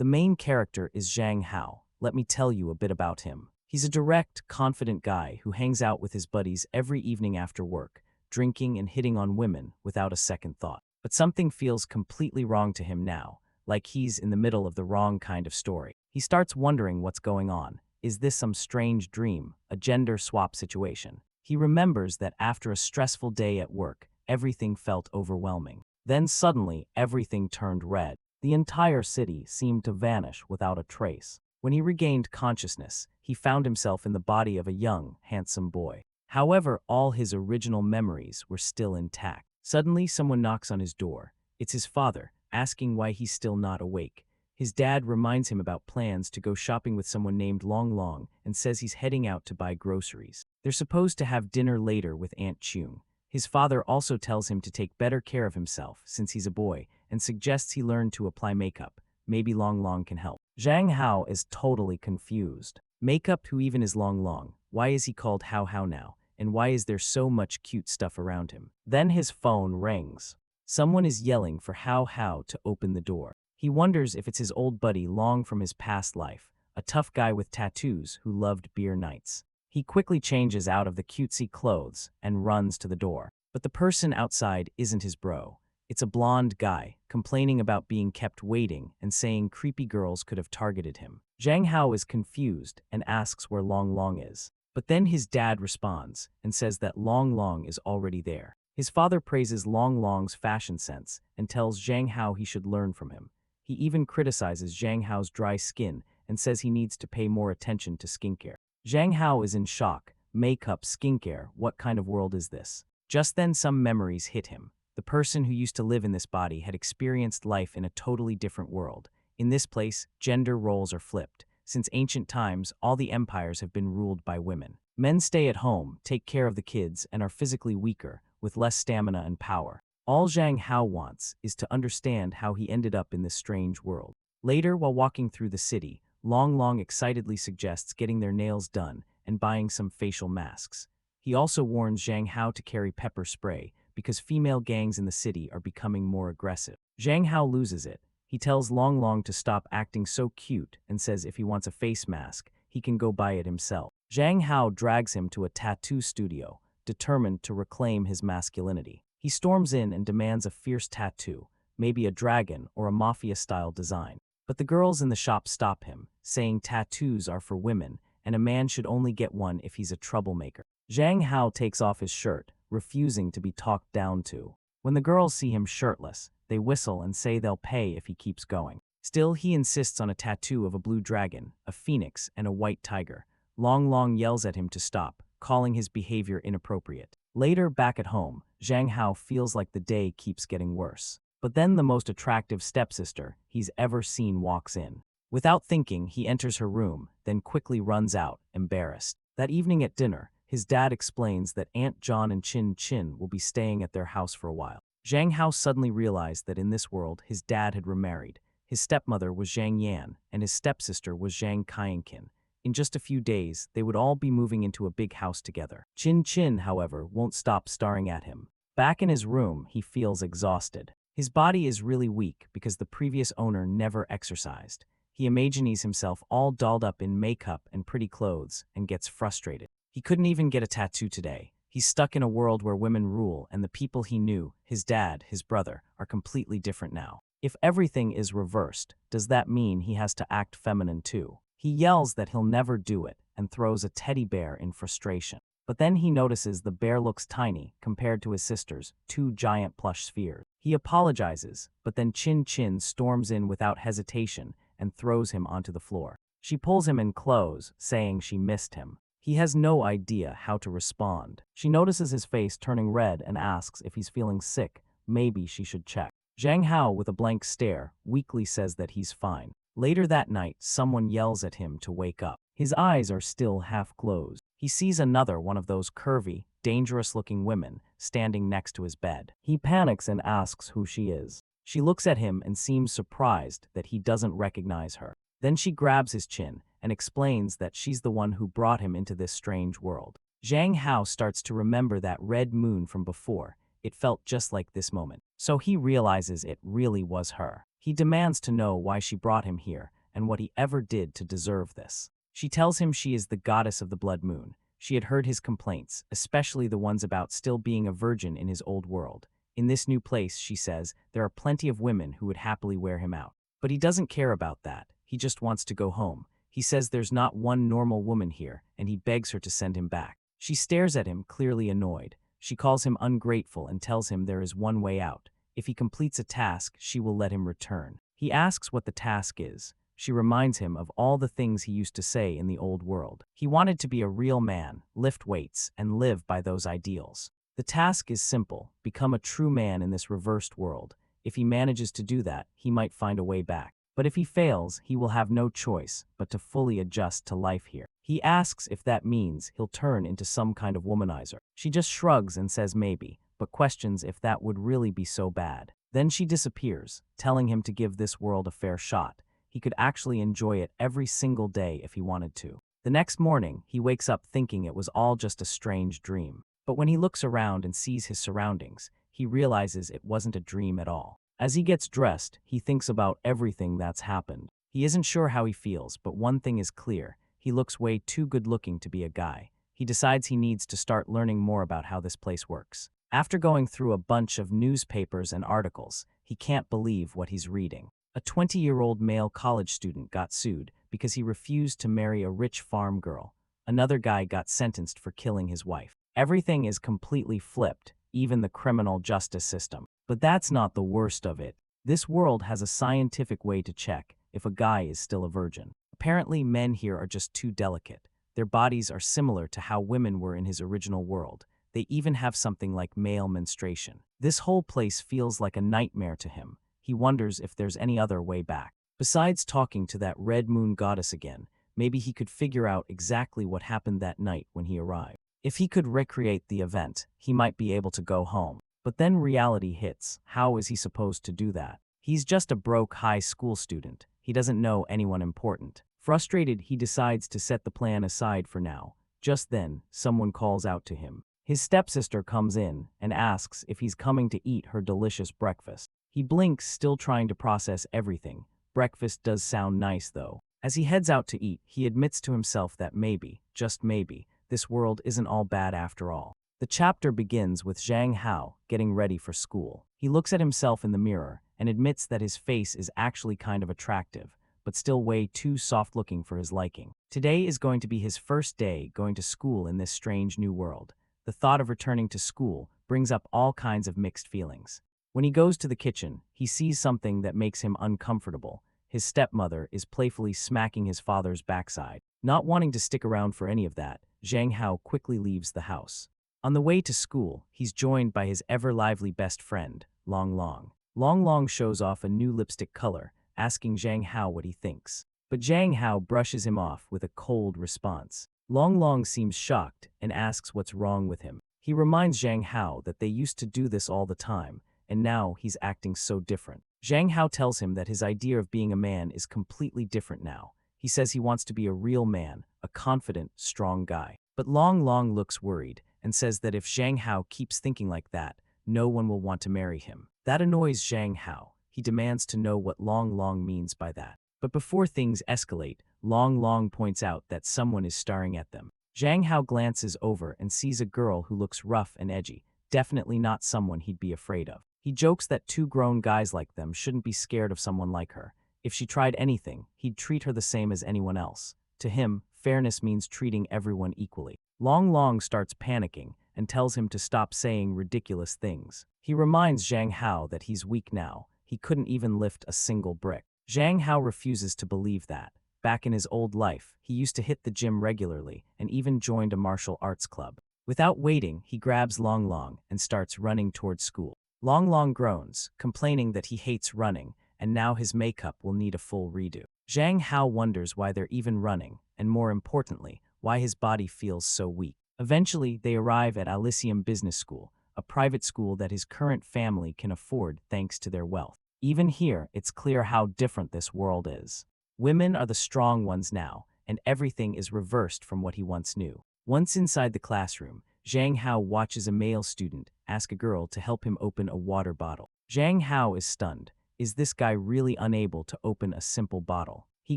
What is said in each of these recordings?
The main character is Zhang Hao. Let me tell you a bit about him. He's a direct, confident guy who hangs out with his buddies every evening after work, drinking and hitting on women without a second thought. But something feels completely wrong to him now, like he's in the middle of the wrong kind of story. He starts wondering what's going on. Is this some strange dream, a gender swap situation? He remembers that after a stressful day at work, everything felt overwhelming. Then suddenly, everything turned red. The entire city seemed to vanish without a trace. When he regained consciousness, he found himself in the body of a young, handsome boy. However, all his original memories were still intact. Suddenly, someone knocks on his door. It's his father, asking why he's still not awake. His dad reminds him about plans to go shopping with someone named Long Long and says he's heading out to buy groceries. They're supposed to have dinner later with Aunt Chun. His father also tells him to take better care of himself since he's a boy and suggests he learn to apply makeup. Maybe Long Long can help. Zhang Hao is totally confused. Makeup, who even is Long Long? Why is he called Hao Hao now? And why is there so much cute stuff around him? Then his phone rings. Someone is yelling for Hao Hao to open the door. He wonders if it's his old buddy Long from his past life, a tough guy with tattoos who loved beer nights. He quickly changes out of the cutesy clothes and runs to the door. But the person outside isn't his bro. It's a blonde guy, complaining about being kept waiting and saying creepy girls could have targeted him. Zhang Hao is confused and asks where Long Long is. But then his dad responds and says that Long Long is already there. His father praises Long Long's fashion sense and tells Zhang Hao he should learn from him. He even criticizes Zhang Hao's dry skin and says he needs to pay more attention to skincare. Zhang Hao is in shock. Makeup, skincare, what kind of world is this? Just then some memories hit him. The person who used to live in this body had experienced life in a totally different world. In this place, gender roles are flipped. Since ancient times, all the empires have been ruled by women. Men stay at home, take care of the kids, and are physically weaker, with less stamina and power. All Zhang Hao wants is to understand how he ended up in this strange world. Later, while walking through the city, Long Long excitedly suggests getting their nails done and buying some facial masks. He also warns Zhang Hao to carry pepper spray because female gangs in the city are becoming more aggressive. Zhang Hao loses it. He tells Long Long to stop acting so cute and says if he wants a face mask, he can go buy it himself. Zhang Hao drags him to a tattoo studio, determined to reclaim his masculinity. He storms in and demands a fierce tattoo, maybe a dragon or a mafia-style design. But the girls in the shop stop him, saying tattoos are for women and a man should only get one if he's a troublemaker. Zhang Hao takes off his shirt, refusing to be talked down to. When the girls see him shirtless, they whistle and say they'll pay if he keeps going. Still, he insists on a tattoo of a blue dragon, a phoenix, and a white tiger. Long Long yells at him to stop, calling his behavior inappropriate. Later, back at home, Zhang Hao feels like the day keeps getting worse. But then the most attractive stepsister he's ever seen walks in. Without thinking, he enters her room, then quickly runs out, embarrassed. That evening at dinner, his dad explains that Aunt John and Chin Chin will be staying at their house for a while. Zhang Hao suddenly realized that in this world, his dad had remarried. His stepmother was Zhang Yan, and his stepsister was Zhang Kaienkin. In just a few days, they would all be moving into a big house together. Chin Chin, however, won't stop staring at him. Back in his room, he feels exhausted. His body is really weak because the previous owner never exercised. He imagines himself all dolled up in makeup and pretty clothes and gets frustrated. He couldn't even get a tattoo today. He's stuck in a world where women rule and the people he knew, his dad, his brother, are completely different now. If everything is reversed, does that mean he has to act feminine too? He yells that he'll never do it and throws a teddy bear in frustration. But then he notices the bear looks tiny compared to his sister's 2 giant plush spheres. He apologizes, but then Chin Chin storms in without hesitation and throws him onto the floor. She pulls him in close, saying she missed him. He has no idea how to respond. She notices his face turning red and asks if he's feeling sick. Maybe she should check. Zhang Hao, with a blank stare, weakly says that he's fine. Later that night, someone yells at him to wake up. His eyes are still half closed. He sees another one of those curvy, dangerous-looking women standing next to his bed. He panics and asks who she is. She looks at him and seems surprised that he doesn't recognize her. Then she grabs his chin and explains that she's the one who brought him into this strange world. Zhang Hao starts to remember that red moon from before. It felt just like this moment. So he realizes it really was her. He demands to know why she brought him here and what he ever did to deserve this. She tells him she is the goddess of the blood moon. She had heard his complaints, especially the ones about still being a virgin in his old world. In this new place, she says, there are plenty of women who would happily wear him out. But he doesn't care about that. He just wants to go home. He says there's not one normal woman here, and he begs her to send him back. She stares at him, clearly annoyed. She calls him ungrateful and tells him there is one way out. If he completes a task, she will let him return. He asks what the task is. She reminds him of all the things he used to say in the old world. He wanted to be a real man, lift weights, and live by those ideals. The task is simple: become a true man in this reversed world. If he manages to do that, he might find a way back. But if he fails, he will have no choice but to fully adjust to life here. He asks if that means he'll turn into some kind of womanizer. She just shrugs and says maybe, but questions if that would really be so bad. Then she disappears, telling him to give this world a fair shot. He could actually enjoy it every single day if he wanted to. The next morning, he wakes up thinking it was all just a strange dream. But when he looks around and sees his surroundings, he realizes it wasn't a dream at all. As he gets dressed, he thinks about everything that's happened. He isn't sure how he feels, but one thing is clear: he looks way too good-looking to be a guy. He decides he needs to start learning more about how this place works. After going through a bunch of newspapers and articles, he can't believe what he's reading. A 20-year-old male college student got sued because he refused to marry a rich farm girl. Another guy got sentenced for killing his wife. Everything is completely flipped, even the criminal justice system. But that's not the worst of it. This world has a scientific way to check if a guy is still a virgin. Apparently, men here are just too delicate. Their bodies are similar to how women were in his original world. They even have something like male menstruation. This whole place feels like a nightmare to him. He wonders if there's any other way back. Besides talking to that red moon goddess again, maybe he could figure out exactly what happened that night when he arrived. If he could recreate the event, he might be able to go home. But then reality hits. How is he supposed to do that? He's just a broke high school student. He doesn't know anyone important. Frustrated, he decides to set the plan aside for now. Just then, someone calls out to him. His stepsister comes in and asks if he's coming to eat her delicious breakfast. He blinks, still trying to process everything. Breakfast does sound nice, though. As he heads out to eat, he admits to himself that maybe, just maybe, this world isn't all bad after all. The chapter begins with Zhang Hao getting ready for school. He looks at himself in the mirror and admits that his face is actually kind of attractive, but still way too soft-looking for his liking. Today is going to be his first day going to school in this strange new world. The thought of returning to school brings up all kinds of mixed feelings. When he goes to the kitchen, he sees something that makes him uncomfortable. His stepmother is playfully smacking his father's backside. Not wanting to stick around for any of that, Zhang Hao quickly leaves the house. On the way to school, he's joined by his ever-lively best friend, Long Long. Long Long shows off a new lipstick color, asking Zhang Hao what he thinks. But Zhang Hao brushes him off with a cold response. Long Long seems shocked and asks what's wrong with him. He reminds Zhang Hao that they used to do this all the time, and now he's acting so different. Zhang Hao tells him that his idea of being a man is completely different now. He says he wants to be a real man, a confident, strong guy. But Long Long looks worried and says that if Zhang Hao keeps thinking like that, no one will want to marry him. That annoys Zhang Hao. He demands to know what Long Long means by that. But before things escalate, Long Long points out that someone is staring at them. Zhang Hao glances over and sees a girl who looks rough and edgy, definitely not someone he'd be afraid of. He jokes that two grown guys like them shouldn't be scared of someone like her. If she tried anything, he'd treat her the same as anyone else. To him, fairness means treating everyone equally. Long Long starts panicking and tells him to stop saying ridiculous things. He reminds Zhang Hao that he's weak now. He couldn't even lift a single brick. Zhang Hao refuses to believe that. Back in his old life, he used to hit the gym regularly and even joined a martial arts club. Without waiting, he grabs Long Long and starts running towards school. Long Long groans, complaining that he hates running, and now his makeup will need a full redo. Zhang Hao wonders why they're even running, and more importantly, why his body feels so weak. Eventually, they arrive at Elysium Business School, a private school that his current family can afford thanks to their wealth. Even here, it's clear how different this world is. Women are the strong ones now, and everything is reversed from what he once knew. Once inside the classroom, Zhang Hao watches a male student ask a girl to help him open a water bottle. Zhang Hao is stunned. is this guy really unable to open a simple bottle? He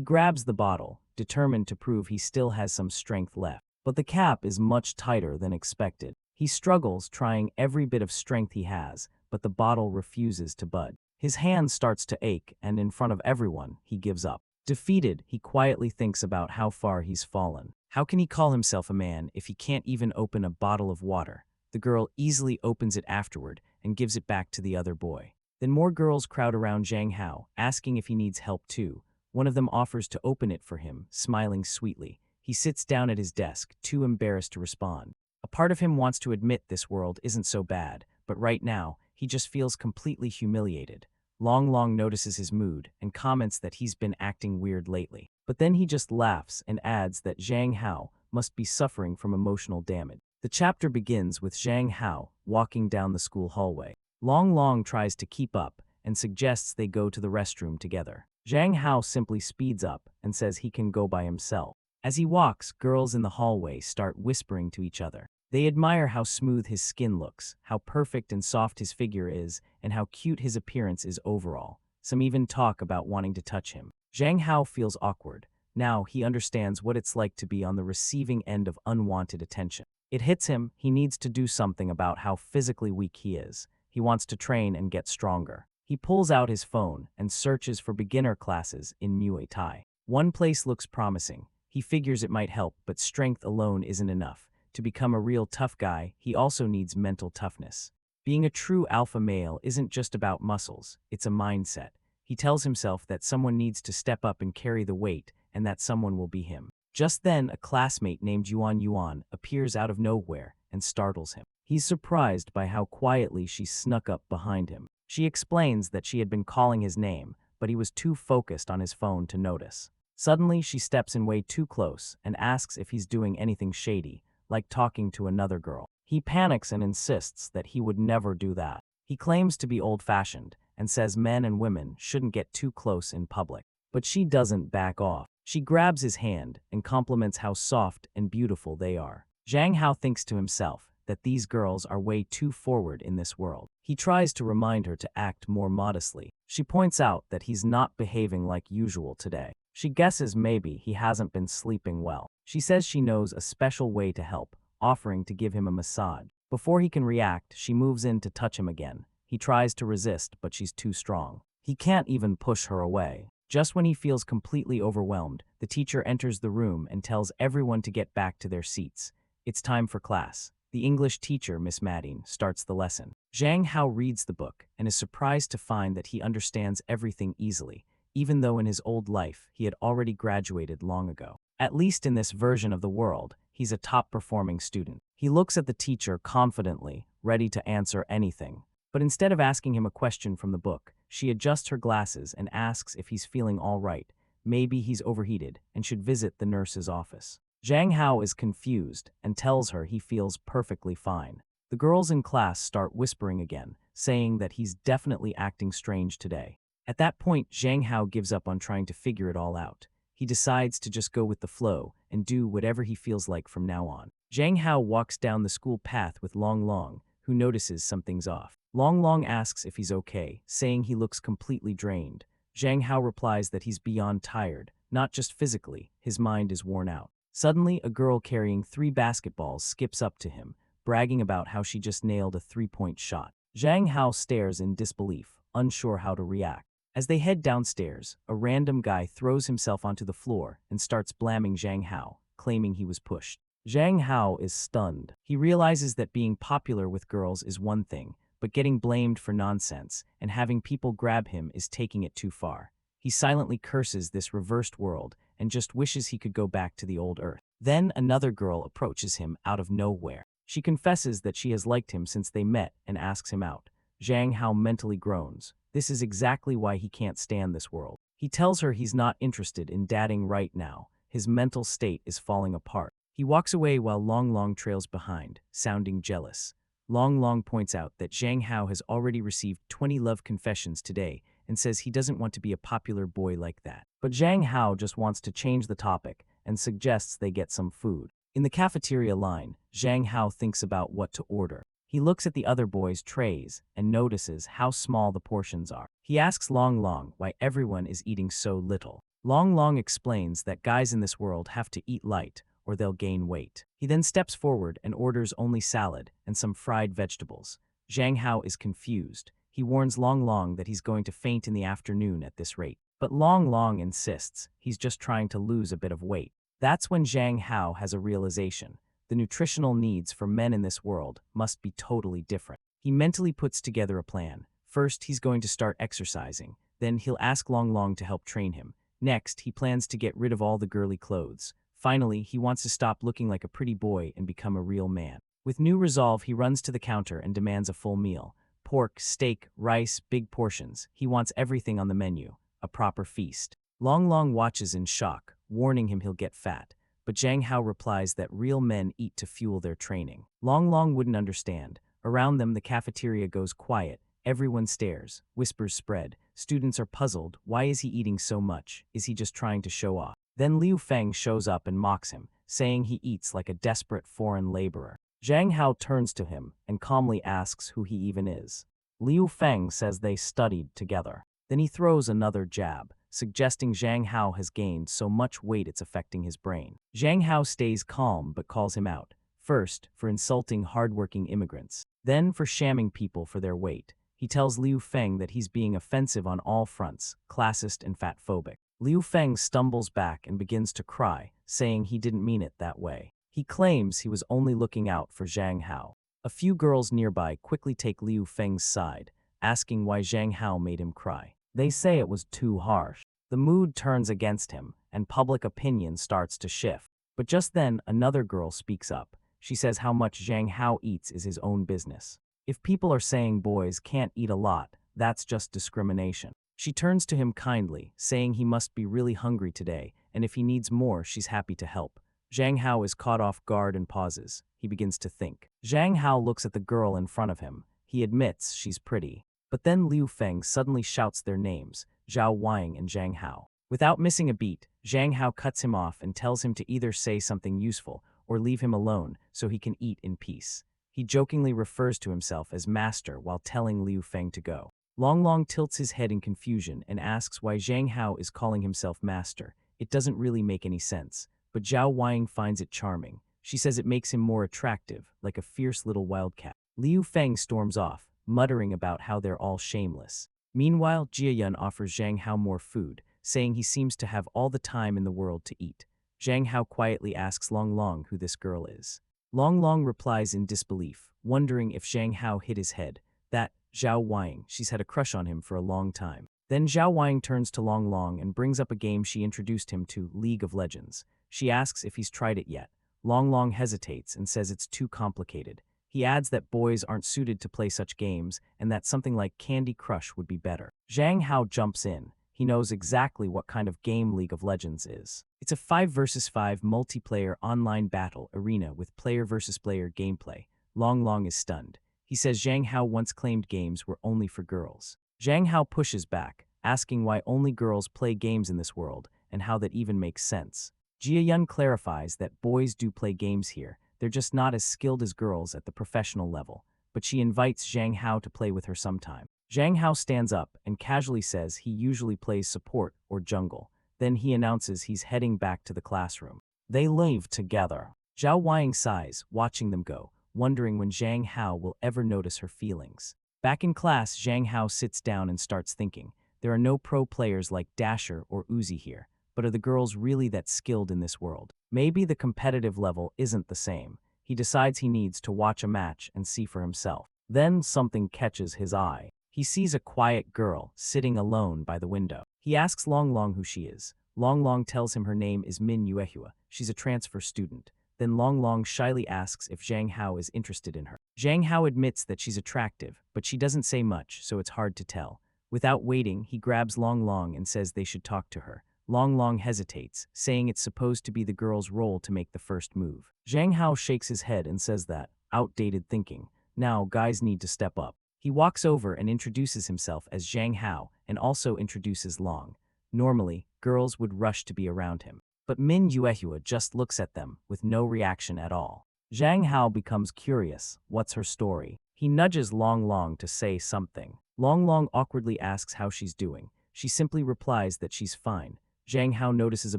grabs the bottle, determined to prove he still has some strength left. But the cap is much tighter than expected. He struggles, trying every bit of strength he has, but the bottle refuses to budge. His hand starts to ache, and in front of everyone, he gives up. Defeated, he quietly thinks about how far he's fallen. How can he call himself a man if he can't even open a bottle of water? The girl easily opens it afterward and gives it back to the other boy. Then more girls crowd around Zhang Hao, asking if he needs help too. One of them offers to open it for him, smiling sweetly. He sits down at his desk, too embarrassed to respond. A part of him wants to admit this world isn't so bad, but right now, he just feels completely humiliated. Long Long notices his mood and comments that he's been acting weird lately. But then he just laughs and adds that Zhang Hao must be suffering from emotional damage. The chapter begins with Zhang Hao walking down the school hallway. Long Long tries to keep up and suggests they go to the restroom together. Zhang Hao simply speeds up and says he can go by himself. As he walks, girls in the hallway start whispering to each other. They admire how smooth his skin looks, how perfect and soft his figure is, and how cute his appearance is overall. Some even talk about wanting to touch him. Zhang Hao feels awkward. Now he understands what it's like to be on the receiving end of unwanted attention. It hits him, he needs to do something about how physically weak he is. He wants to train and get stronger. He pulls out his phone and searches for beginner classes in Muay Thai. One place looks promising. He figures it might help, but strength alone isn't enough. To become a real tough guy, he also needs mental toughness. Being a true alpha male isn't just about muscles, it's a mindset. He tells himself that someone needs to step up and carry the weight, and that someone will be him. Just then, a classmate named Yuan Yuan appears out of nowhere and startles him. He's surprised by how quietly she snuck up behind him. She explains that she had been calling his name, but he was too focused on his phone to notice. Suddenly, she steps in way too close and asks if he's doing anything shady, like talking to another girl. He panics and insists that he would never do that. He claims to be old-fashioned and says men and women shouldn't get too close in public. But she doesn't back off. She grabs his hand and compliments how soft and beautiful they are. Zhang Hao thinks to himself that these girls are way too forward in this world. He tries to remind her to act more modestly. She points out that he's not behaving like usual today. She guesses maybe he hasn't been sleeping well. She says she knows a special way to help, offering to give him a massage. Before he can react, she moves in to touch him again. He tries to resist, but she's too strong. He can't even push her away. Just when he feels completely overwhelmed, the teacher enters the room and tells everyone to get back to their seats. It's time for class. The English teacher, Miss Maddine, starts the lesson. Zhang Hao reads the book and is surprised to find that he understands everything easily, even though in his old life he had already graduated long ago. At least in this version of the world, he's a top-performing student. He looks at the teacher confidently, ready to answer anything. But instead of asking him a question from the book, she adjusts her glasses and asks if he's feeling all right. Maybe he's overheated and should visit the nurse's office. Zhang Hao is confused and tells her he feels perfectly fine. The girls in class start whispering again, saying that he's definitely acting strange today. At that point, Zhang Hao gives up on trying to figure it all out. He decides to just go with the flow and do whatever he feels like from now on. Zhang Hao walks down the school path with Long Long, who notices something's off. Long Long asks if he's okay, saying he looks completely drained. Zhang Hao replies that he's beyond tired, not just physically, his mind is worn out. Suddenly, a girl carrying 3 basketballs skips up to him, bragging about how she just nailed a 3-point shot. Zhang Hao stares in disbelief, unsure how to react. As they head downstairs, a random guy throws himself onto the floor and starts blaming Zhang Hao, claiming he was pushed. Zhang Hao is stunned. He realizes that being popular with girls is one thing, but getting blamed for nonsense and having people grab him is taking it too far. He silently curses this reversed world and just wishes he could go back to the old Earth. Then another girl approaches him out of nowhere. She confesses that she has liked him since they met and asks him out. Zhang Hao mentally groans. This is exactly why he can't stand this world. He tells her he's not interested in dating right now. His mental state is falling apart. He walks away while Long Long trails behind, sounding jealous. Long Long points out that Zhang Hao has already received 20 love confessions today and says he doesn't want to be a popular boy like that. But Zhang Hao just wants to change the topic and suggests they get some food. In the cafeteria line, Zhang Hao thinks about what to order. He He looks at the other boys' trays and notices how small the portions are. He asks Long Long why everyone is eating so little. Long Long explains that guys in this world have to eat light or they'll gain weight. He then steps forward and orders only salad and some fried vegetables. Zhang Hao is confused. He warns Long Long that he's going to faint in the afternoon at this rate. But Long Long insists he's just trying to lose a bit of weight. That's when Zhang Hao has a realization. The nutritional needs for men in this world must be totally different. He mentally puts together a plan. First, he's going to start exercising. Then he'll ask Long Long to help train him. Next, he plans to get rid of all the girly clothes. Finally, he wants to stop looking like a pretty boy and become a real man. With new resolve, he runs to the counter and demands a full meal. Pork, steak, rice, big portions. He wants everything on the menu. A proper feast. Long Long watches in shock, warning him he'll get fat. But Zhang Hao replies that real men eat to fuel their training. Long Long wouldn't understand. Around them, the cafeteria goes quiet. Everyone stares. Whispers spread. Students are puzzled. Why is he eating so much? Is he just trying to show off? Then Liu Feng shows up and mocks him, saying he eats like a desperate foreign laborer. Zhang Hao turns to him and calmly asks who he even is. Liu Feng says they studied together. Then he throws another jab, suggesting Zhang Hao has gained so much weight it's affecting his brain. Zhang Hao stays calm but calls him out, first for insulting hardworking immigrants, then for shamming people for their weight. He tells Liu Feng that he's being offensive on all fronts, classist and fatphobic. Liu Feng stumbles back and begins to cry, saying he didn't mean it that way. He claims he was only looking out for Zhang Hao. A few girls nearby quickly take Liu Feng's side, asking why Zhang Hao made him cry. They say it was too harsh. The mood turns against him, and public opinion starts to shift. But just then, another girl speaks up. She says how much Zhang Hao eats is his own business. If people are saying boys can't eat a lot, that's just discrimination. She turns to him kindly, saying he must be really hungry today, and if he needs more, she's happy to help. Zhang Hao is caught off guard and pauses. He begins to think. Zhang Hao looks at the girl in front of him. He admits she's pretty. But then Liu Feng suddenly shouts their names, Zhao Wang and Zhang Hao. Without missing a beat, Zhang Hao cuts him off and tells him to either say something useful or leave him alone so he can eat in peace. He jokingly refers to himself as master while telling Liu Feng to go. Long Long tilts his head in confusion and asks why Zhang Hao is calling himself master. It doesn't really make any sense, but Zhao Wang finds it charming. She says it makes him more attractive, like a fierce little wildcat. Liu Feng storms off, muttering about how they're all shameless. Meanwhile, Jiayun offers Zhang Hao more food, saying he seems to have all the time in the world to eat. Zhang Hao quietly asks Long Long who this girl is. Long Long replies in disbelief, wondering if Zhang Hao hit his head. That, Zhao Wang, she's had a crush on him for a long time. Then Zhao Wang turns to Long Long and brings up a game she introduced him to, League of Legends. She asks if he's tried it yet. Long Long hesitates and says it's too complicated. He adds that boys aren't suited to play such games and that something like Candy Crush would be better. Zhang Hao jumps in. He knows exactly what kind of game League of Legends is. It's a 5 versus 5 multiplayer online battle arena with player versus player gameplay. Long Long is stunned. He says Zhang Hao once claimed games were only for girls. Zhang Hao pushes back, asking why only girls play games in this world and how that even makes sense. Jiayun clarifies that boys do play games here. They're just not as skilled as girls at the professional level, but she invites Zhang Hao to play with her sometime. Zhang Hao stands up and casually says he usually plays support or jungle. Then he announces he's heading back to the classroom. They leave together. Zhao Wang sighs, watching them go, wondering when Zhang Hao will ever notice her feelings. Back in class, Zhang Hao sits down and starts thinking. There are no pro players like Dasher or Uzi here, but are the girls really that skilled in this world? Maybe the competitive level isn't the same. He decides he needs to watch a match and see for himself. Then something catches his eye. He sees a quiet girl sitting alone by the window. He asks Long Long who she is. Long Long tells him her name is Manhua. She's a transfer student. Then Long Long shyly asks if Zhang Hao is interested in her. Zhang Hao admits that she's attractive, but she doesn't say much, so it's hard to tell. Without waiting, he grabs Long Long and says they should talk to her. Long Long hesitates, saying it's supposed to be the girl's role to make the first move. Zhang Hao shakes his head and says that, outdated thinking. Now, guys need to step up. He walks over and introduces himself as Zhang Hao and also introduces Long. Normally, girls would rush to be around him. But Manhua just looks at them with no reaction at all. Zhang Hao becomes curious. What's her story? He nudges Long Long to say something. Long Long awkwardly asks how she's doing. She simply replies that she's fine. Zhang Hao notices a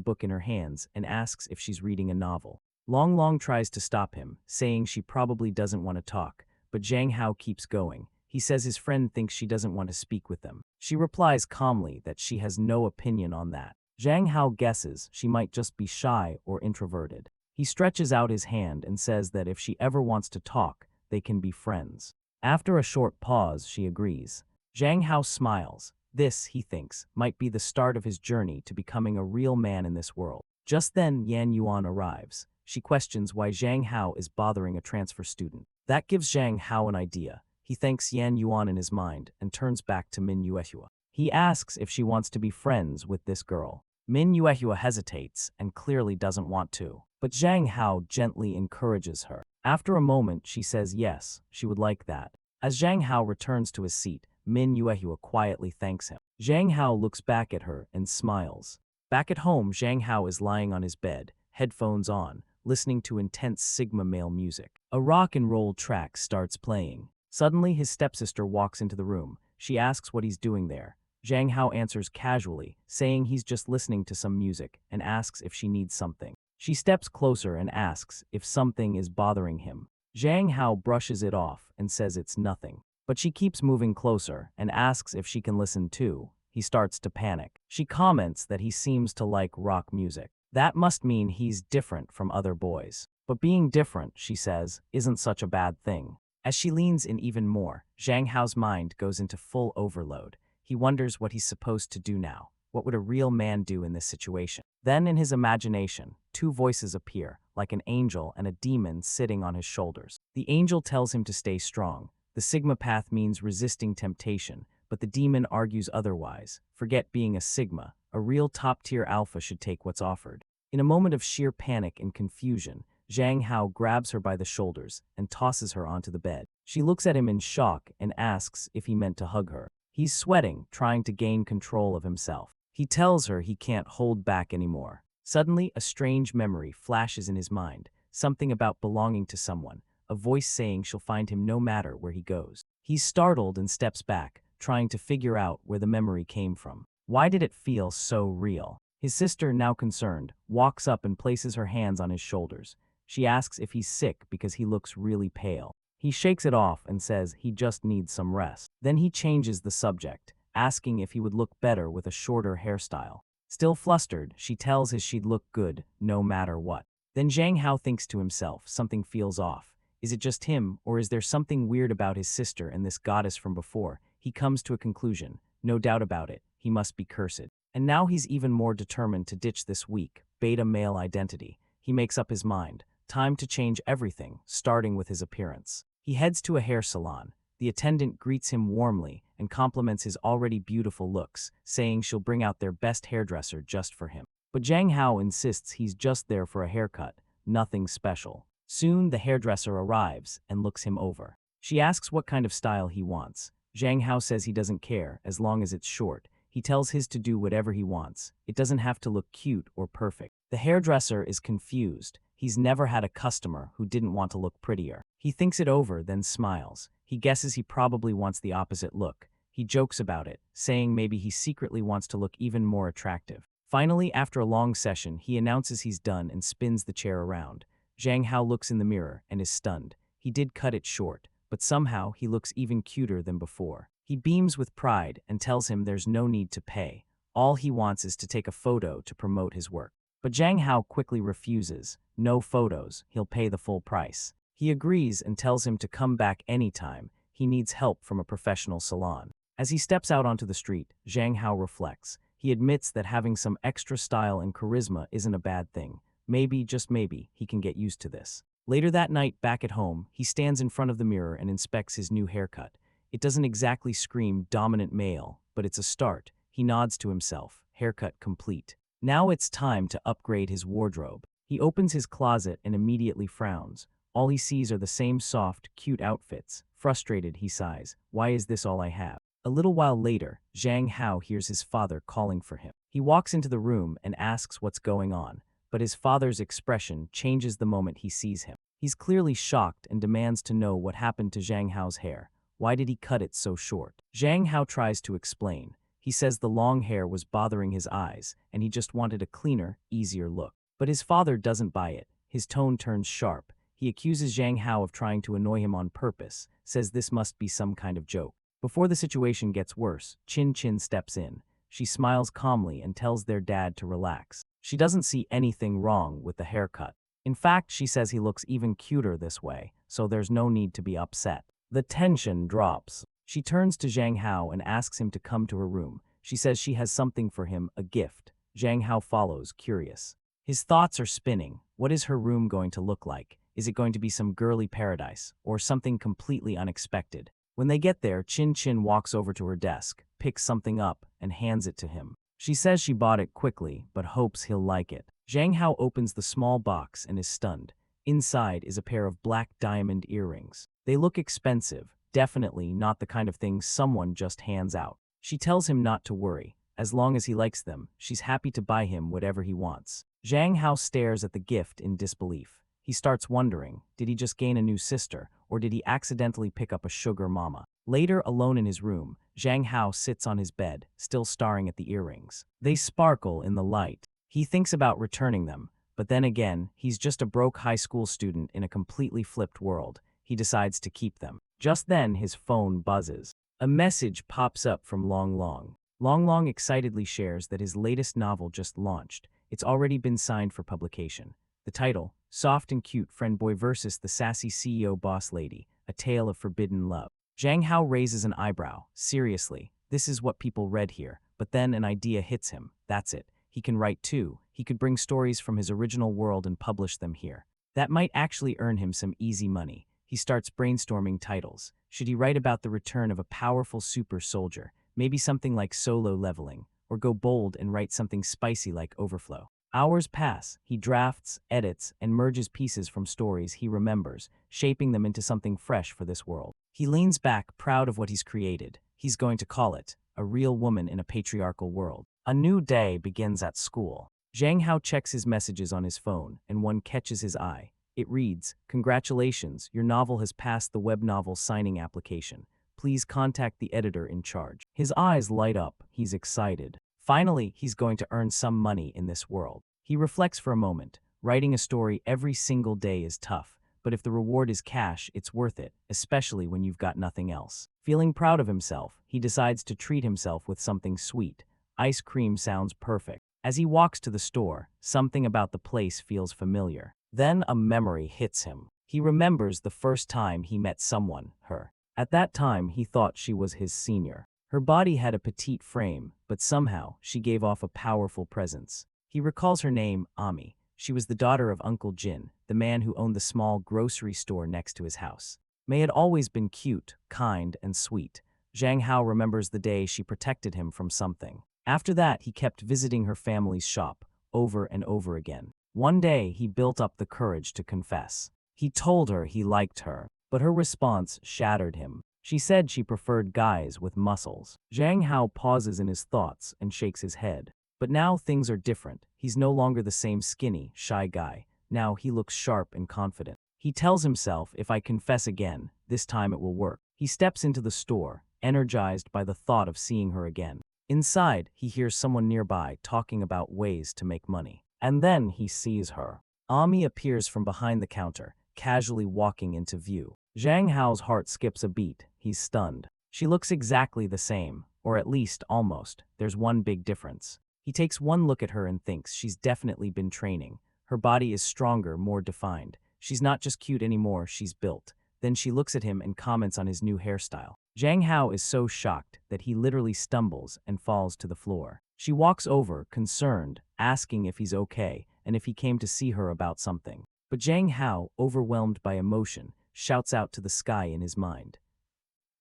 book in her hands and asks if she's reading a novel. Long Long tries to stop him, saying she probably doesn't want to talk, but Zhang Hao keeps going. He says his friend thinks she doesn't want to speak with them. She replies calmly that she has no opinion on that. Zhang Hao guesses she might just be shy or introverted. He stretches out his hand and says that if she ever wants to talk, they can be friends. After a short pause, she agrees. Zhang Hao smiles. This, he thinks, might be the start of his journey to becoming a real man in this world. Just then, Yan Yuan arrives. She questions why Zhang Hao is bothering a transfer student. That gives Zhang Hao an idea. He thanks Yan Yuan in his mind and turns back to Min Yuehua. He asks if she wants to be friends with this girl. Min Yuehua hesitates and clearly doesn't want to, but Zhang Hao gently encourages her. After a moment, she says yes, she would like that. As Zhang Hao returns to his seat, Min Yuehua quietly thanks him. Zhang Hao looks back at her and smiles. Back at home, Zhang Hao is lying on his bed, headphones on, listening to intense Sigma male music. A rock and roll track starts playing. Suddenly, his stepsister walks into the room. She asks what he's doing there. Zhang Hao answers casually, saying he's just listening to some music, and asks if she needs something. She steps closer and asks if something is bothering him. Zhang Hao brushes it off and says it's nothing. But she keeps moving closer and asks if she can listen too. He starts to panic. She comments that he seems to like rock music. That must mean he's different from other boys. But being different, she says, isn't such a bad thing. As she leans in even more, Zhang Hao's mind goes into full overload. He wonders what he's supposed to do now. What would a real man do in this situation? Then in his imagination, two voices appear, like an angel and a demon sitting on his shoulders. The angel tells him to stay strong. The Sigma path means resisting temptation, but the demon argues otherwise. Forget being a Sigma. A real top-tier alpha should take what's offered. In a moment of sheer panic and confusion, Zhang Hao grabs her by the shoulders and tosses her onto the bed. She looks at him in shock and asks if he meant to hug her. He's sweating, trying to gain control of himself. He tells her he can't hold back anymore. Suddenly, a strange memory flashes in his mind, something about belonging to someone, a voice saying she'll find him no matter where he goes. He's startled and steps back, trying to figure out where the memory came from. Why did it feel so real? His sister, now concerned, walks up and places her hands on his shoulders. She asks if he's sick because he looks really pale. He shakes it off and says he just needs some rest. Then he changes the subject, asking if he would look better with a shorter hairstyle. Still flustered, she tells him she'd look good no matter what. Then Zhang Hao thinks to himself, something feels off. Is it just him, or is there something weird about his sister and this goddess from before? He comes to a conclusion. No doubt about it, he must be cursed. And now he's even more determined to ditch this weak, beta male identity. He makes up his mind. Time to change everything, starting with his appearance. He heads to a hair salon. The attendant greets him warmly and compliments his already beautiful looks, saying she'll bring out their best hairdresser just for him. But Zhang Hao insists he's just there for a haircut, nothing special. Soon, the hairdresser arrives and looks him over. She asks what kind of style he wants. Zhang Hao says he doesn't care, as long as it's short. He tells his to do whatever he wants. It doesn't have to look cute or perfect. The hairdresser is confused. He's never had a customer who didn't want to look prettier. He thinks it over, then smiles. He guesses he probably wants the opposite look. He jokes about it, saying maybe he secretly wants to look even more attractive. Finally, after a long session, he announces he's done and spins the chair around. Zhang Hao looks in the mirror and is stunned. He did cut it short, but somehow he looks even cuter than before. He beams with pride and tells him there's no need to pay. All he wants is to take a photo to promote his work. But Zhang Hao quickly refuses. No photos, he'll pay the full price. He agrees and tells him to come back anytime. He needs help from a professional salon. As he steps out onto the street, Zhang Hao reflects. He admits that having some extra style and charisma isn't a bad thing. Maybe, just maybe, he can get used to this. Later that night, back at home, he stands in front of the mirror and inspects his new haircut. It doesn't exactly scream dominant male, but it's a start. He nods to himself, haircut complete. Now it's time to upgrade his wardrobe. He opens his closet and immediately frowns. All he sees are the same soft, cute outfits. Frustrated, he sighs. Why is this all I have? A little while later, Zhang Hao hears his father calling for him. He walks into the room and asks what's going on, but his father's expression changes the moment he sees him. He's clearly shocked and demands to know what happened to Zhang Hao's hair. Why did he cut it so short? Zhang Hao tries to explain. He says the long hair was bothering his eyes, and he just wanted a cleaner, easier look. But his father doesn't buy it. His tone turns sharp. He accuses Zhang Hao of trying to annoy him on purpose, says this must be some kind of joke. Before the situation gets worse, Chin Chin steps in. She smiles calmly and tells their dad to relax. She doesn't see anything wrong with the haircut. In fact, she says he looks even cuter this way, so there's no need to be upset. The tension drops. She turns to Zhang Hao and asks him to come to her room. She says she has something for him, a gift. Zhang Hao follows, curious. His thoughts are spinning. What is her room going to look like? Is it going to be some girly paradise, or something completely unexpected? When they get there, Chin Chin walks over to her desk, picks something up, and hands it to him. She says she bought it quickly, but hopes he'll like it. Zhang Hao opens the small box and is stunned. Inside is a pair of black diamond earrings. They look expensive, definitely not the kind of thing someone just hands out. She tells him not to worry. As long as he likes them, she's happy to buy him whatever he wants. Zhang Hao stares at the gift in disbelief. He starts wondering, did he just gain a new sister, or did he accidentally pick up a sugar mama? Later, alone in his room, Zhang Hao sits on his bed, still staring at the earrings. They sparkle in the light. He thinks about returning them, but then again, he's just a broke high school student in a completely flipped world. He decides to keep them. Just then, his phone buzzes. A message pops up from Long Long. Long Long excitedly shares that his latest novel just launched. It's already been signed for publication. The title, Soft and Cute Friend Boy vs. the Sassy CEO Boss Lady, A Tale of Forbidden Love. Zhang Hao raises an eyebrow. Seriously, this is what people read here. But then an idea hits him. That's it. He can write too. He could bring stories from his original world and publish them here. That might actually earn him some easy money. He starts brainstorming titles. Should he write about the return of a powerful super soldier, maybe something like Solo Leveling, or go bold and write something spicy like Overflow? Hours pass. He drafts, edits, and merges pieces from stories he remembers, shaping them into something fresh for this world. He leans back, proud of what he's created. He's going to call it, A Real Woman in a Patriarchal World. A new day begins at school. Zhang Hao checks his messages on his phone, and one catches his eye. It reads, "Congratulations, your novel has passed the web novel signing application. Please contact the editor in charge." His eyes light up. He's excited. Finally, he's going to earn some money in this world. He reflects for a moment. Writing a story every single day is tough, but if the reward is cash, it's worth it, especially when you've got nothing else. Feeling proud of himself, he decides to treat himself with something sweet. Ice cream sounds perfect. As he walks to the store, something about the place feels familiar. Then a memory hits him. He remembers the first time he met someone, her. At that time, he thought she was his senior. Her body had a petite frame, but somehow she gave off a powerful presence. He recalls her name, Ami. She was the daughter of Uncle Jin, the man who owned the small grocery store next to his house. May had always been cute, kind, and sweet. Zhang Hao remembers the day she protected him from something. After that, he kept visiting her family's shop, over and over again. One day, he built up the courage to confess. He told her he liked her, but her response shattered him. She said she preferred guys with muscles. Zhang Hao pauses in his thoughts and shakes his head. But now things are different. He's no longer the same skinny, shy guy. Now he looks sharp and confident. He tells himself, if I confess again, this time it will work. He steps into the store, energized by the thought of seeing her again. Inside, he hears someone nearby talking about ways to make money. And then he sees her. Ami appears from behind the counter, casually walking into view. Zhang Hao's heart skips a beat. He's stunned. She looks exactly the same, or at least almost. There's one big difference. He takes one look at her and thinks she's definitely been training. Her body is stronger, more defined. She's not just cute anymore, she's built. Then she looks at him and comments on his new hairstyle. Zhang Hao is so shocked that he literally stumbles and falls to the floor. She walks over, concerned, asking if he's okay and if he came to see her about something. But Zhang Hao, overwhelmed by emotion, shouts out to the sky in his mind,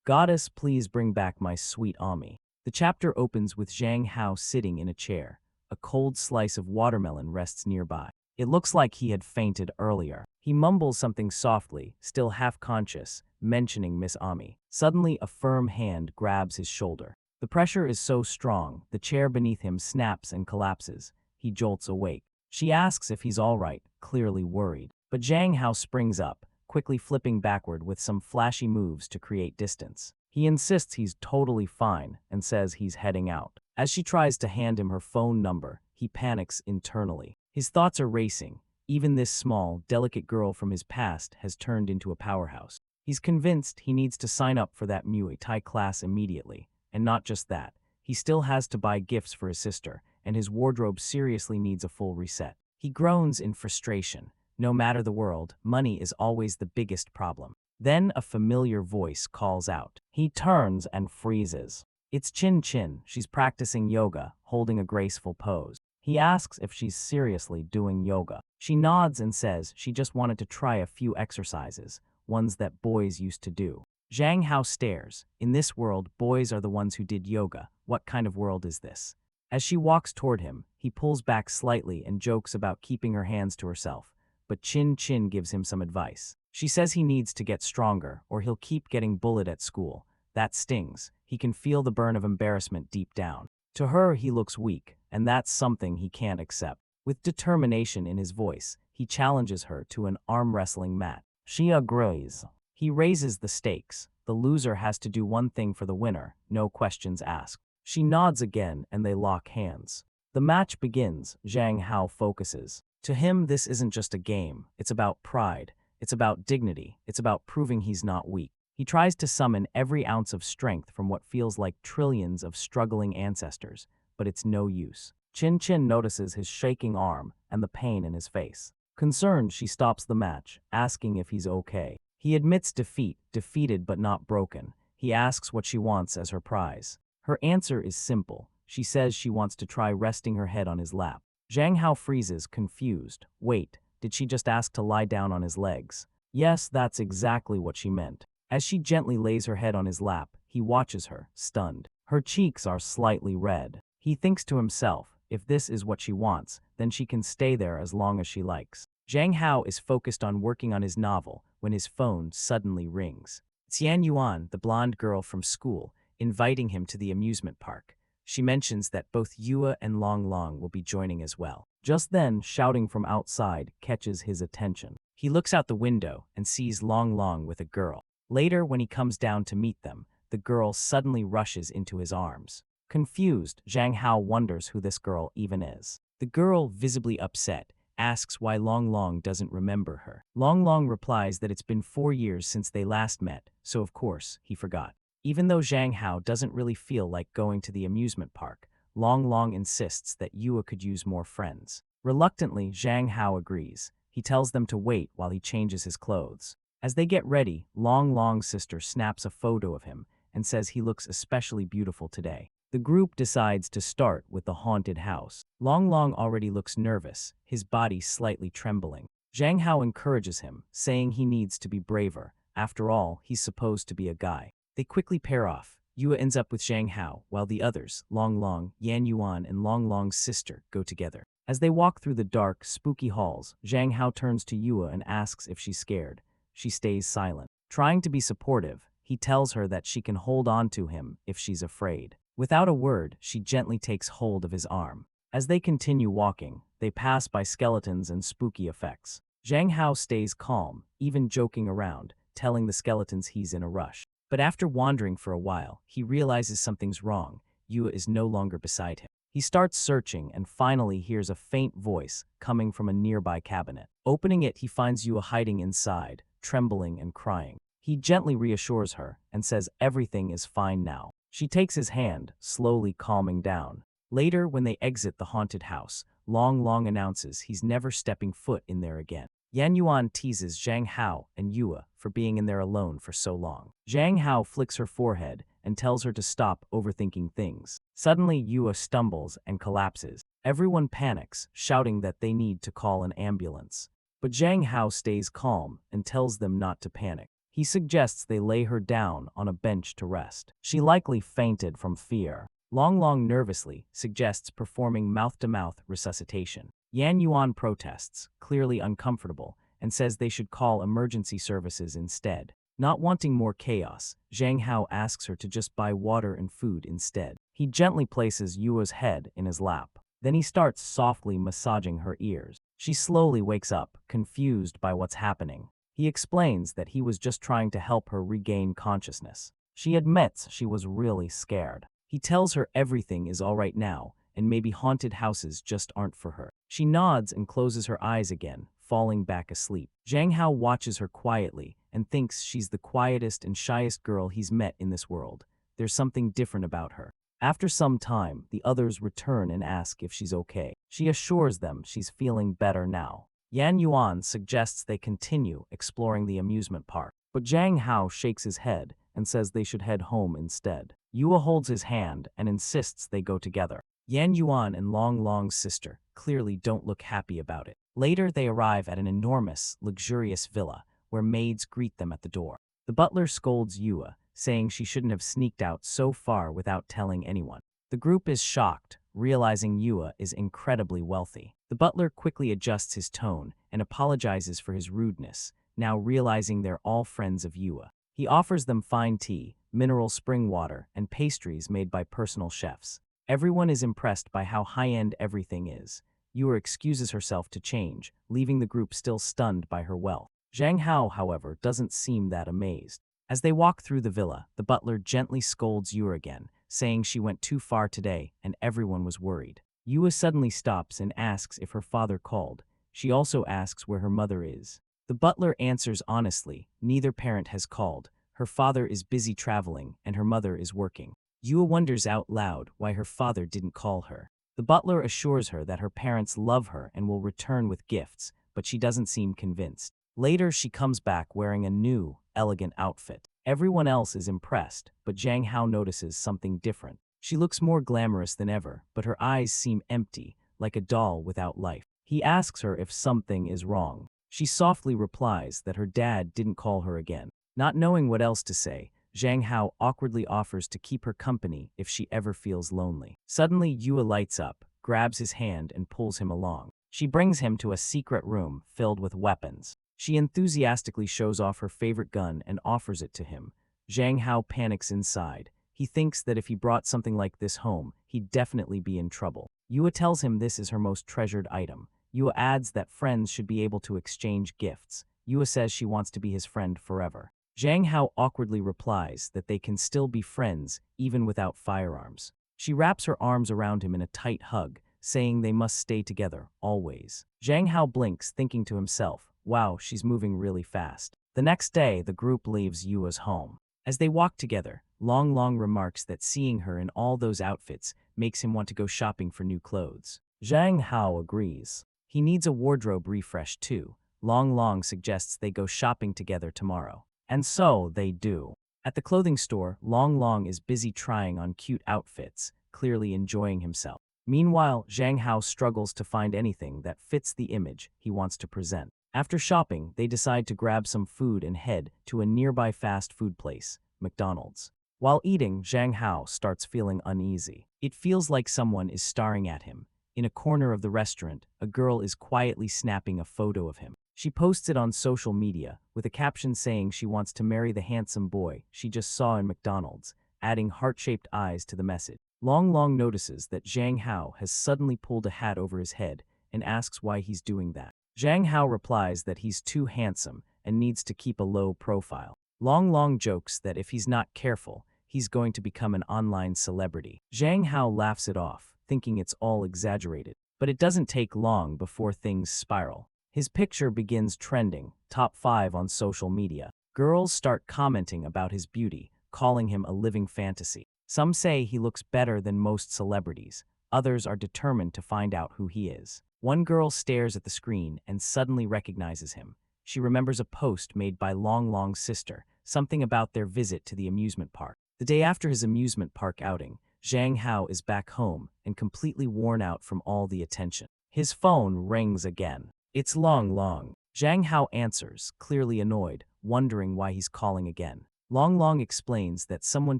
"Goddess, please bring back my sweet Ami." The chapter opens with Zhang Hao sitting in a chair. A cold slice of watermelon rests nearby. It looks like he had fainted earlier. He mumbles something softly, still half-conscious, mentioning Miss Ami. Suddenly, a firm hand grabs his shoulder. The pressure is so strong, the chair beneath him snaps and collapses. He jolts awake. She asks if he's all right, clearly worried. But Zhang Hao springs up, quickly flipping backward with some flashy moves to create distance. He insists he's totally fine and says he's heading out. As she tries to hand him her phone number, he panics internally. His thoughts are racing. Even this small, delicate girl from his past has turned into a powerhouse. He's convinced he needs to sign up for that Muay Thai class immediately. And not just that, he still has to buy gifts for his sister, and his wardrobe seriously needs a full reset. He groans in frustration. No matter the world, money is always the biggest problem. Then a familiar voice calls out. He turns and freezes. It's Chin Chin. She's practicing yoga, holding a graceful pose. He asks if she's seriously doing yoga. She nods and says she just wanted to try a few exercises, ones that boys used to do. Zhang Hao stares. In this world, boys are the ones who did yoga. What kind of world is this? As she walks toward him, he pulls back slightly and jokes about keeping her hands to herself. But Chin Chin gives him some advice. She says he needs to get stronger, or he'll keep getting bullied at school. That stings. He can feel the burn of embarrassment deep down. To her, he looks weak, and that's something he can't accept. With determination in his voice, he challenges her to an arm wrestling match. She agrees. He raises the stakes. The loser has to do one thing for the winner, no questions asked. She nods again, and they lock hands. The match begins. Zhang Hao focuses. To him, this isn't just a game. It's about pride. It's about dignity. It's about proving he's not weak. He tries to summon every ounce of strength from what feels like trillions of struggling ancestors, but it's no use. Chin Chin notices his shaking arm and the pain in his face. Concerned, she stops the match, asking if he's okay. He admits defeat, defeated but not broken. He asks what she wants as her prize. Her answer is simple. She says she wants to try resting her head on his lap. Zhang Hao freezes, confused. Wait, did she just ask to lie down on his legs? Yes, that's exactly what she meant. As she gently lays her head on his lap, he watches her, stunned. Her cheeks are slightly red. He thinks to himself, if this is what she wants, then she can stay there as long as she likes. Zhang Hao is focused on working on his novel when his phone suddenly rings. It's Yan Yuan, the blonde girl from school, inviting him to the amusement park. She mentions that both Yua and Long Long will be joining as well. Just then, shouting from outside catches his attention. He looks out the window and sees Long Long with a girl. Later, when he comes down to meet them, the girl suddenly rushes into his arms. Confused, Zhang Hao wonders who this girl even is. The girl, visibly upset, asks why Long Long doesn't remember her. Long Long replies that it's been 4 years since they last met, so of course, he forgot. Even though Zhang Hao doesn't really feel like going to the amusement park, Long Long insists that Yua could use more friends. Reluctantly, Zhang Hao agrees. He tells them to wait while he changes his clothes. As they get ready, Long Long's sister snaps a photo of him and says he looks especially beautiful today. The group decides to start with the haunted house. Long Long already looks nervous, his body slightly trembling. Zhang Hao encourages him, saying he needs to be braver. After all, he's supposed to be a guy. They quickly pair off. Yua ends up with Zhang Hao, while the others, Long Long, Yan Yuan, and Long Long's sister, go together. As they walk through the dark, spooky halls, Zhang Hao turns to Yua and asks if she's scared. She stays silent. Trying to be supportive, he tells her that she can hold on to him if she's afraid. Without a word, she gently takes hold of his arm. As they continue walking, they pass by skeletons and spooky effects. Zhang Hao stays calm, even joking around, telling the skeletons he's in a rush. But after wandering for a while, he realizes something's wrong. Yua is no longer beside him. He starts searching and finally hears a faint voice coming from a nearby cabinet. Opening it, he finds Yua hiding inside, trembling and crying. He gently reassures her and says everything is fine now. She takes his hand, slowly calming down. Later, when they exit the haunted house, Long Long announces he's never stepping foot in there again. Yan Yuan teases Zhang Hao and Yua for being in there alone for so long. Zhang Hao flicks her forehead and tells her to stop overthinking things. Suddenly, Yua stumbles and collapses. Everyone panics, shouting that they need to call an ambulance. But Zhang Hao stays calm and tells them not to panic. He suggests they lay her down on a bench to rest. She likely fainted from fear. Long Long nervously suggests performing mouth-to-mouth resuscitation. Yan Yuan protests, clearly uncomfortable, and says they should call emergency services instead. Not wanting more chaos, Zhang Hao asks her to just buy water and food instead. He gently places Yua's head in his lap. Then he starts softly massaging her ears. She slowly wakes up, confused by what's happening. He explains that he was just trying to help her regain consciousness. She admits she was really scared. He tells her everything is all right now, and maybe haunted houses just aren't for her. She nods and closes her eyes again, falling back asleep. Zhang Hao watches her quietly and thinks she's the quietest and shyest girl he's met in this world. There's something different about her. After some time, the others return and ask if she's okay. She assures them she's feeling better now. Yan Yuan suggests they continue exploring the amusement park, but Zhang Hao shakes his head and says they should head home instead. Yue holds his hand and insists they go together. Yan Yuan and Long Long's sister clearly don't look happy about it. Later, they arrive at an enormous, luxurious villa where maids greet them at the door. The butler scolds Yue, saying she shouldn't have sneaked out so far without telling anyone. The group is shocked, realizing Yue is incredibly wealthy. The butler quickly adjusts his tone and apologizes for his rudeness, now realizing they're all friends of Yue. He offers them fine tea, mineral spring water, and pastries made by personal chefs. Everyone is impressed by how high-end everything is. Yue excuses herself to change, leaving the group still stunned by her wealth. Zhang Hao, however, doesn't seem that amazed. As they walk through the villa, the butler gently scolds Yue again, saying she went too far today and everyone was worried. Yue suddenly stops and asks if her father called. She also asks where her mother is. The butler answers honestly, neither parent has called. Her father is busy traveling and her mother is working. Yue wonders out loud why her father didn't call her. The butler assures her that her parents love her and will return with gifts, but she doesn't seem convinced. Later, she comes back wearing a new, elegant outfit. Everyone else is impressed, but Zhang Hao notices something different. She looks more glamorous than ever, but her eyes seem empty, like a doll without life. He asks her if something is wrong. She softly replies that her dad didn't call her again. Not knowing what else to say, Zhang Hao awkwardly offers to keep her company if she ever feels lonely. Suddenly, Yue lights up, grabs his hand and pulls him along. She brings him to a secret room filled with weapons. She enthusiastically shows off her favorite gun and offers it to him. Zhang Hao panics inside. He thinks that if he brought something like this home, he'd definitely be in trouble. Yue tells him this is her most treasured item. Yue adds that friends should be able to exchange gifts. Yue says she wants to be his friend forever. Zhang Hao awkwardly replies that they can still be friends, even without firearms. She wraps her arms around him in a tight hug, saying they must stay together, always. Zhang Hao blinks, thinking to himself, wow, she's moving really fast. The next day, the group leaves Yue's home. As they walk together, Long Long remarks that seeing her in all those outfits makes him want to go shopping for new clothes. Zhang Hao agrees. He needs a wardrobe refresh too. Long Long suggests they go shopping together tomorrow. And so they do. At the clothing store, Long Long is busy trying on cute outfits, clearly enjoying himself. Meanwhile, Zhang Hao struggles to find anything that fits the image he wants to present. After shopping, they decide to grab some food and head to a nearby fast food place, McDonald's. While eating, Zhang Hao starts feeling uneasy. It feels like someone is staring at him. In a corner of the restaurant, a girl is quietly snapping a photo of him. She posts it on social media, with a caption saying she wants to marry the handsome boy she just saw in McDonald's, adding heart-shaped eyes to the message. Long Long notices that Zhang Hao has suddenly pulled a hat over his head and asks why he's doing that. Zhang Hao replies that he's too handsome and needs to keep a low profile. Long Long jokes that if he's not careful, he's going to become an online celebrity. Zhang Hao laughs it off, thinking it's all exaggerated. But it doesn't take long before things spiral. His picture begins trending, top 5 on social media. Girls start commenting about his beauty, calling him a living fantasy. Some say he looks better than most celebrities. Others are determined to find out who he is. One girl stares at the screen and suddenly recognizes him. She remembers a post made by Long Long's sister, something about their visit to the amusement park. The day after his amusement park outing, Zhang Hao is back home and completely worn out from all the attention. His phone rings again. It's Long Long. Zhang Hao answers, clearly annoyed, wondering why he's calling again. Long Long explains that someone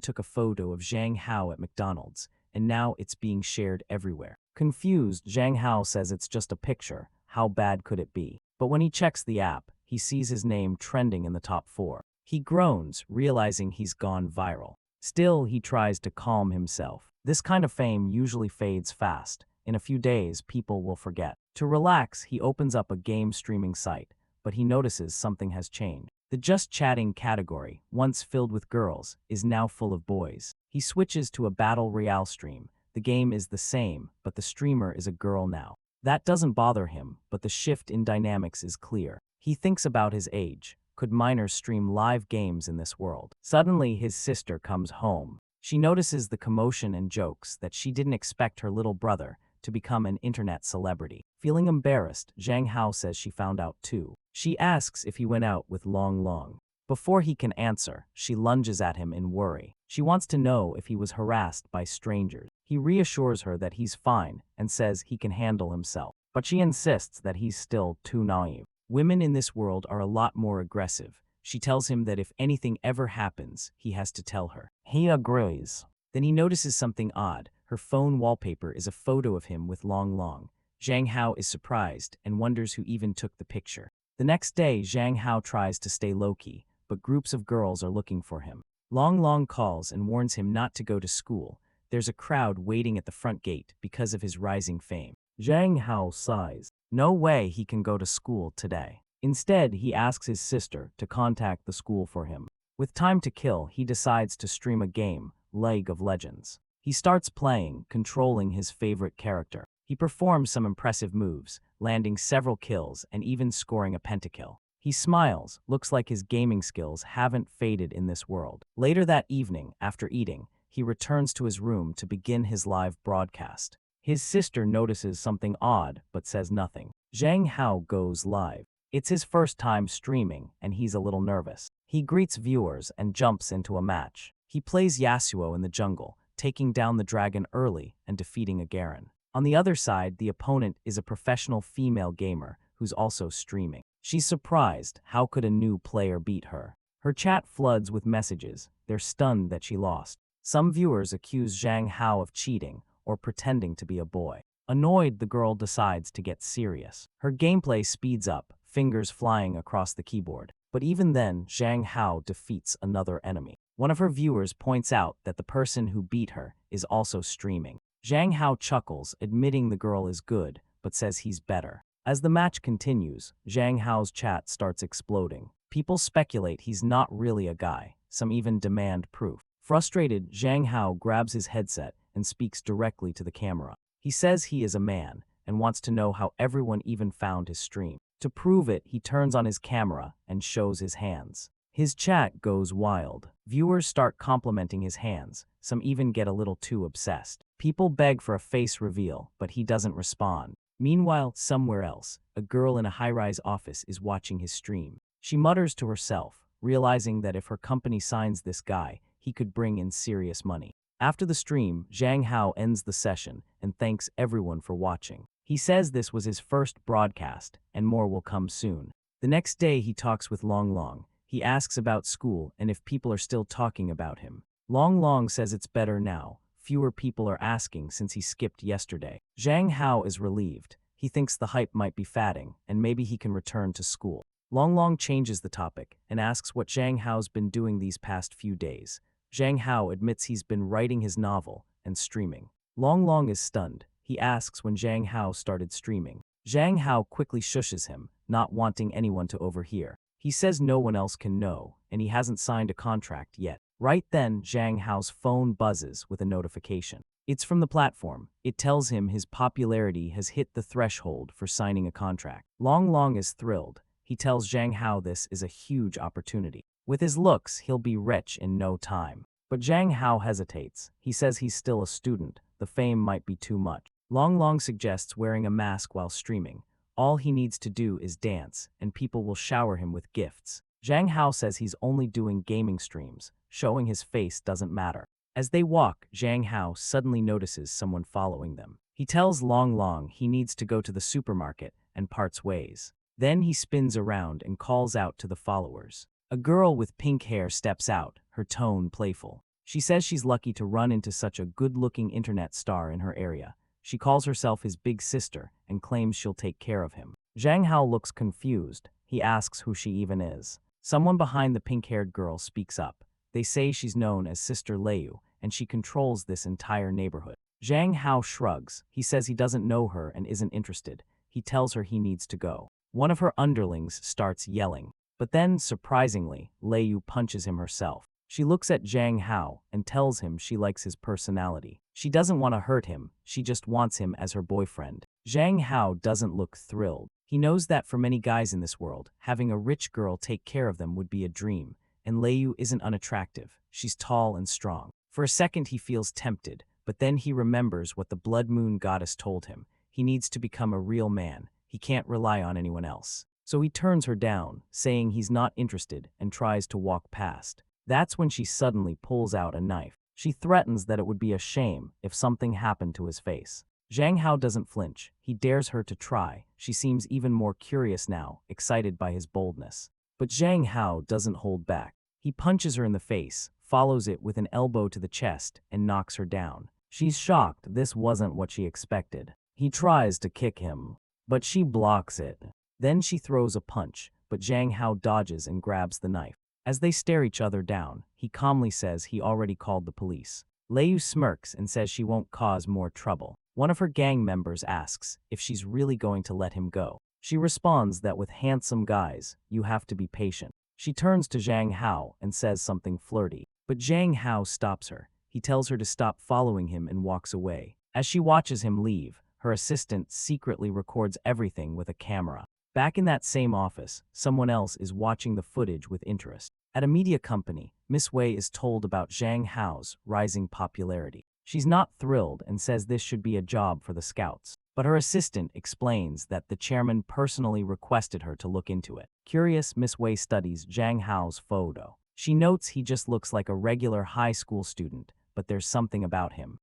took a photo of Zhang Hao at McDonald's, and now it's being shared everywhere. Confused, Zhang Hao says it's just a picture. How bad could it be? But when he checks the app, he sees his name trending in the top 4. He groans, realizing he's gone viral. Still, he tries to calm himself. This kind of fame usually fades fast, In a few days, people will forget. To relax, he opens up a game streaming site, but he notices something has changed. The just chatting category, once filled with girls, is now full of boys. He switches to a battle royale stream. The game is the same, but the streamer is a girl now. That doesn't bother him, but the shift in dynamics is clear. He thinks about his age. Could minors stream live games in this world? Suddenly, his sister comes home. She notices the commotion and jokes that she didn't expect her little brother to become an internet celebrity. Feeling embarrassed, Zhang Hao says she found out too. She asks if he went out with Long Long. Before he can answer, she lunges at him in worry. She wants to know if he was harassed by strangers. He reassures her that he's fine and says he can handle himself. But she insists that he's still too naive. Women in this world are a lot more aggressive. She tells him that if anything ever happens, he has to tell her. He agrees. Then he notices something odd. Her phone wallpaper is a photo of him with Long Long. Zhang Hao is surprised and wonders who even took the picture. The next day, Zhang Hao tries to stay low-key, but groups of girls are looking for him. Long Long calls and warns him not to go to school. There's a crowd waiting at the front gate because of his rising fame. Zhang Hao sighs. No way he can go to school today. Instead, he asks his sister to contact the school for him. With time to kill, he decides to stream a game, League of Legends. He starts playing, controlling his favorite character. He performs some impressive moves, landing several kills and even scoring a pentakill. He smiles, looks like his gaming skills haven't faded in this world. Later that evening, after eating, he returns to his room to begin his live broadcast. His sister notices something odd but says nothing. Zhang Hao goes live. It's his first time streaming and he's a little nervous. He greets viewers and jumps into a match. He plays Yasuo in the jungle, taking down the dragon early and defeating a Garen. On the other side, the opponent is a professional female gamer who's also streaming. She's surprised. How could a new player beat her? Her chat floods with messages. They're stunned that she lost. Some viewers accuse Zhang Hao of cheating or pretending to be a boy. Annoyed, the girl decides to get serious. Her gameplay speeds up, fingers flying across the keyboard. But even then, Zhang Hao defeats another enemy. One of her viewers points out that the person who beat her is also streaming. Zhang Hao chuckles, admitting the girl is good, but says he's better. As the match continues, Zhang Hao's chat starts exploding. People speculate he's not really a guy. Some even demand proof. Frustrated, Zhang Hao grabs his headset and speaks directly to the camera. He says he is a man and wants to know how everyone even found his stream. To prove it, he turns on his camera and shows his hands. His chat goes wild. Viewers start complimenting his hands. Some even get a little too obsessed. People beg for a face reveal, but he doesn't respond. Meanwhile, somewhere else, a girl in a high-rise office is watching his stream. She mutters to herself, realizing that if her company signs this guy, he could bring in serious money. After the stream, Zhang Hao ends the session and thanks everyone for watching. He says this was his first broadcast, and more will come soon. The next day, he talks with Long Long. He asks about school and if people are still talking about him. Long Long says it's better now. Fewer people are asking since he skipped yesterday. Zhang Hao is relieved. He thinks the hype might be fading, and maybe he can return to school. Long Long changes the topic and asks what Zhang Hao's been doing these past few days. Zhang Hao admits he's been writing his novel and streaming. Long Long is stunned. He asks when Zhang Hao started streaming. Zhang Hao quickly shushes him, not wanting anyone to overhear. He says no one else can know, and he hasn't signed a contract yet. Right then, Zhang Hao's phone buzzes with a notification. It's from the platform. It tells him his popularity has hit the threshold for signing a contract. Long Long is thrilled. He tells Zhang Hao this is a huge opportunity. With his looks, he'll be rich in no time. But Zhang Hao hesitates. He says he's still a student. The fame might be too much. Long Long suggests wearing a mask while streaming. All he needs to do is dance, and people will shower him with gifts. Zhang Hao says he's only doing gaming streams. Showing his face doesn't matter. As they walk, Zhang Hao suddenly notices someone following them. He tells Long Long he needs to go to the supermarket and parts ways. Then he spins around and calls out to the followers. A girl with pink hair steps out, her tone playful. She says she's lucky to run into such a good-looking internet star in her area. She calls herself his big sister and claims she'll take care of him. Zhang Hao looks confused. He asks who she even is. Someone behind the pink-haired girl speaks up. They say she's known as Sister Leu, and she controls this entire neighborhood. Zhang Hao shrugs. He says he doesn't know her and isn't interested. He tells her he needs to go. One of her underlings starts yelling. But then, surprisingly, Lei Yu punches him herself. She looks at Zhang Hao and tells him she likes his personality. She doesn't want to hurt him, she just wants him as her boyfriend. Zhang Hao doesn't look thrilled. He knows that for many guys in this world, having a rich girl take care of them would be a dream, and Lei Yu isn't unattractive. She's tall and strong. For a second he feels tempted, but then he remembers what the Blood Moon goddess told him. He needs to become a real man. He can't rely on anyone else. So he turns her down, saying he's not interested, and tries to walk past. That's when she suddenly pulls out a knife. She threatens that it would be a shame if something happened to his face. Zhang Hao doesn't flinch. He dares her to try. She seems even more curious now, excited by his boldness. But Zhang Hao doesn't hold back. He punches her in the face, follows it with an elbow to the chest, and knocks her down. She's shocked. This wasn't what she expected. He tries to kick him, but she blocks it. Then she throws a punch, but Zhang Hao dodges and grabs the knife. As they stare each other down, he calmly says he already called the police. Lei Yu smirks and says she won't cause more trouble. One of her gang members asks if she's really going to let him go. She responds that with handsome guys, you have to be patient. She turns to Zhang Hao and says something flirty, but Zhang Hao stops her. He tells her to stop following him and walks away. As she watches him leave, her assistant secretly records everything with a camera. Back in that same office, someone else is watching the footage with interest. At a media company, Miss Wei is told about Zhang Hao's rising popularity. She's not thrilled and says this should be a job for the scouts. But her assistant explains that the chairman personally requested her to look into it. Curious, Miss Wei studies Zhang Hao's photo. She notes he just looks like a regular high school student, but there's something about him.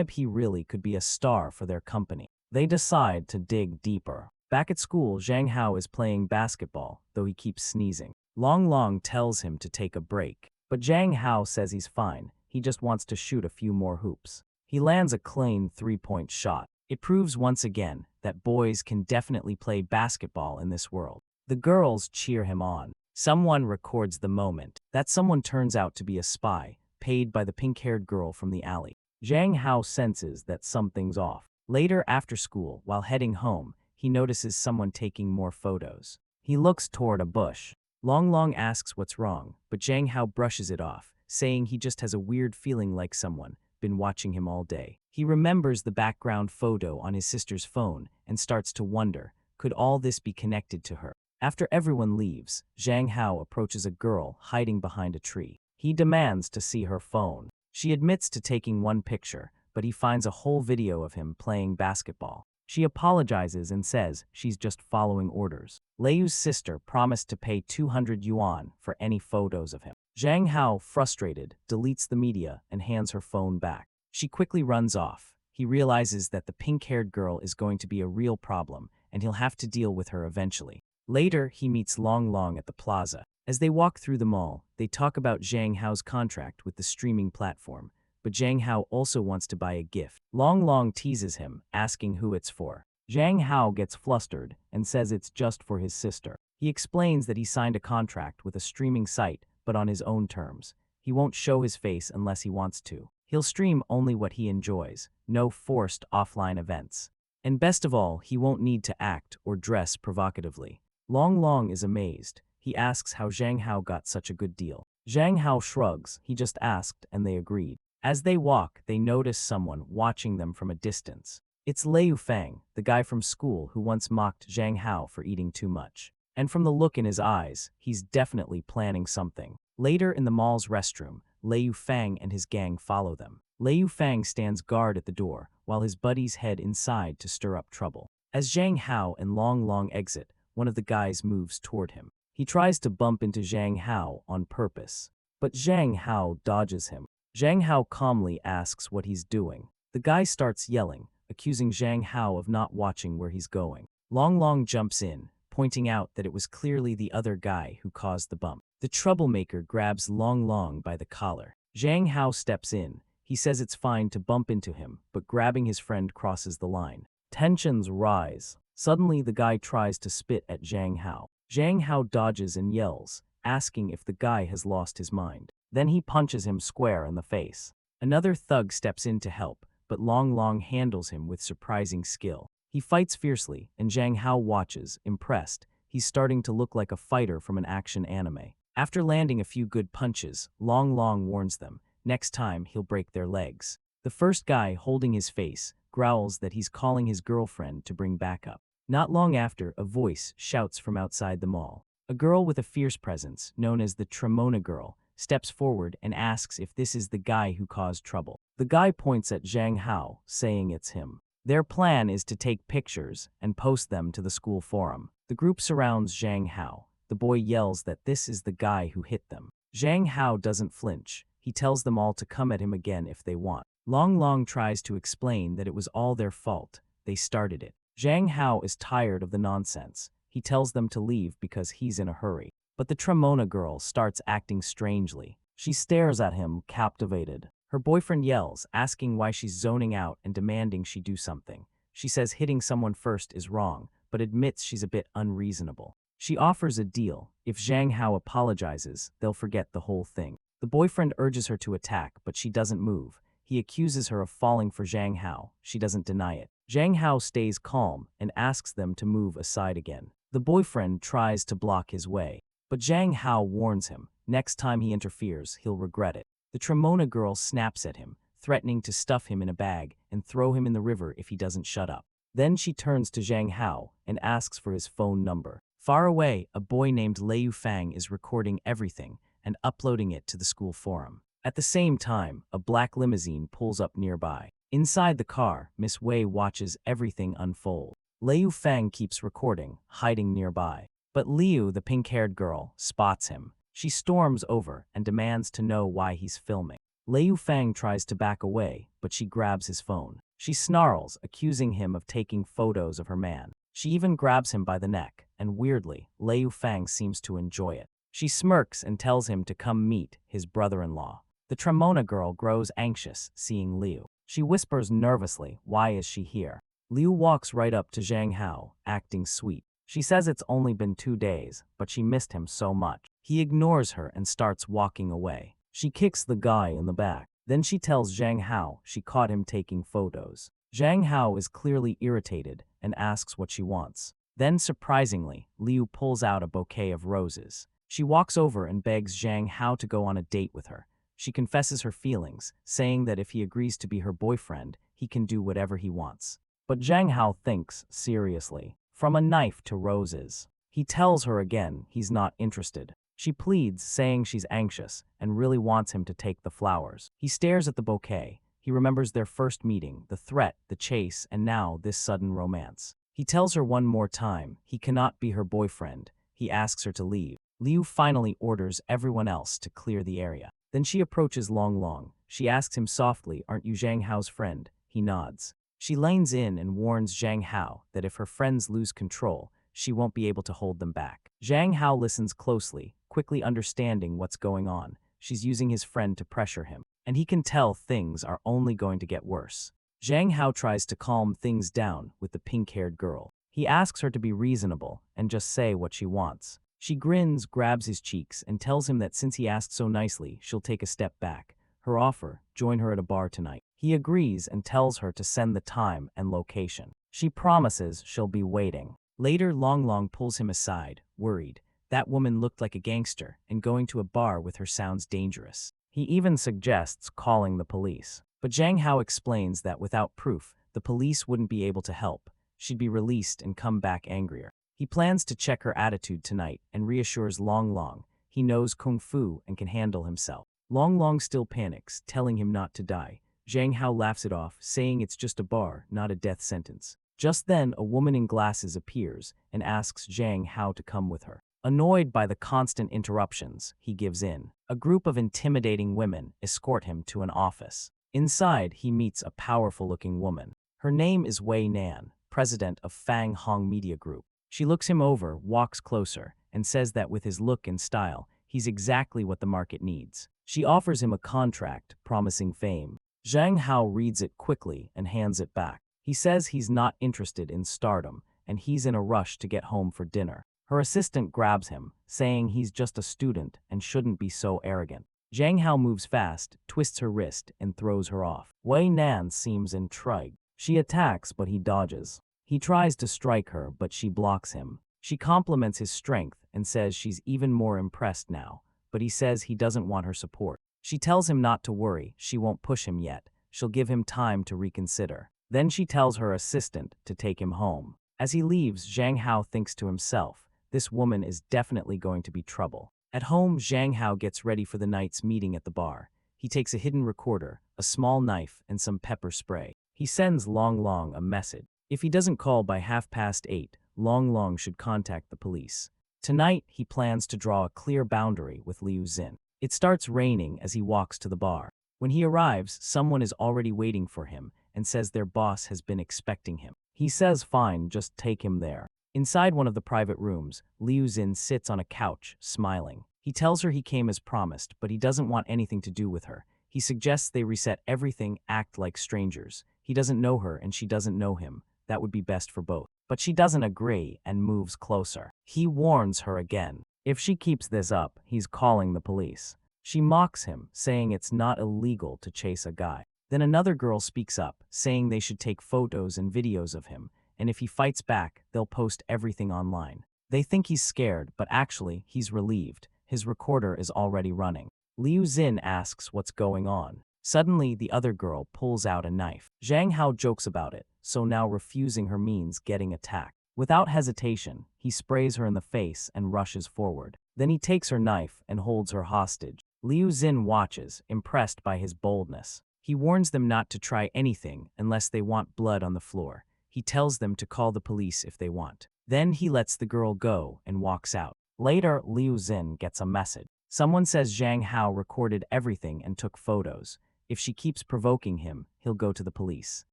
He really could be a star for their company. They decide to dig deeper. Back at school, Zhang Hao is playing basketball, though he keeps sneezing. Long Long tells him to take a break, but Zhang Hao says he's fine. He just wants to shoot a few more hoops. He lands a clean three-point shot. It proves once again that boys can definitely play basketball in this world. The girls cheer him on. Someone records the moment. That someone turns out to be a spy, paid by the pink-haired girl from the alley. Zhang Hao senses that something's off. Later after school, while heading home, he notices someone taking more photos. He looks toward a bush. Long Long asks what's wrong, but Zhang Hao brushes it off, saying he just has a weird feeling like someone been watching him all day. He remembers the background photo on his sister's phone and starts to wonder, could all this be connected to her? After everyone leaves, Zhang Hao approaches a girl hiding behind a tree. He demands to see her phone. She admits to taking one picture, but he finds a whole video of him playing basketball. She apologizes and says she's just following orders. Lei Yu's sister promised to pay 200 yuan for any photos of him. Zhang Hao, frustrated, deletes the media and hands her phone back. She quickly runs off. He realizes that the pink-haired girl is going to be a real problem, and he'll have to deal with her eventually. Later, he meets Long Long at the plaza. As they walk through the mall, they talk about Zhang Hao's contract with the streaming platform, but Zhang Hao also wants to buy a gift. Long Long teases him, asking who it's for. Zhang Hao gets flustered and says it's just for his sister. He explains that he signed a contract with a streaming site, but on his own terms. He won't show his face unless he wants to. He'll stream only what he enjoys, no forced offline events. And best of all, he won't need to act or dress provocatively. Long Long is amazed. He asks how Zhang Hao got such a good deal. Zhang Hao shrugs. He just asked, and they agreed. As they walk, they notice someone watching them from a distance. It's Lei Yufang, the guy from school who once mocked Zhang Hao for eating too much. And from the look in his eyes, he's definitely planning something. Later in the mall's restroom, Lei Yufang and his gang follow them. Lei Yufang stands guard at the door, while his buddies head inside to stir up trouble. As Zhang Hao and Long Long exit, one of the guys moves toward him. He tries to bump into Zhang Hao on purpose, but Zhang Hao dodges him. Zhang Hao calmly asks what he's doing. The guy starts yelling, accusing Zhang Hao of not watching where he's going. Long Long jumps in, pointing out that it was clearly the other guy who caused the bump. The troublemaker grabs Long Long by the collar. Zhang Hao steps in. He says it's fine to bump into him, but grabbing his friend crosses the line. Tensions rise. Suddenly, the guy tries to spit at Zhang Hao. Zhang Hao dodges and yells, asking if the guy has lost his mind. Then he punches him square in the face. Another thug steps in to help, but Long Long handles him with surprising skill. He fights fiercely, and Zhang Hao watches, impressed. He's starting to look like a fighter from an action anime. After landing a few good punches, Long Long warns them, next time he'll break their legs. The first guy holding his face growls that he's calling his girlfriend to bring backup. Not long after, a voice shouts from outside the mall. A girl with a fierce presence, known as the Tremona Girl, steps forward and asks if this is the guy who caused trouble. The guy points at Zhang Hao, saying it's him. Their plan is to take pictures and post them to the school forum. The group surrounds Zhang Hao. The boy yells that this is the guy who hit them. Zhang Hao doesn't flinch. He tells them all to come at him again if they want. Long Long tries to explain that it was all their fault. They started it. Zhang Hao is tired of the nonsense. He tells them to leave because he's in a hurry. But the Tremona Girl starts acting strangely. She stares at him, captivated. Her boyfriend yells, asking why she's zoning out and demanding she do something. She says hitting someone first is wrong, but admits she's a bit unreasonable. She offers a deal. If Zhang Hao apologizes, they'll forget the whole thing. The boyfriend urges her to attack, but she doesn't move. He accuses her of falling for Zhang Hao. She doesn't deny it. Zhang Hao stays calm and asks them to move aside again. The boyfriend tries to block his way, but Zhang Hao warns him. Next time he interferes, he'll regret it. The Tremona Girl snaps at him, threatening to stuff him in a bag and throw him in the river if he doesn't shut up. Then she turns to Zhang Hao and asks for his phone number. Far away, a boy named Liu Fang is recording everything and uploading it to the school forum. At the same time, a black limousine pulls up nearby. Inside the car, Miss Wei watches everything unfold. Liu Fang keeps recording, hiding nearby. But Liu, the pink-haired girl, spots him. She storms over and demands to know why he's filming. Liu Fang tries to back away, but she grabs his phone. She snarls, accusing him of taking photos of her man. She even grabs him by the neck, and weirdly, Liu Fang seems to enjoy it. She smirks and tells him to come meet his brother-in-law. The Tremona Girl grows anxious, seeing Liu. She whispers nervously, "Why is she here?" Liu walks right up to Zhang Hao, acting sweet. She says it's only been 2 days, but she missed him so much. He ignores her and starts walking away. She kicks the guy in the back. Then she tells Zhang Hao she caught him taking photos. Zhang Hao is clearly irritated and asks what she wants. Then, surprisingly, Liu pulls out a bouquet of roses. She walks over and begs Zhang Hao to go on a date with her. She confesses her feelings, saying that if he agrees to be her boyfriend, he can do whatever he wants. But Zhang Hao thinks seriously. From a knife to roses. He tells her again he's not interested. She pleads, saying she's anxious and really wants him to take the flowers. He stares at the bouquet. He remembers their first meeting, the threat, the chase, and now this sudden romance. He tells her one more time he cannot be her boyfriend. He asks her to leave. Liu finally orders everyone else to clear the area. Then she approaches Long Long. She asks him softly, "Aren't you Zhang Hao's friend?" He nods. She leans in and warns Zhang Hao that if her friends lose control, she won't be able to hold them back. Zhang Hao listens closely, quickly understanding what's going on. She's using his friend to pressure him, and he can tell things are only going to get worse. Zhang Hao tries to calm things down with the pink-haired girl. He asks her to be reasonable and just say what she wants. She grins, grabs his cheeks, and tells him that since he asked so nicely, she'll take a step back. Her offer, join her at a bar tonight. He agrees and tells her to send the time and location. She promises she'll be waiting. Later, Long Long pulls him aside, worried. That woman looked like a gangster, and going to a bar with her sounds dangerous. He even suggests calling the police. But Zhang Hao explains that without proof, the police wouldn't be able to help. She'd be released and come back angrier. He plans to check her attitude tonight and reassures Long Long he knows kung fu and can handle himself. Long Long still panics, telling him not to die. Zhang Hao laughs it off, saying it's just a bar, not a death sentence. Just then, a woman in glasses appears and asks Zhang Hao to come with her. Annoyed by the constant interruptions, he gives in. A group of intimidating women escort him to an office. Inside, he meets a powerful-looking woman. Her name is Wei Nan, president of Fang Hong Media Group. She looks him over, walks closer, and says that with his look and style, he's exactly what the market needs. She offers him a contract, promising fame. Zhang Hao reads it quickly and hands it back. He says he's not interested in stardom, and he's in a rush to get home for dinner. Her assistant grabs him, saying he's just a student and shouldn't be so arrogant. Zhang Hao moves fast, twists her wrist, and throws her off. Wei Nan seems intrigued. She attacks, but he dodges. He tries to strike her, but she blocks him. She compliments his strength and says she's even more impressed now, but he says he doesn't want her support. She tells him not to worry, she won't push him yet. She'll give him time to reconsider. Then she tells her assistant to take him home. As he leaves, Zhang Hao thinks to himself, this woman is definitely going to be trouble. At home, Zhang Hao gets ready for the night's meeting at the bar. He takes a hidden recorder, a small knife, and some pepper spray. He sends Long Long a message. If he doesn't call by 8:30, Long Long should contact the police. Tonight, he plans to draw a clear boundary with Liu Xin. It starts raining as he walks to the bar. When he arrives, someone is already waiting for him and says their boss has been expecting him. He says fine, just take him there. Inside one of the private rooms, Liu Xin sits on a couch, smiling. He tells her he came as promised, but he doesn't want anything to do with her. He suggests they reset everything, act like strangers. He doesn't know her and she doesn't know him. That would be best for both. But she doesn't agree and moves closer. He warns her again. If she keeps this up, he's calling the police. She mocks him, saying it's not illegal to chase a guy. Then another girl speaks up, saying they should take photos and videos of him, and if he fights back, they'll post everything online. They think he's scared, but actually, he's relieved. His recorder is already running. Liu Xin asks what's going on. Suddenly, the other girl pulls out a knife. Zhang Hao jokes about it, so now refusing her means getting attacked. Without hesitation, he sprays her in the face and rushes forward. Then he takes her knife and holds her hostage. Liu Xin watches, impressed by his boldness. He warns them not to try anything unless they want blood on the floor. He tells them to call the police if they want. Then he lets the girl go and walks out. Later, Liu Xin gets a message. Someone says Zhang Hao recorded everything and took photos. If she keeps provoking him, he'll go to the police.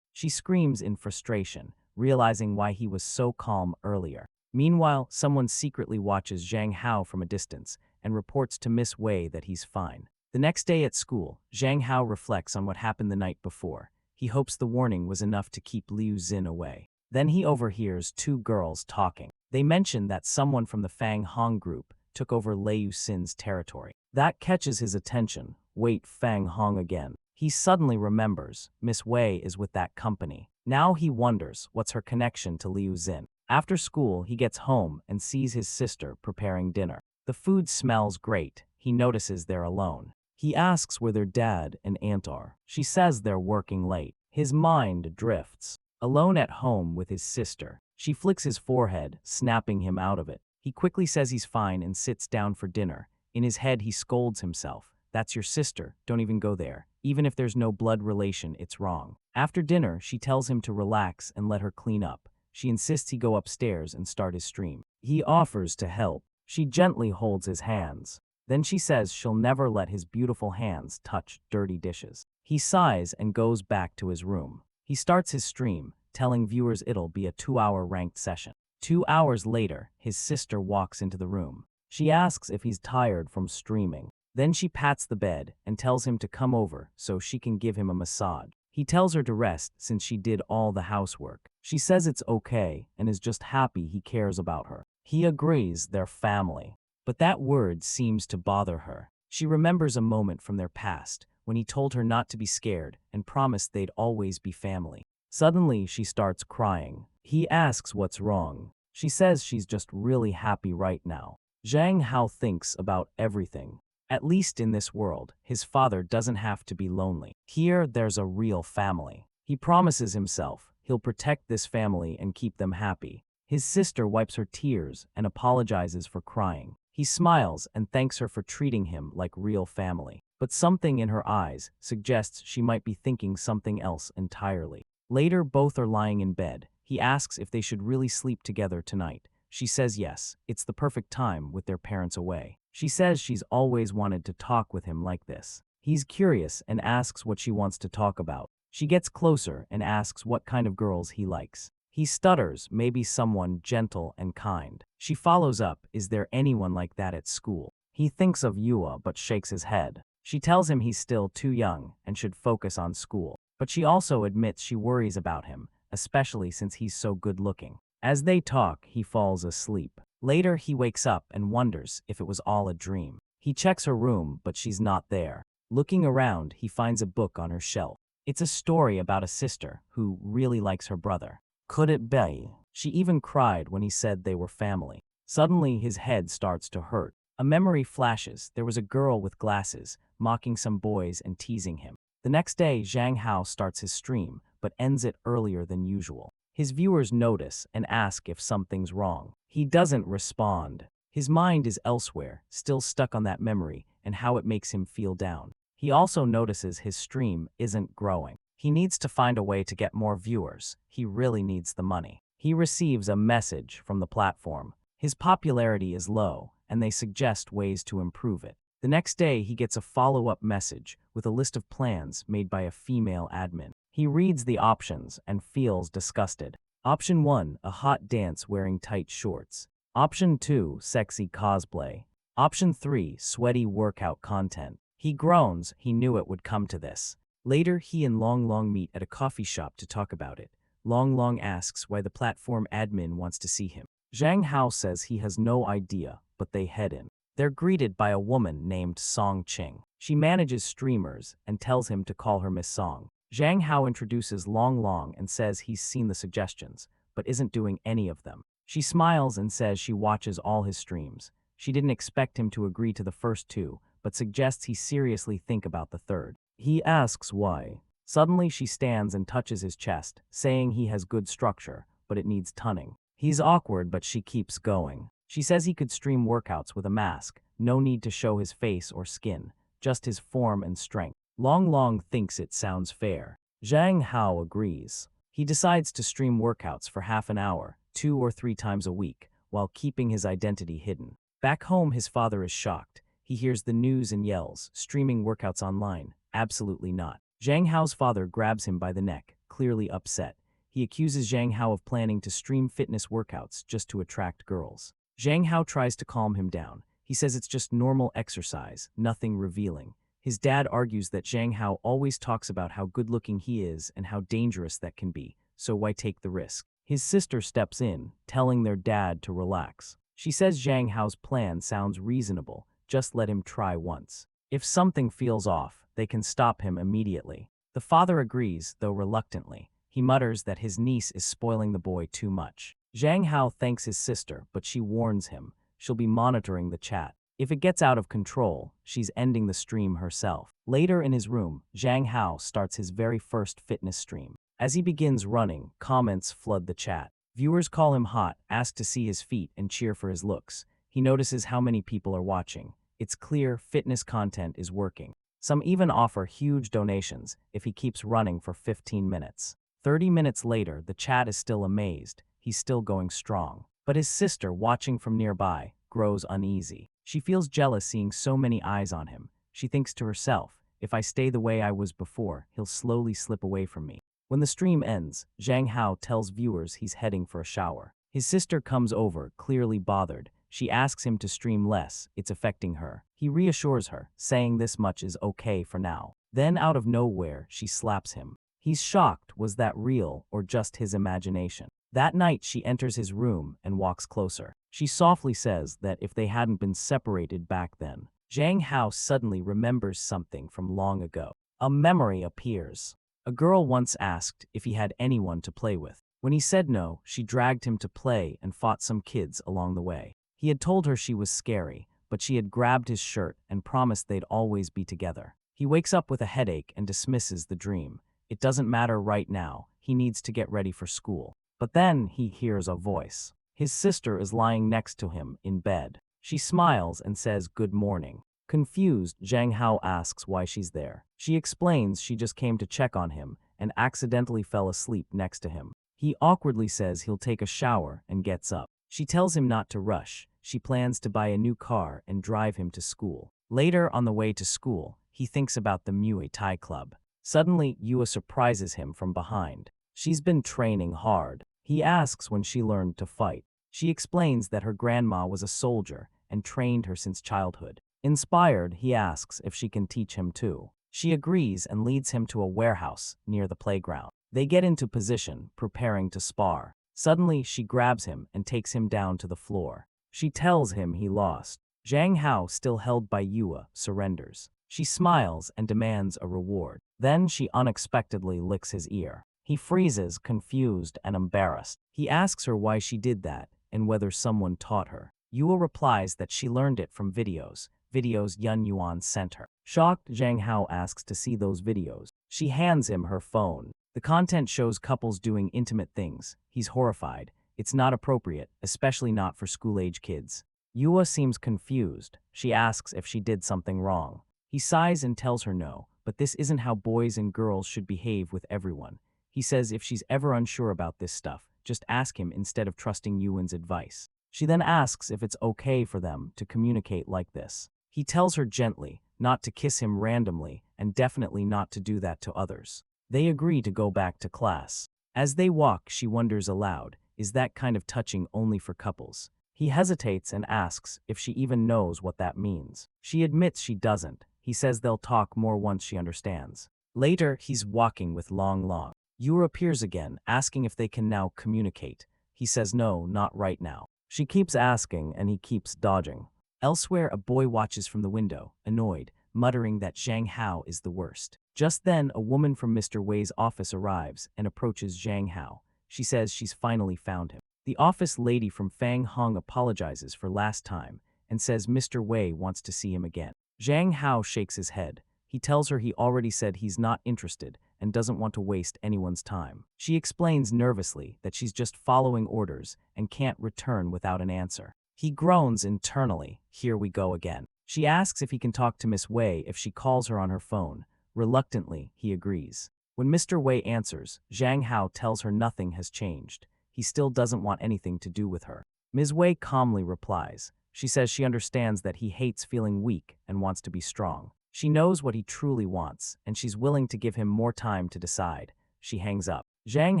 She screams in frustration, realizing why he was so calm earlier. Meanwhile, someone secretly watches Zhang Hao from a distance and reports to Miss Wei that he's fine. The next day at school, Zhang Hao reflects on what happened the night before. He hopes the warning was enough to keep Liu Xin away. Then he overhears two girls talking. They mention that someone from the Fang Hong group took over Liu Xin's territory. That catches his attention. Wait, Fang Hong again. He suddenly remembers Miss Wei is with that company. Now he wonders what's her connection to Liu Xin. After school, he gets home and sees his sister preparing dinner. The food smells great. He notices they're alone. He asks where their dad and aunt are. She says they're working late. His mind drifts. Alone at home with his sister, she flicks his forehead, snapping him out of it. He quickly says he's fine and sits down for dinner. In his head, he scolds himself. That's your sister, don't even go there. Even if there's no blood relation, it's wrong. After dinner, she tells him to relax and let her clean up. She insists he go upstairs and start his stream. He offers to help. She gently holds his hands. Then she says she'll never let his beautiful hands touch dirty dishes. He sighs and goes back to his room. He starts his stream, telling viewers it'll be a 2-hour ranked session. 2 hours later, his sister walks into the room. She asks if he's tired from streaming. Then she pats the bed and tells him to come over so she can give him a massage. He tells her to rest since she did all the housework. She says it's okay and is just happy he cares about her. He agrees they're family. But that word seems to bother her. She remembers a moment from their past when he told her not to be scared and promised they'd always be family. Suddenly, she starts crying. He asks what's wrong. She says she's just really happy right now. Zhang Hao thinks about everything. At least in this world, his father doesn't have to be lonely. Here, there's a real family. He promises himself he'll protect this family and keep them happy. His sister wipes her tears and apologizes for crying. He smiles and thanks her for treating him like real family. But something in her eyes suggests she might be thinking something else entirely. Later, both are lying in bed. He asks if they should really sleep together tonight. She says yes, it's the perfect time with their parents away. She says she's always wanted to talk with him like this. He's curious and asks what she wants to talk about. She gets closer and asks what kind of girls he likes. He stutters, maybe someone gentle and kind. She follows up, is there anyone like that at school? He thinks of Yua but shakes his head. She tells him he's still too young and should focus on school. But she also admits she worries about him, especially since he's so good-looking. As they talk, he falls asleep. Later, he wakes up and wonders if it was all a dream. He checks her room, but she's not there. Looking around, he finds a book on her shelf. It's a story about a sister who really likes her brother. Could it be? She even cried when he said they were family. Suddenly, his head starts to hurt. A memory flashes. There was a girl with glasses, mocking some boys and teasing him. The next day, Zhang Hao starts his stream, but ends it earlier than usual. His viewers notice and ask if something's wrong. He doesn't respond. His mind is elsewhere, still stuck on that memory and how it makes him feel down. He also notices his stream isn't growing. He needs to find a way to get more viewers. He really needs the money. He receives a message from the platform. His popularity is low, and they suggest ways to improve it. The next day, he gets a follow-up message with a list of plans made by a female admin. He reads the options and feels disgusted. Option 1, a hot dance wearing tight shorts. Option 2, sexy cosplay. Option 3, sweaty workout content. He groans. He knew it would come to this. Later, he and Long Long meet at a coffee shop to talk about it. Long Long asks why the platform admin wants to see him. Zhang Hao says he has no idea, but they head in. They're greeted by a woman named Song Qing. She manages streamers and tells him to call her Miss Song. Zhang Hao introduces Long Long and says he's seen the suggestions, but isn't doing any of them. She smiles and says she watches all his streams. She didn't expect him to agree to the first two, but suggests he seriously think about the third. He asks why. Suddenly she stands and touches his chest, saying he has good structure, but it needs toning. He's awkward, but she keeps going. She says he could stream workouts with a mask, no need to show his face or skin, just his form and strength. Long Long thinks it sounds fair. Zhang Hao agrees. He decides to stream workouts for half an hour, 2 or 3 times a week, while keeping his identity hidden. Back home, his father is shocked. He hears the news and yells, streaming workouts online? Absolutely not. Zhang Hao's father grabs him by the neck, clearly upset. He accuses Zhang Hao of planning to stream fitness workouts just to attract girls. Zhang Hao tries to calm him down. He says it's just normal exercise, nothing revealing. His dad argues that Zhang Hao always talks about how good-looking he is and how dangerous that can be, so why take the risk? His sister steps in, telling their dad to relax. She says Zhang Hao's plan sounds reasonable, just let him try once. If something feels off, they can stop him immediately. The father agrees, though reluctantly. He mutters that his niece is spoiling the boy too much. Zhang Hao thanks his sister, but she warns him. She'll be monitoring the chat. If it gets out of control, she's ending the stream herself. Later in his room, Zhang Hao starts his very first fitness stream. As he begins running, comments flood the chat. Viewers call him hot, ask to see his feet, and cheer for his looks. He notices how many people are watching. It's clear fitness content is working. Some even offer huge donations if he keeps running for 15 minutes. 30 minutes later, the chat is still amazed. He's still going strong. But his sister, watching from nearby, grows uneasy. She feels jealous seeing so many eyes on him. She thinks to herself, if I stay the way I was before, he'll slowly slip away from me. When the stream ends, Zhang Hao tells viewers he's heading for a shower. His sister comes over, clearly bothered. She asks him to stream less, it's affecting her. He reassures her, saying this much is okay for now. Then out of nowhere, she slaps him. He's shocked, was that real or just his imagination? That night, she enters his room and walks closer. She softly says that if they hadn't been separated back then. Zhang Hao suddenly remembers something from long ago. A memory appears. A girl once asked if he had anyone to play with. When he said no, she dragged him to play and fought some kids along the way. He had told her she was scary, but she had grabbed his shirt and promised they'd always be together. He wakes up with a headache and dismisses the dream. It doesn't matter right now, he needs to get ready for school. But then he hears a voice. His sister is lying next to him in bed. She smiles and says good morning. Confused, Zhang Hao asks why she's there. She explains she just came to check on him and accidentally fell asleep next to him. He awkwardly says he'll take a shower and gets up. She tells him not to rush. She plans to buy a new car and drive him to school. Later, on the way to school, he thinks about the Muay Thai club. Suddenly, Yua surprises him from behind. She's been training hard. He asks when she learned to fight. She explains that her grandma was a soldier and trained her since childhood. Inspired, he asks if she can teach him too. She agrees and leads him to a warehouse near the playground. They get into position, preparing to spar. Suddenly, she grabs him and takes him down to the floor. She tells him he lost. Zhang Hao, still held by Yua, surrenders. She smiles and demands a reward. Then she unexpectedly licks his ear. He freezes, confused and embarrassed. He asks her why she did that and whether someone taught her. Yua replies that she learned it from videos Yun Yuan sent her. Shocked, Zhang Hao asks to see those videos. She hands him her phone. The content shows couples doing intimate things. He's horrified. It's not appropriate, especially not for school-age kids. Yua seems confused. She asks if she did something wrong. He sighs and tells her no, but this isn't how boys and girls should behave with everyone. He says if she's ever unsure about this stuff, just ask him instead of trusting Yuan's advice. She then asks if it's okay for them to communicate like this. He tells her gently not to kiss him randomly and definitely not to do that to others. They agree to go back to class. As they walk, she wonders aloud, is that kind of touching only for couples? He hesitates and asks if she even knows what that means. She admits she doesn't. He says they'll talk more once she understands. Later, he's walking with Long Long. Yua appears again, asking if they can now communicate. He says no, not right now. She keeps asking and he keeps dodging. Elsewhere, a boy watches from the window, annoyed, muttering that Zhang Hao is the worst. Just then, a woman from Mr. Wei's office arrives and approaches Zhang Hao. She says she's finally found him. The office lady from Fang Hong apologizes for last time and says Mr. Wei wants to see him again. Zhang Hao shakes his head. He tells her he already said he's not interested and doesn't want to waste anyone's time. She explains nervously that she's just following orders and can't return without an answer. He groans internally. Here we go again. She asks if he can talk to Miss Wei if she calls her on her phone. Reluctantly, he agrees. When Mr. Wei answers, Zhang Hao tells her nothing has changed. He still doesn't want anything to do with her. Ms. Wei calmly replies. She says she understands that he hates feeling weak and wants to be strong. She knows what he truly wants, and she's willing to give him more time to decide. She hangs up. Zhang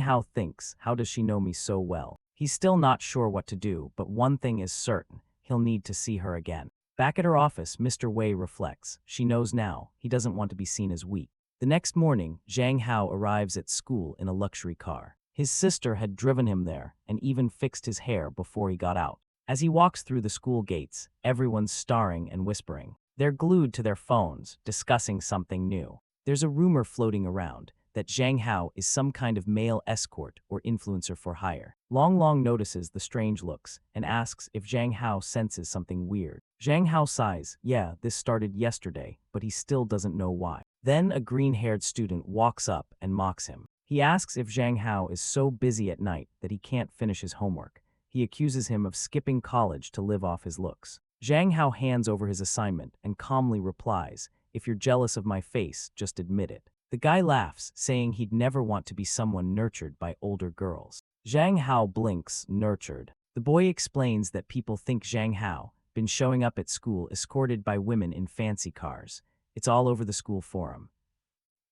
Hao thinks, how does she know me so well? He's still not sure what to do, but one thing is certain. He'll need to see her again. Back at her office, Mr. Wei reflects. She knows now. He doesn't want to be seen as weak. The next morning, Zhang Hao arrives at school in a luxury car. His sister had driven him there and even fixed his hair before he got out. As he walks through the school gates, everyone's staring and whispering. They're glued to their phones, discussing something new. There's a rumor floating around that Zhang Hao is some kind of male escort or influencer for hire. Long Long notices the strange looks and asks if Zhang Hao senses something weird. Zhang Hao sighs, yeah, this started yesterday, but he still doesn't know why. Then a green-haired student walks up and mocks him. He asks if Zhang Hao is so busy at night that he can't finish his homework. He accuses him of skipping college to live off his looks. Zhang Hao hands over his assignment and calmly replies, if you're jealous of my face, just admit it. The guy laughs, saying he'd never want to be someone nurtured by older girls. Zhang Hao blinks, nurtured. The boy explains that people think Zhang Hao been showing up at school escorted by women in fancy cars. It's all over the school forum.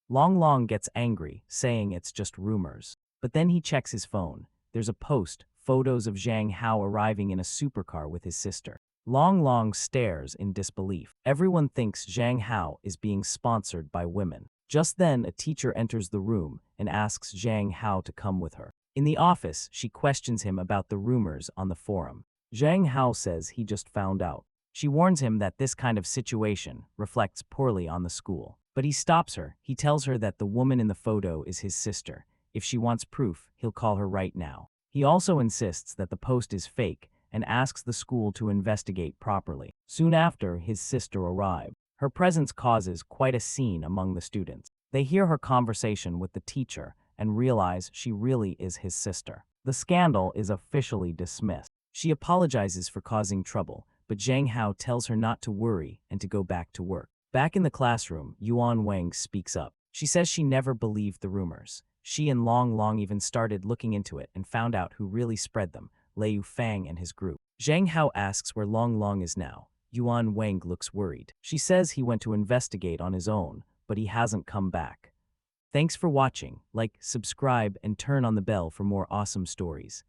Long Long gets angry, saying it's just rumors. But then he checks his phone. There's a post, photos of Zhang Hao arriving in a supercar with his sister. Long Long stares in disbelief. Everyone thinks Zhang Hao is being sponsored by women. Just then, a teacher enters the room and asks Zhang Hao to come with her. In the office, she questions him about the rumors on the forum. Zhang Hao says he just found out. She warns him that this kind of situation reflects poorly on the school. But he stops her. He tells her that the woman in the photo is his sister. If she wants proof, he'll call her right now. He also insists that the post is fake and asks the school to investigate properly. Soon after, his sister arrives. Her presence causes quite a scene among the students. They hear her conversation with the teacher and realize she really is his sister. The scandal is officially dismissed. She apologizes for causing trouble, but Zhang Hao tells her not to worry and to go back to work. Back in the classroom, Yuan Wang speaks up. She says she never believed the rumors. She and Long Long even started looking into it and found out who really spread them, Liu Fang and his group. Zhang Hao asks where Long Long is now. Yuan Wang looks worried. She says he went to investigate on his own, but he hasn't come back. Thanks for watching. Like, subscribe, and turn on the bell for more awesome stories.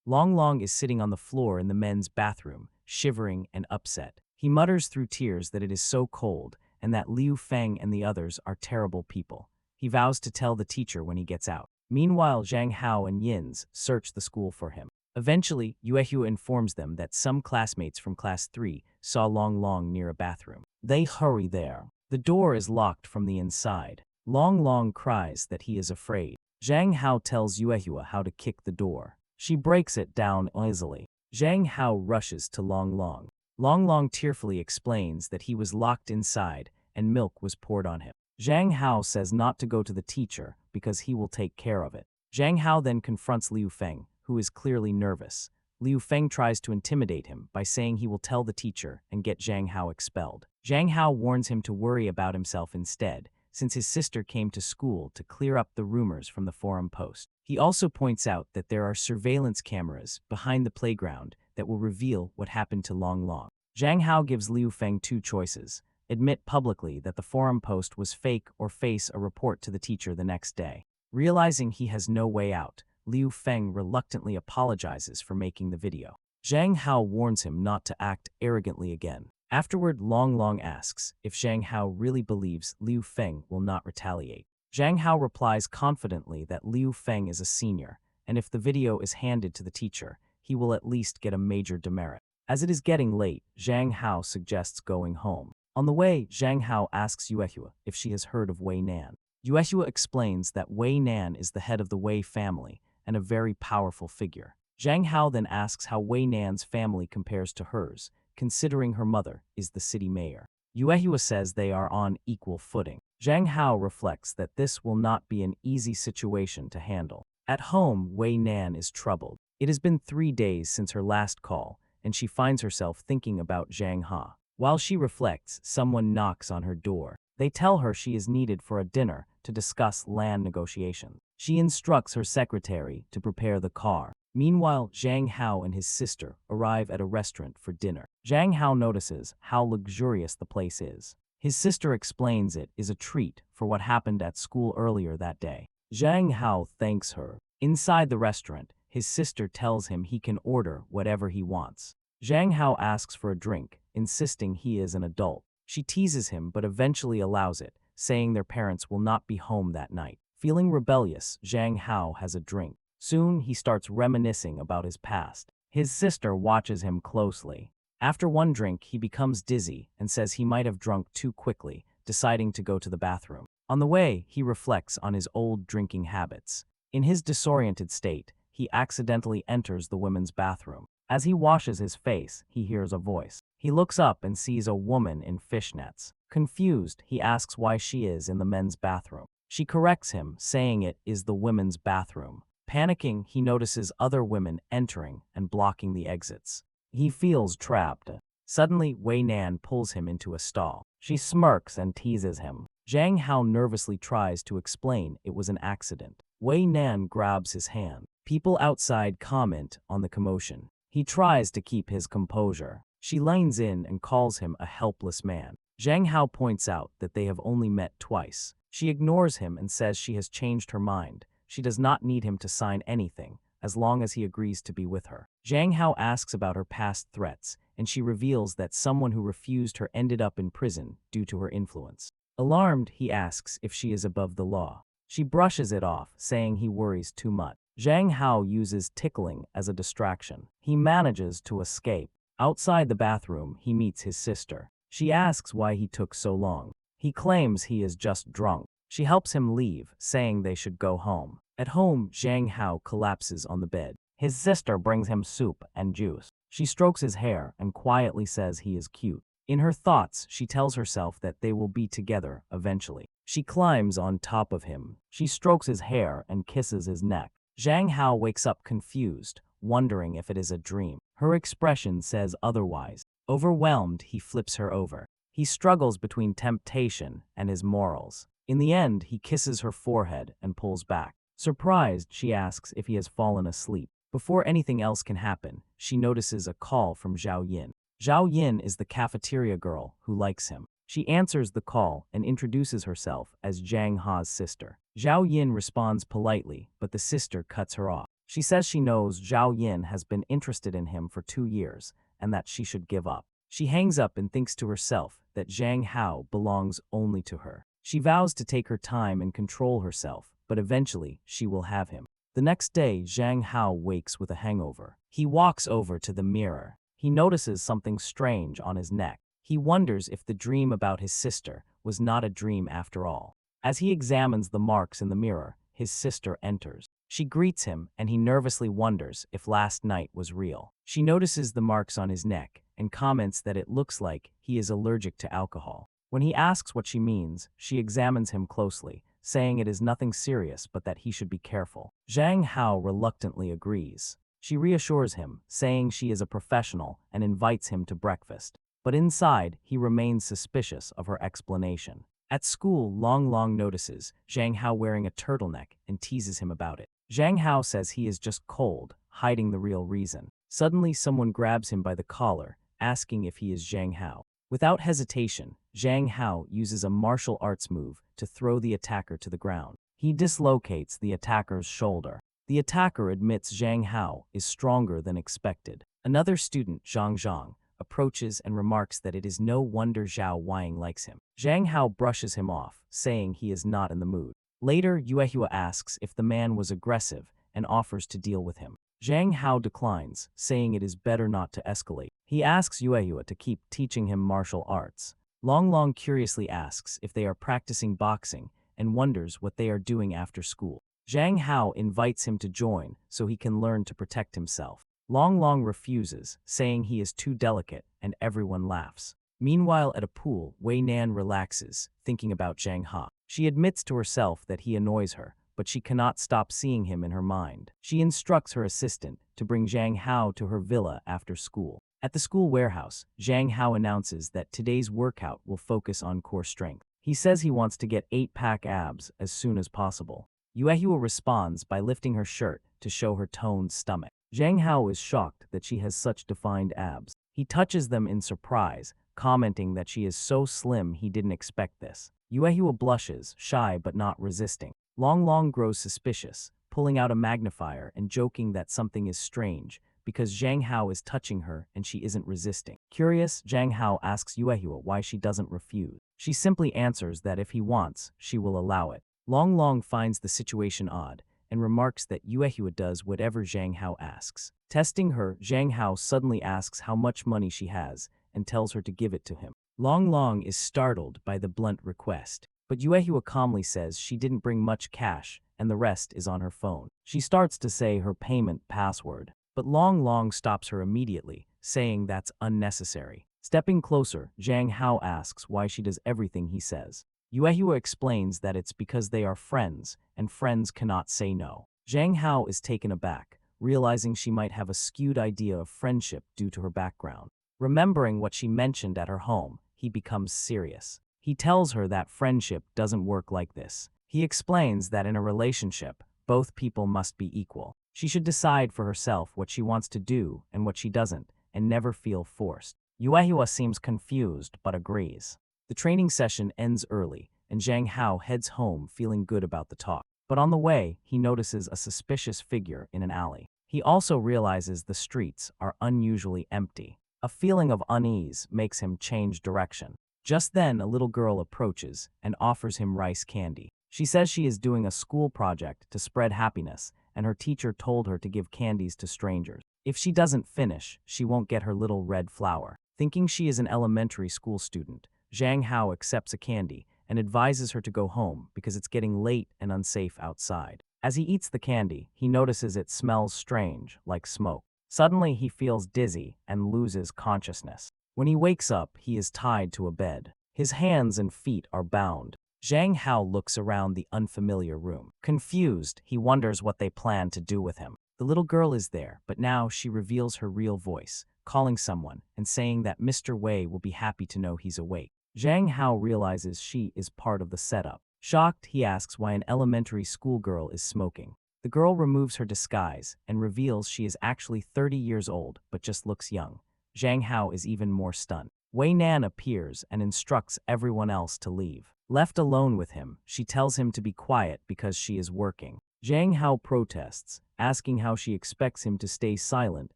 Long Long is sitting on the floor in the men's bathroom, shivering and upset. He mutters through tears that it is so cold and that Liu Feng and the others are terrible people. He vows to tell the teacher when he gets out. Meanwhile, Zhang Hao and Yin's search the school for him. Eventually, Yahello informs them that some classmates from Class 3 saw Long Long near a bathroom. They hurry there. The door is locked from the inside. Long Long cries that he is afraid. Zhang Hao tells Yuehua how to kick the door. She breaks it down easily. Zhang Hao rushes to Long Long. Long Long tearfully explains that he was locked inside and milk was poured on him. Zhang Hao says not to go to the teacher because he will take care of it. Zhang Hao then confronts Liu Feng, who is clearly nervous. Liu Feng tries to intimidate him by saying he will tell the teacher and get Zhang Hao expelled. Zhang Hao warns him to worry about himself instead, since his sister came to school to clear up the rumors from the forum post. He also points out that there are surveillance cameras behind the playground that will reveal what happened to Long Long. Zhang Hao gives Liu Feng two choices: admit publicly that the forum post was fake or face a report to the teacher the next day. Realizing he has no way out, Liu Feng reluctantly apologizes for making the video. Zhang Hao warns him not to act arrogantly again. Afterward, Long Long asks if Zhang Hao really believes Liu Feng will not retaliate. Zhang Hao replies confidently that Liu Feng is a senior, and if the video is handed to the teacher, he will at least get a major demerit. As it is getting late, Zhang Hao suggests going home. On the way, Zhang Hao asks Yuehua if she has heard of Wei Nan. Yuehua explains that Wei Nan is the head of the Wei family and a very powerful figure. Zhang Hao then asks how Wei Nan's family compares to hers, considering her mother is the city mayor. Yuehua says they are on equal footing. Zhang Hao reflects that this will not be an easy situation to handle. At home, Wei Nan is troubled. It has been 3 days since her last call, and she finds herself thinking about Zhang Ha. While she reflects, someone knocks on her door. They tell her she is needed for a dinner to discuss land negotiations. She instructs her secretary to prepare the car. Meanwhile, Zhang Hao and his sister arrive at a restaurant for dinner. Zhang Hao notices how luxurious the place is. His sister explains it is a treat for what happened at school earlier that day. Zhang Hao thanks her. Inside the restaurant, his sister tells him he can order whatever he wants. Zhang Hao asks for a drink, insisting he is an adult. She teases him but eventually allows it, saying their parents will not be home that night. Feeling rebellious, Zhang Hao has a drink. Soon, he starts reminiscing about his past. His sister watches him closely. After one drink, he becomes dizzy and says he might have drunk too quickly, deciding to go to the bathroom. On the way, he reflects on his old drinking habits. In his disoriented state, he accidentally enters the women's bathroom. As he washes his face, he hears a voice. He looks up and sees a woman in fishnets. Confused, he asks why she is in the men's bathroom. She corrects him, saying it is the women's bathroom. Panicking, he notices other women entering and blocking the exits. He feels trapped. Suddenly, Wei Nan pulls him into a stall. She smirks and teases him. Zhang Hao nervously tries to explain it was an accident. Wei Nan grabs his hand. People outside comment on the commotion. He tries to keep his composure. She leans in and calls him a helpless man. Zhang Hao points out that they have only met twice. She ignores him and says she has changed her mind. She does not need him to sign anything, as long as he agrees to be with her. Zhang Hao asks about her past threats, and she reveals that someone who refused her ended up in prison due to her influence. Alarmed, he asks if she is above the law. She brushes it off, saying he worries too much. Zhang Hao uses tickling as a distraction. He manages to escape. Outside the bathroom, he meets his sister. She asks why he took so long. He claims he is just drunk. She helps him leave, saying they should go home. At home, Zhang Hao collapses on the bed. His sister brings him soup and juice. She strokes his hair and quietly says he is cute. In her thoughts, she tells herself that they will be together eventually. She climbs on top of him. She strokes his hair and kisses his neck. Zhang Hao wakes up confused, wondering if it is a dream. Her expression says otherwise. Overwhelmed, he flips her over. He struggles between temptation and his morals. In the end, he kisses her forehead and pulls back. Surprised, she asks if he has fallen asleep. Before anything else can happen, she notices a call from Zhao Yin. Zhao Yin is the cafeteria girl who likes him. She answers the call and introduces herself as Zhang Ha's sister. Zhao Yin responds politely, but the sister cuts her off. She says she knows Zhao Yin has been interested in him for 2 years and that she should give up. She hangs up and thinks to herself that Zhang Hao belongs only to her. She vows to take her time and control herself, but eventually she will have him. The next day, Zhang Hao wakes with a hangover. He walks over to the mirror. he notices something strange on his neck. He wonders if the dream about his sister was not a dream after all. As he examines the marks in the mirror, his sister enters. She greets him, and he nervously wonders if last night was real. She notices the marks on his neck and comments that it looks like he is allergic to alcohol. When he asks what she means, she examines him closely, saying it is nothing serious but that he should be careful. Zhang Hao reluctantly agrees. She reassures him, saying she is a professional and invites him to breakfast. But inside, he remains suspicious of her explanation. At school, Long Long notices Zhang Hao wearing a turtleneck and teases him about it. Zhang Hao says he is just cold, hiding the real reason. Suddenly, someone grabs him by the collar, asking if he is Zhang Hao. Without hesitation, Zhang Hao uses a martial arts move to throw the attacker to the ground. He dislocates the attacker's shoulder. The attacker admits Zhang Hao is stronger than expected. Another student, Zhang Zhang, approaches and remarks that it is no wonder Zhao Weiying likes him. Zhang Hao brushes him off, saying he is not in the mood. Later, Yahello asks if the man was aggressive and offers to deal with him. Zhang Hao declines, saying it is better not to escalate. He asks Yahello to keep teaching him martial arts. Long Long curiously asks if they are practicing boxing and wonders what they are doing after school. Zhang Hao invites him to join so he can learn to protect himself. Long Long refuses, saying he is too delicate, and everyone laughs. Meanwhile, at a pool, Wei Nan relaxes, thinking about Zhang Hao. She admits to herself that he annoys her, but she cannot stop seeing him in her mind. She instructs her assistant to bring Zhang Hao to her villa after school. At the school warehouse, Zhang Hao announces that today's workout will focus on core strength. He says he wants to get 8-pack abs as soon as possible. Yahello responds by lifting her shirt to show her toned stomach. Zhang Hao is shocked that she has such defined abs. He touches them in surprise, commenting that she is so slim he didn't expect this. Yahello blushes, shy but not resisting. Long Long grows suspicious, pulling out a magnifier and joking that something is strange, because Zhang Hao is touching her and she isn't resisting. Curious, Zhang Hao asks Yahello why she doesn't refuse. She simply answers that if he wants, she will allow it. Long Long finds the situation odd, and remarks that Yahello does whatever Zhang Hao asks. Testing her, Zhang Hao suddenly asks how much money she has, and tells her to give it to him. Long Long is startled by the blunt request, but Yahello calmly says she didn't bring much cash, and the rest is on her phone. She starts to say her payment password, but Long Long stops her immediately, saying that's unnecessary. Stepping closer, Zhang Hao asks why she does everything he says. Yahello explains that it's because they are friends, and friends cannot say no. Zhang Hao is taken aback, realizing she might have a skewed idea of friendship due to her background. Remembering what she mentioned at her home, he becomes serious. He tells her that friendship doesn't work like this. He explains that in a relationship, both people must be equal. She should decide for herself what she wants to do and what she doesn't, and never feel forced. Yahello seems confused but agrees. The training session ends early, and Zhang Hao heads home feeling good about the talk. But on the way, he notices a suspicious figure in an alley. He also realizes the streets are unusually empty. A feeling of unease makes him change direction. Just then, a little girl approaches and offers him rice candy. She says she is doing a school project to spread happiness, and her teacher told her to give candies to strangers. If she doesn't finish, she won't get her little red flower. Thinking she is an elementary school student, Zhang Hao accepts a candy and advises her to go home because it's getting late and unsafe outside. As he eats the candy, he notices it smells strange, like smoke. Suddenly, he feels dizzy and loses consciousness. When he wakes up, he is tied to a bed. His hands and feet are bound. Zhang Hao looks around the unfamiliar room. Confused, he wonders what they plan to do with him. The little girl is there, but now she reveals her real voice, calling someone and saying that Mr. Wei will be happy to know he's awake. Zhang Hao realizes she is part of the setup. Shocked, he asks why an elementary school girl is smoking. The girl removes her disguise and reveals she is actually 30 years old but just looks young. Zhang Hao is even more stunned. Wei Nan appears and instructs everyone else to leave. Left alone with him, she tells him to be quiet because she is working. Zhang Hao protests, asking how she expects him to stay silent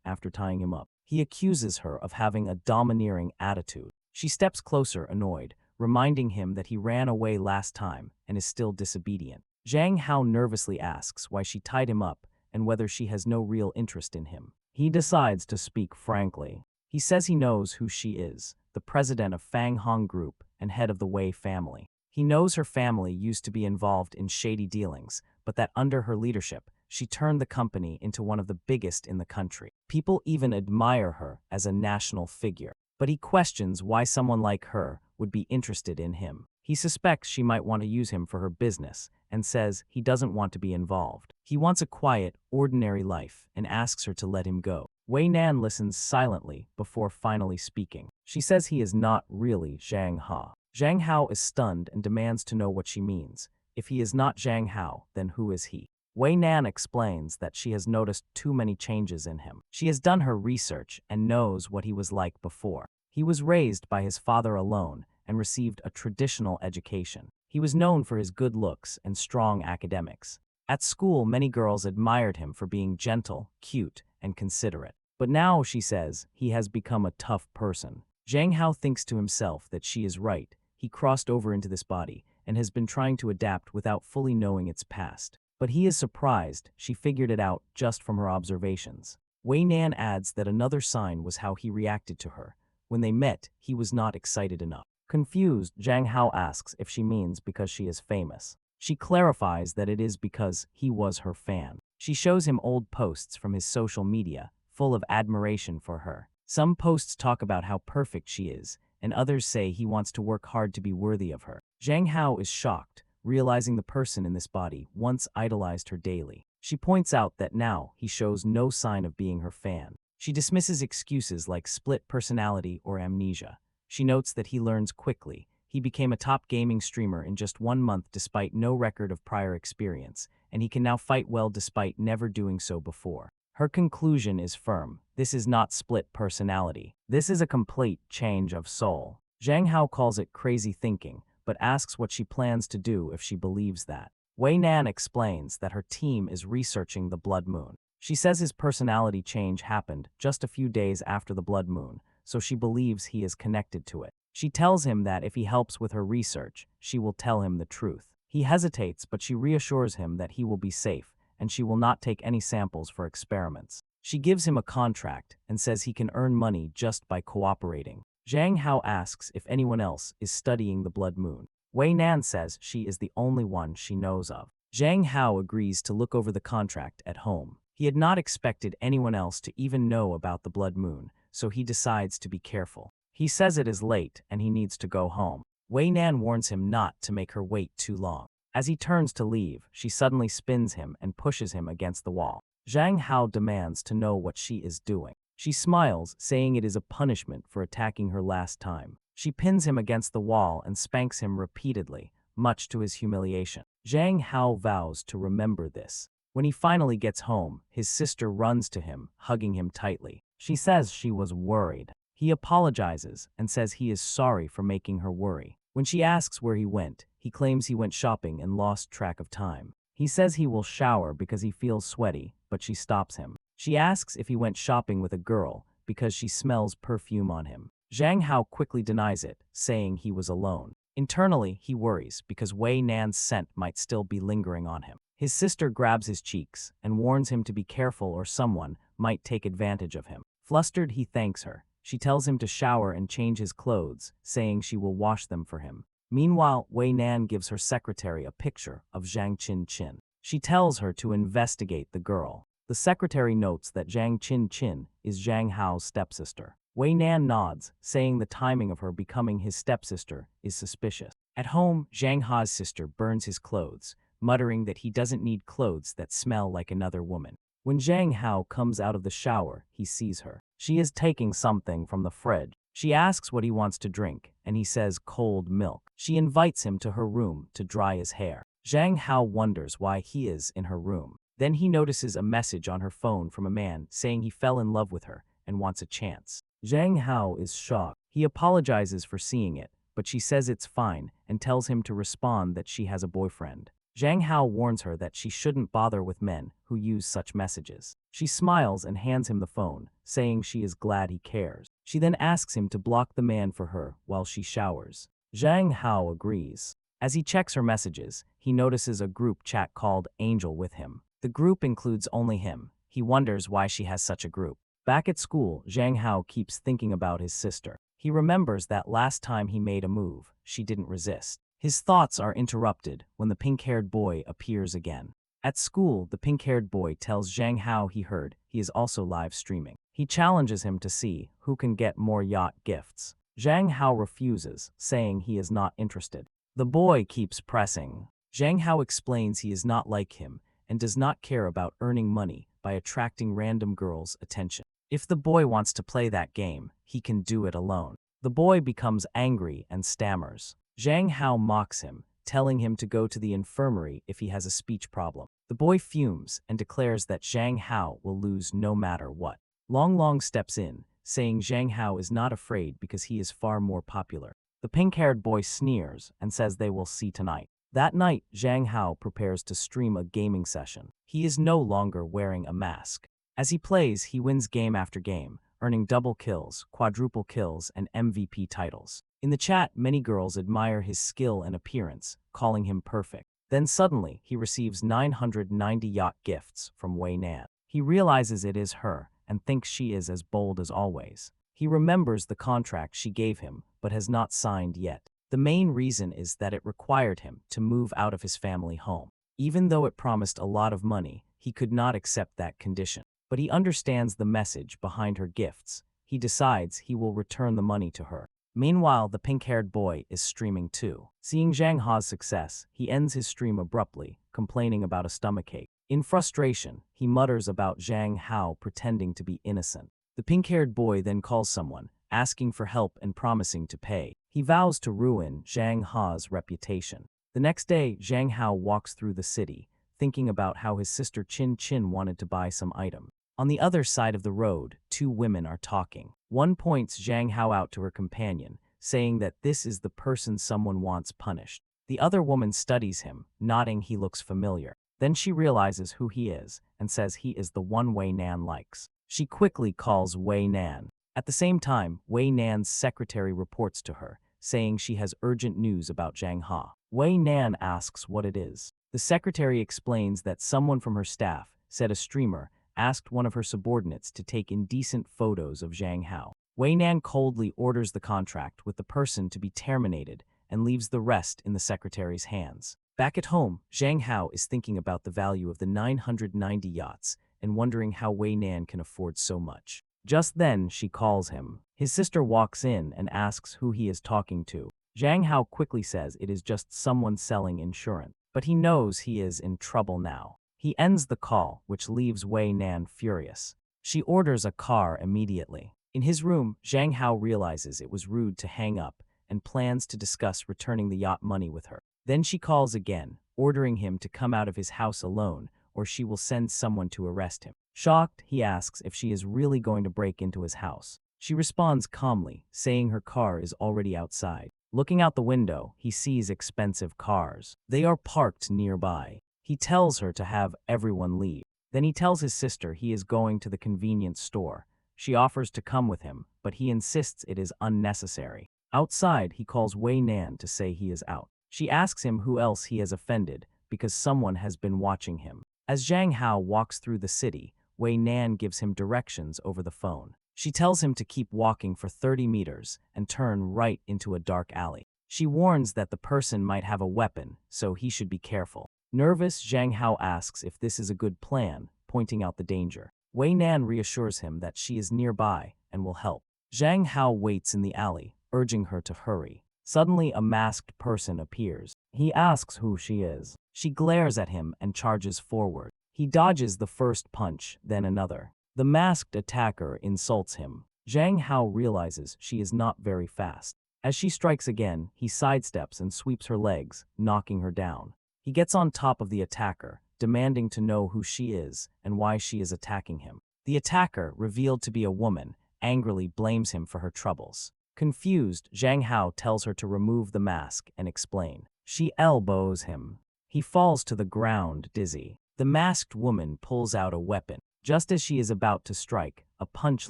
after tying him up. He accuses her of having a domineering attitude. She steps closer, annoyed, reminding him that he ran away last time and is still disobedient. Zhang Hao nervously asks why she tied him up and whether she has no real interest in him. He decides to speak frankly. He says he knows who she is, the president of Fang Hong Group and head of the Wei family. He knows her family used to be involved in shady dealings, but that under her leadership, she turned the company into one of the biggest in the country. People even admire her as a national figure. But he questions why someone like her would be interested in him. He suspects she might want to use him for her business and says he doesn't want to be involved. He wants a quiet, ordinary life and asks her to let him go. Wei Nan listens silently before finally speaking. She says he is not really Zhang Hao. Zhang Hao is stunned and demands to know what she means. If he is not Zhang Hao, then who is he? Wei Nan explains that she has noticed too many changes in him. She has done her research and knows what he was like before. He was raised by his father alone and received a traditional education. He was known for his good looks and strong academics. At school, many girls admired him for being gentle, cute, and considerate. But now, she says, he has become a tough person. Zhang Hao thinks to himself that she is right. He crossed over into this body and has been trying to adapt without fully knowing its past. But he is surprised she figured it out just from her observations. Wei Nan adds that another sign was how he reacted to her. When they met, he was not excited enough. Confused, Zhang Hao asks if she means because she is famous. She clarifies that it is because he was her fan. She shows him old posts from his social media, full of admiration for her. Some posts talk about how perfect she is, and others say he wants to work hard to be worthy of her. Zhang Hao is shocked, realizing the person in this body once idolized her daily. She points out that now he shows no sign of being her fan. She dismisses excuses like split personality or amnesia. She notes that he learns quickly. He became a top gaming streamer in just 1 month despite no record of prior experience, and he can now fight well despite never doing so before. Her conclusion is firm. This is not split personality. This is a complete change of soul. Zhang Hao calls it crazy thinking, but asks what she plans to do if she believes that. Wei Nan explains that her team is researching the blood moon. She says his personality change happened just a few days after the blood moon, so she believes he is connected to it. She tells him that if he helps with her research, she will tell him the truth. He hesitates, but she reassures him that he will be safe, and she will not take any samples for experiments. She gives him a contract and says he can earn money just by cooperating. Zhang Hao asks if anyone else is studying the blood moon. Wei Nan says she is the only one she knows of. Zhang Hao agrees to look over the contract at home. He had not expected anyone else to even know about the blood moon, so he decides to be careful. He says it is late and he needs to go home. Wei Nan warns him not to make her wait too long. As he turns to leave, she suddenly spins him and pushes him against the wall. Zhang Hao demands to know what she is doing. She smiles, saying it is a punishment for attacking her last time. She pins him against the wall and spanks him repeatedly, much to his humiliation. Zhang Hao vows to remember this. When he finally gets home, his sister runs to him, hugging him tightly. She says she was worried. He apologizes and says he is sorry for making her worry. When she asks where he went, he claims he went shopping and lost track of time. He says he will shower because he feels sweaty, but she stops him. She asks if he went shopping with a girl because she smells perfume on him. Zhang Hao quickly denies it, saying he was alone. Internally, he worries because Wei Nan's scent might still be lingering on him. His sister grabs his cheeks and warns him to be careful or someone might take advantage of him. Flustered, he thanks her. She tells him to shower and change his clothes, saying she will wash them for him. Meanwhile, Wei Nan gives her secretary a picture of Zhang Qin. She tells her to investigate the girl. The secretary notes that Zhang Qin is Zhang Hao's stepsister. Wei Nan nods, saying the timing of her becoming his stepsister is suspicious. At home, Zhang Hao's sister burns his clothes, muttering that he doesn't need clothes that smell like another woman. When Zhang Hao comes out of the shower, he sees her. She is taking something from the fridge. She asks what he wants to drink, and he says cold milk. She invites him to her room to dry his hair. Zhang Hao wonders why he is in her room. Then he notices a message on her phone from a man saying he fell in love with her and wants a chance. Zhang Hao is shocked. He apologizes for seeing it, but she says it's fine and tells him to respond that she has a boyfriend. Zhang Hao warns her that she shouldn't bother with men who use such messages. She smiles and hands him the phone, saying she is glad he cares. She then asks him to block the man for her while she showers. Zhang Hao agrees. As he checks her messages, he notices a group chat called Angel with him. The group includes only him. He wonders why she has such a group. Back at school, Zhang Hao keeps thinking about his sister. He remembers that last time he made a move, she didn't resist. His thoughts are interrupted when the pink-haired boy appears again. At school, the pink-haired boy tells Zhang Hao he heard he is also live streaming. He challenges him to see who can get more yacht gifts. Zhang Hao refuses, saying he is not interested. The boy keeps pressing. Zhang Hao explains he is not like him and does not care about earning money by attracting random girls' attention. If the boy wants to play that game, he can do it alone. The boy becomes angry and stammers. Zhang Hao mocks him, telling him to go to the infirmary if he has a speech problem. The boy fumes and declares that Zhang Hao will lose no matter what. Long Long steps in, saying Zhang Hao is not afraid because he is far more popular. The pink-haired boy sneers and says they will see tonight. That night, Zhang Hao prepares to stream a gaming session. He is no longer wearing a mask. As he plays, he wins game after game, earning double kills, quadruple kills, and MVP titles. In the chat, many girls admire his skill and appearance, calling him perfect. Then suddenly, he receives 990 yacht gifts from Wei Nan. He realizes it is her and thinks she is as bold as always. He remembers the contract she gave him, but has not signed yet. The main reason is that it required him to move out of his family home. Even though it promised a lot of money, he could not accept that condition. But he understands the message behind her gifts. He decides he will return the money to her. Meanwhile, the pink-haired boy is streaming too. Seeing Zhang Hao's success, he ends his stream abruptly, complaining about a stomachache. In frustration, he mutters about Zhang Hao pretending to be innocent. The pink-haired boy then calls someone, asking for help and promising to pay. He vows to ruin Zhang Hao's reputation. The next day, Zhang Hao walks through the city, thinking about how his sister Chin Chin wanted to buy some item. On the other side of the road, two women are talking. One points Zhang Hao out to her companion, saying that this is the person someone wants punished. The other woman studies him, nodding he looks familiar. Then she realizes who he is and says he is the one Wei Nan likes. She quickly calls Wei Nan. At the same time, Wei Nan's secretary reports to her, saying she has urgent news about Zhang Hao. Wei Nan asks what it is. The secretary explains that someone from her staff, said a streamer, asked one of her subordinates to take indecent photos of Zhang Hao. Wei Nan coldly orders the contract with the person to be terminated and leaves the rest in the secretary's hands. Back at home, Zhang Hao is thinking about the value of the 990 yachts and wondering how Wei Nan can afford so much. Just then, she calls him. His sister walks in and asks who he is talking to. Zhang Hao quickly says it is just someone selling insurance, but he knows he is in trouble now. He ends the call, which leaves Wei Nan furious. She orders a car immediately. In his room, Zhang Hao realizes it was rude to hang up and plans to discuss returning the yacht money with her. Then she calls again, ordering him to come out of his house alone, or she will send someone to arrest him. Shocked, he asks if she is really going to break into his house. She responds calmly, saying her car is already outside. Looking out the window, he sees expensive cars. They are parked nearby. He tells her to have everyone leave. Then he tells his sister he is going to the convenience store. She offers to come with him, but he insists it is unnecessary. Outside, he calls Wei Nan to say he is out. She asks him who else he has offended, because someone has been watching him. As Zhang Hao walks through the city, Wei Nan gives him directions over the phone. She tells him to keep walking for 30 meters and turn right into a dark alley. She warns that the person might have a weapon, so he should be careful. Nervous, Zhang Hao asks if this is a good plan, pointing out the danger. Wei Nan reassures him that she is nearby and will help. Zhang Hao waits in the alley, urging her to hurry. Suddenly, a masked person appears. He asks who she is. She glares at him and charges forward. He dodges the first punch, then another. The masked attacker insults him. Zhang Hao realizes she is not very fast. As she strikes again, he sidesteps and sweeps her legs, knocking her down. He gets on top of the attacker, demanding to know who she is and why she is attacking him. The attacker, revealed to be a woman, angrily blames him for her troubles. Confused, Zhang Hao tells her to remove the mask and explain. She elbows him. He falls to the ground, dizzy. The masked woman pulls out a weapon. Just as she is about to strike, a punch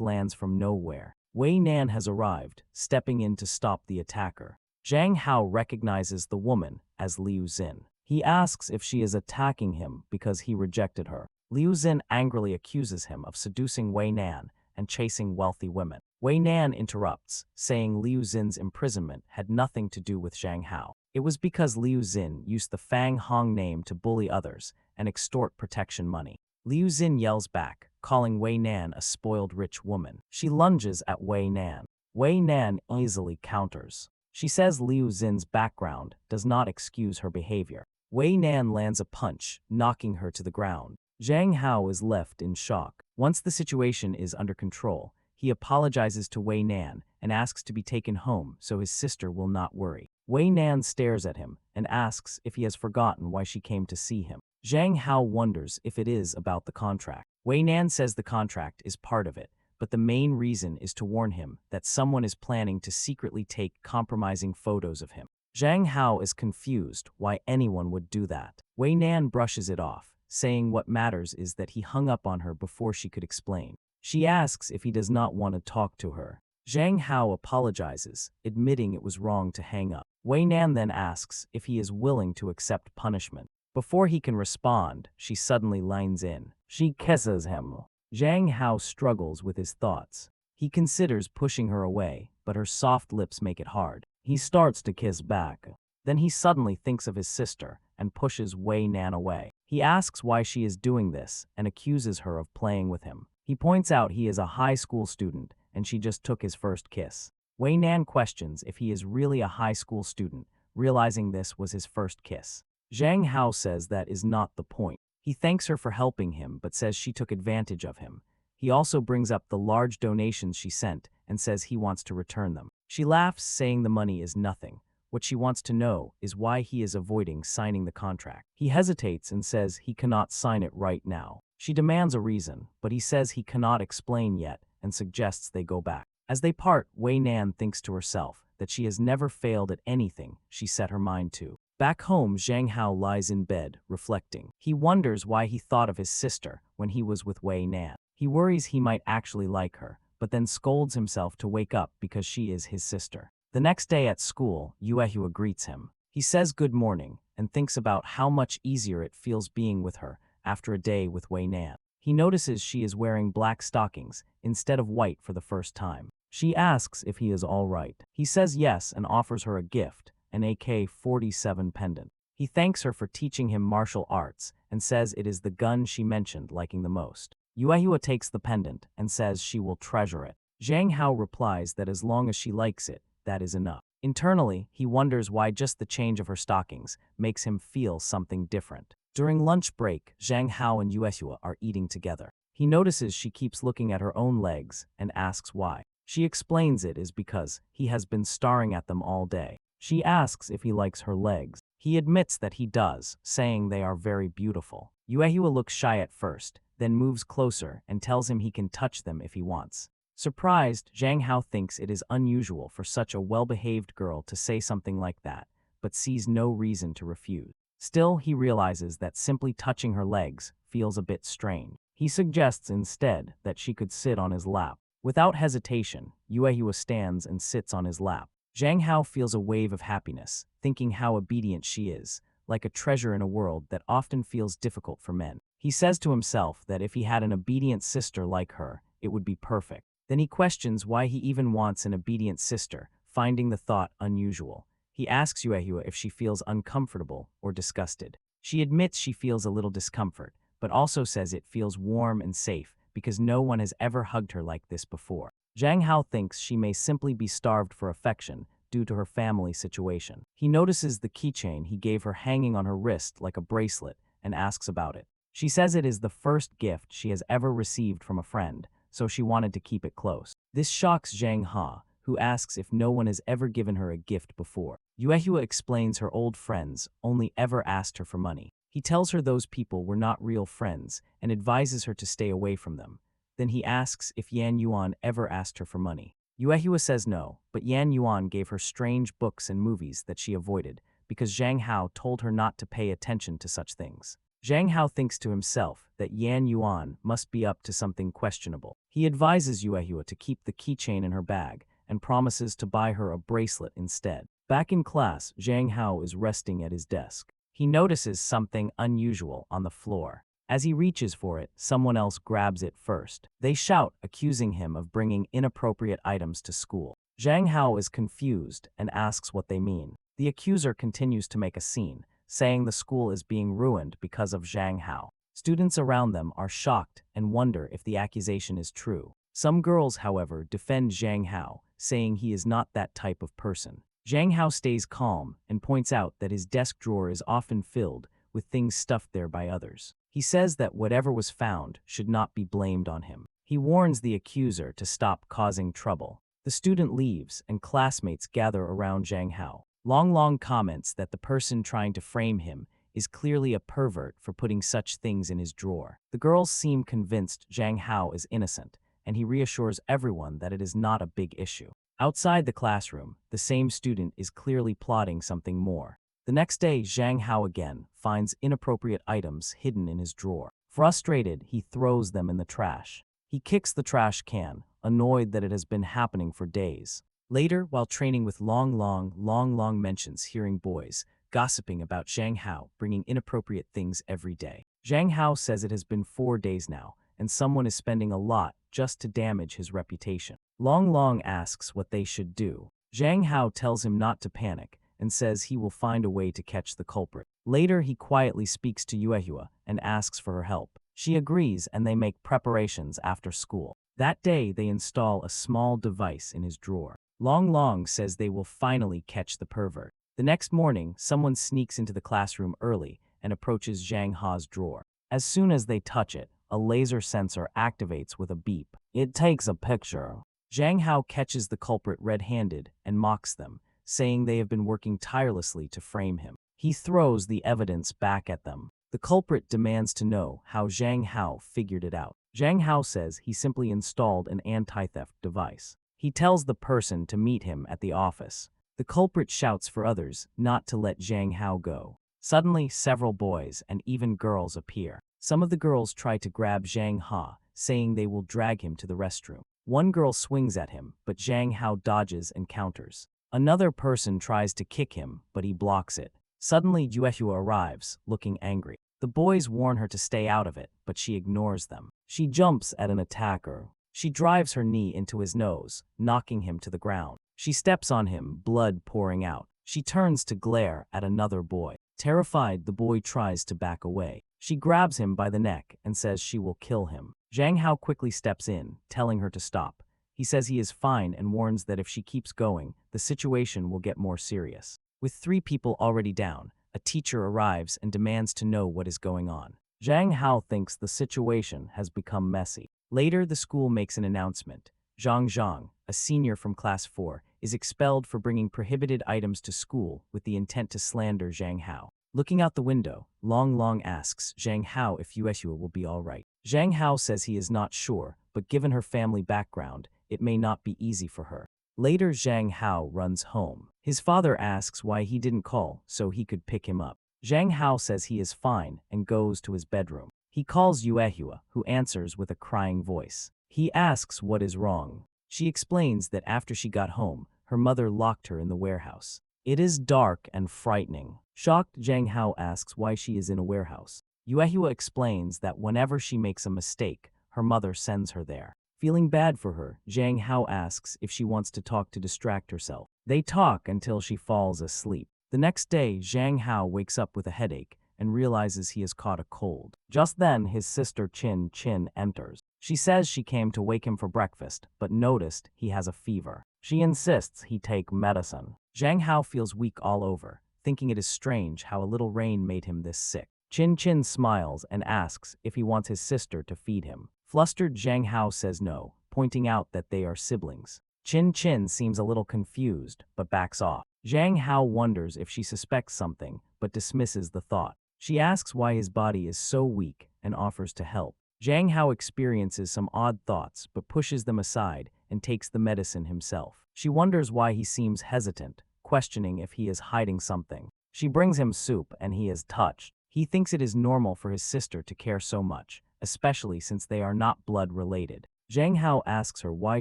lands from nowhere. Wei Nan has arrived, stepping in to stop the attacker. Zhang Hao recognizes the woman as Liu Xin. He asks if she is attacking him because he rejected her. Liu Xin angrily accuses him of seducing Wei Nan and chasing wealthy women. Wei Nan interrupts, saying Liu Xin's imprisonment had nothing to do with Zhang Hao. It was because Liu Xin used the Fang Hong name to bully others and extort protection money. Liu Xin yells back, calling Wei Nan a spoiled rich woman. She lunges at Wei Nan. Wei Nan easily counters. She says Liu Xin's background does not excuse her behavior. Wei Nan lands a punch, knocking her to the ground. Zhang Hao is left in shock. Once the situation is under control, he apologizes to Wei Nan and asks to be taken home so his sister will not worry. Wei Nan stares at him and asks if he has forgotten why she came to see him. Zhang Hao wonders if it is about the contract. Wei Nan says the contract is part of it, but the main reason is to warn him that someone is planning to secretly take compromising photos of him. Zhang Hao is confused why anyone would do that. Wei Nan brushes it off, saying what matters is that he hung up on her before she could explain. She asks if he does not want to talk to her. Zhang Hao apologizes, admitting it was wrong to hang up. Wei Nan then asks if he is willing to accept punishment. Before he can respond, she suddenly lines in. She kisses him. Zhang Hao struggles with his thoughts. He considers pushing her away, but her soft lips make it hard. He starts to kiss back. Then he suddenly thinks of his sister and pushes Wei Nan away. He asks why she is doing this and accuses her of playing with him. He points out he is a high school student and she just took his first kiss. Wei Nan questions if he is really a high school student, realizing this was his first kiss. Zhang Hao says that is not the point. He thanks her for helping him but says she took advantage of him. He also brings up the large donations she sent and says he wants to return them. She laughs, saying the money is nothing. What she wants to know is why he is avoiding signing the contract. He hesitates and says he cannot sign it right now. She demands a reason, but he says he cannot explain yet and suggests they go back. As they part, Wei Nan thinks to herself that she has never failed at anything she set her mind to. Back home, Zhang Hao lies in bed, reflecting. He wonders why he thought of his sister when he was with Wei Nan. He worries he might actually like her, but then scolds himself to wake up because she is his sister. The next day at school, Yahello greets him. He says good morning and thinks about how much easier it feels being with her after a day with Wei Nan. He notices she is wearing black stockings instead of white for the first time. She asks if he is all right. He says yes and offers her a gift, an AK-47 pendant. He thanks her for teaching him martial arts and says it is the gun she mentioned liking the most. Yahello takes the pendant and says she will treasure it. Zhang Hao replies that as long as she likes it, that is enough. Internally, he wonders why just the change of her stockings makes him feel something different. During lunch break, Zhang Hao and Yahello are eating together. He notices she keeps looking at her own legs and asks why. She explains it is because he has been staring at them all day. She asks if he likes her legs. He admits that he does, saying they are very beautiful. Yahello looks shy at first, then moves closer and tells him he can touch them if he wants. Surprised, Zhang Hao thinks it is unusual for such a well-behaved girl to say something like that, but sees no reason to refuse. Still, he realizes that simply touching her legs feels a bit strange. He suggests instead that she could sit on his lap. Without hesitation, Yahello stands and sits on his lap. Zhang Hao feels a wave of happiness, thinking how obedient she is, like a treasure in a world that often feels difficult for men. He says to himself that if he had an obedient sister like her, it would be perfect. Then he questions why he even wants an obedient sister, finding the thought unusual. He asks Yahello if she feels uncomfortable or disgusted. She admits she feels a little discomfort, but also says it feels warm and safe because no one has ever hugged her like this before. Zhang Hao thinks she may simply be starved for affection due to her family situation. He notices the keychain he gave her hanging on her wrist like a bracelet and asks about it. She says it is the first gift she has ever received from a friend, so she wanted to keep it close. This shocks Zhang Hao, who asks if no one has ever given her a gift before. Yahello explains her old friends only ever asked her for money. He tells her those people were not real friends and advises her to stay away from them. Then he asks if Yan Yuan ever asked her for money. Yahello says no, but Yan Yuan gave her strange books and movies that she avoided because Zhang Hao told her not to pay attention to such things. Zhang Hao thinks to himself that Yan Yuan must be up to something questionable. He advises Yahello to keep the keychain in her bag and promises to buy her a bracelet instead. Back in class, Zhang Hao is resting at his desk. He notices something unusual on the floor. As he reaches for it, someone else grabs it first. They shout, accusing him of bringing inappropriate items to school. Zhang Hao is confused and asks what they mean. The accuser continues to make a scene, saying the school is being ruined because of Zhang Hao. Students around them are shocked and wonder if the accusation is true. Some girls, however, defend Zhang Hao, saying he is not that type of person. Zhang Hao stays calm and points out that his desk drawer is often filled with things stuffed there by others. He says that whatever was found should not be blamed on him. He warns the accuser to stop causing trouble. The student leaves and classmates gather around Zhang Hao. Long comments that the person trying to frame him is clearly a pervert for putting such things in his drawer. The girls seem convinced Zhang Hao is innocent, and he reassures everyone that it is not a big issue. Outside the classroom, the same student is clearly plotting something more. The next day, Zhang Hao again finds inappropriate items hidden in his drawer. Frustrated, he throws them in the trash. He kicks the trash can, annoyed that it has been happening for days. Later, while training with Long mentions hearing boys gossiping about Zhang Hao bringing inappropriate things every day. Zhang Hao says it has been 4 days now, and someone is spending a lot just to damage his reputation. Long asks what they should do. Zhang Hao tells him not to panic and says he will find a way to catch the culprit. Later, he quietly speaks to Yahello and asks for her help. She agrees and they make preparations after school. That day, they install a small device in his drawer. Long says they will finally catch the pervert. The next morning, someone sneaks into the classroom early and approaches Zhang Hao's drawer. As soon as they touch it, a laser sensor activates with a beep. It takes a picture. Zhang Hao catches the culprit red-handed and mocks them, saying they have been working tirelessly to frame him. He throws the evidence back at them. The culprit demands to know how Zhang Hao figured it out. Zhang Hao says he simply installed an anti-theft device. He tells the person to meet him at the office. The culprit shouts for others not to let Zhang Hao go. Suddenly, several boys and even girls appear. Some of the girls try to grab Zhang Hao, saying they will drag him to the restroom. One girl swings at him, but Zhang Hao dodges and counters. Another person tries to kick him, but he blocks it. Suddenly, Yahello arrives, looking angry. The boys warn her to stay out of it, but she ignores them. She jumps at an attacker. She drives her knee into his nose, knocking him to the ground. She steps on him, blood pouring out. She turns to glare at another boy. Terrified, the boy tries to back away. She grabs him by the neck and says she will kill him. Zhang Hao quickly steps in, telling her to stop. He says he is fine and warns that if she keeps going, the situation will get more serious. With 3 people already down, a teacher arrives and demands to know what is going on. Zhang Hao thinks the situation has become messy. Later, the school makes an announcement. Zhang, a senior from class 4, is expelled for bringing prohibited items to school with the intent to slander Zhang Hao. Looking out the window, Long asks Zhang Hao if Yahello will be all right. Zhang Hao says he is not sure, but given her family background, it may not be easy for her. Later, Zhang Hao runs home. His father asks why he didn't call so he could pick him up. Zhang Hao says he is fine and goes to his bedroom. He calls Yahello, who answers with a crying voice. He asks what is wrong. She explains that after she got home, her mother locked her in the warehouse. It is dark and frightening. Shocked, Zhang Hao asks why she is in a warehouse. Yahello explains that whenever she makes a mistake, her mother sends her there. Feeling bad for her, Zhang Hao asks if she wants to talk to distract herself. They talk until she falls asleep. The next day, Zhang Hao wakes up with a headache and realizes he has caught a cold. Just then, his sister Chin enters. She says she came to wake him for breakfast, but noticed he has a fever. She insists he take medicine. Zhang Hao feels weak all over, thinking it is strange how a little rain made him this sick. Chin smiles and asks if he wants his sister to feed him. Flustered, Zhang Hao says no, pointing out that they are siblings. Chin seems a little confused, but backs off. Zhang Hao wonders if she suspects something, but dismisses the thought. She asks why his body is so weak and offers to help. Zhang Hao experiences some odd thoughts, but pushes them aside and takes the medicine himself. She wonders why he seems hesitant, questioning if he is hiding something. She brings him soup and he is touched. He thinks it is normal for his sister to care so much, especially since they are not blood related. Zhang Hao asks her why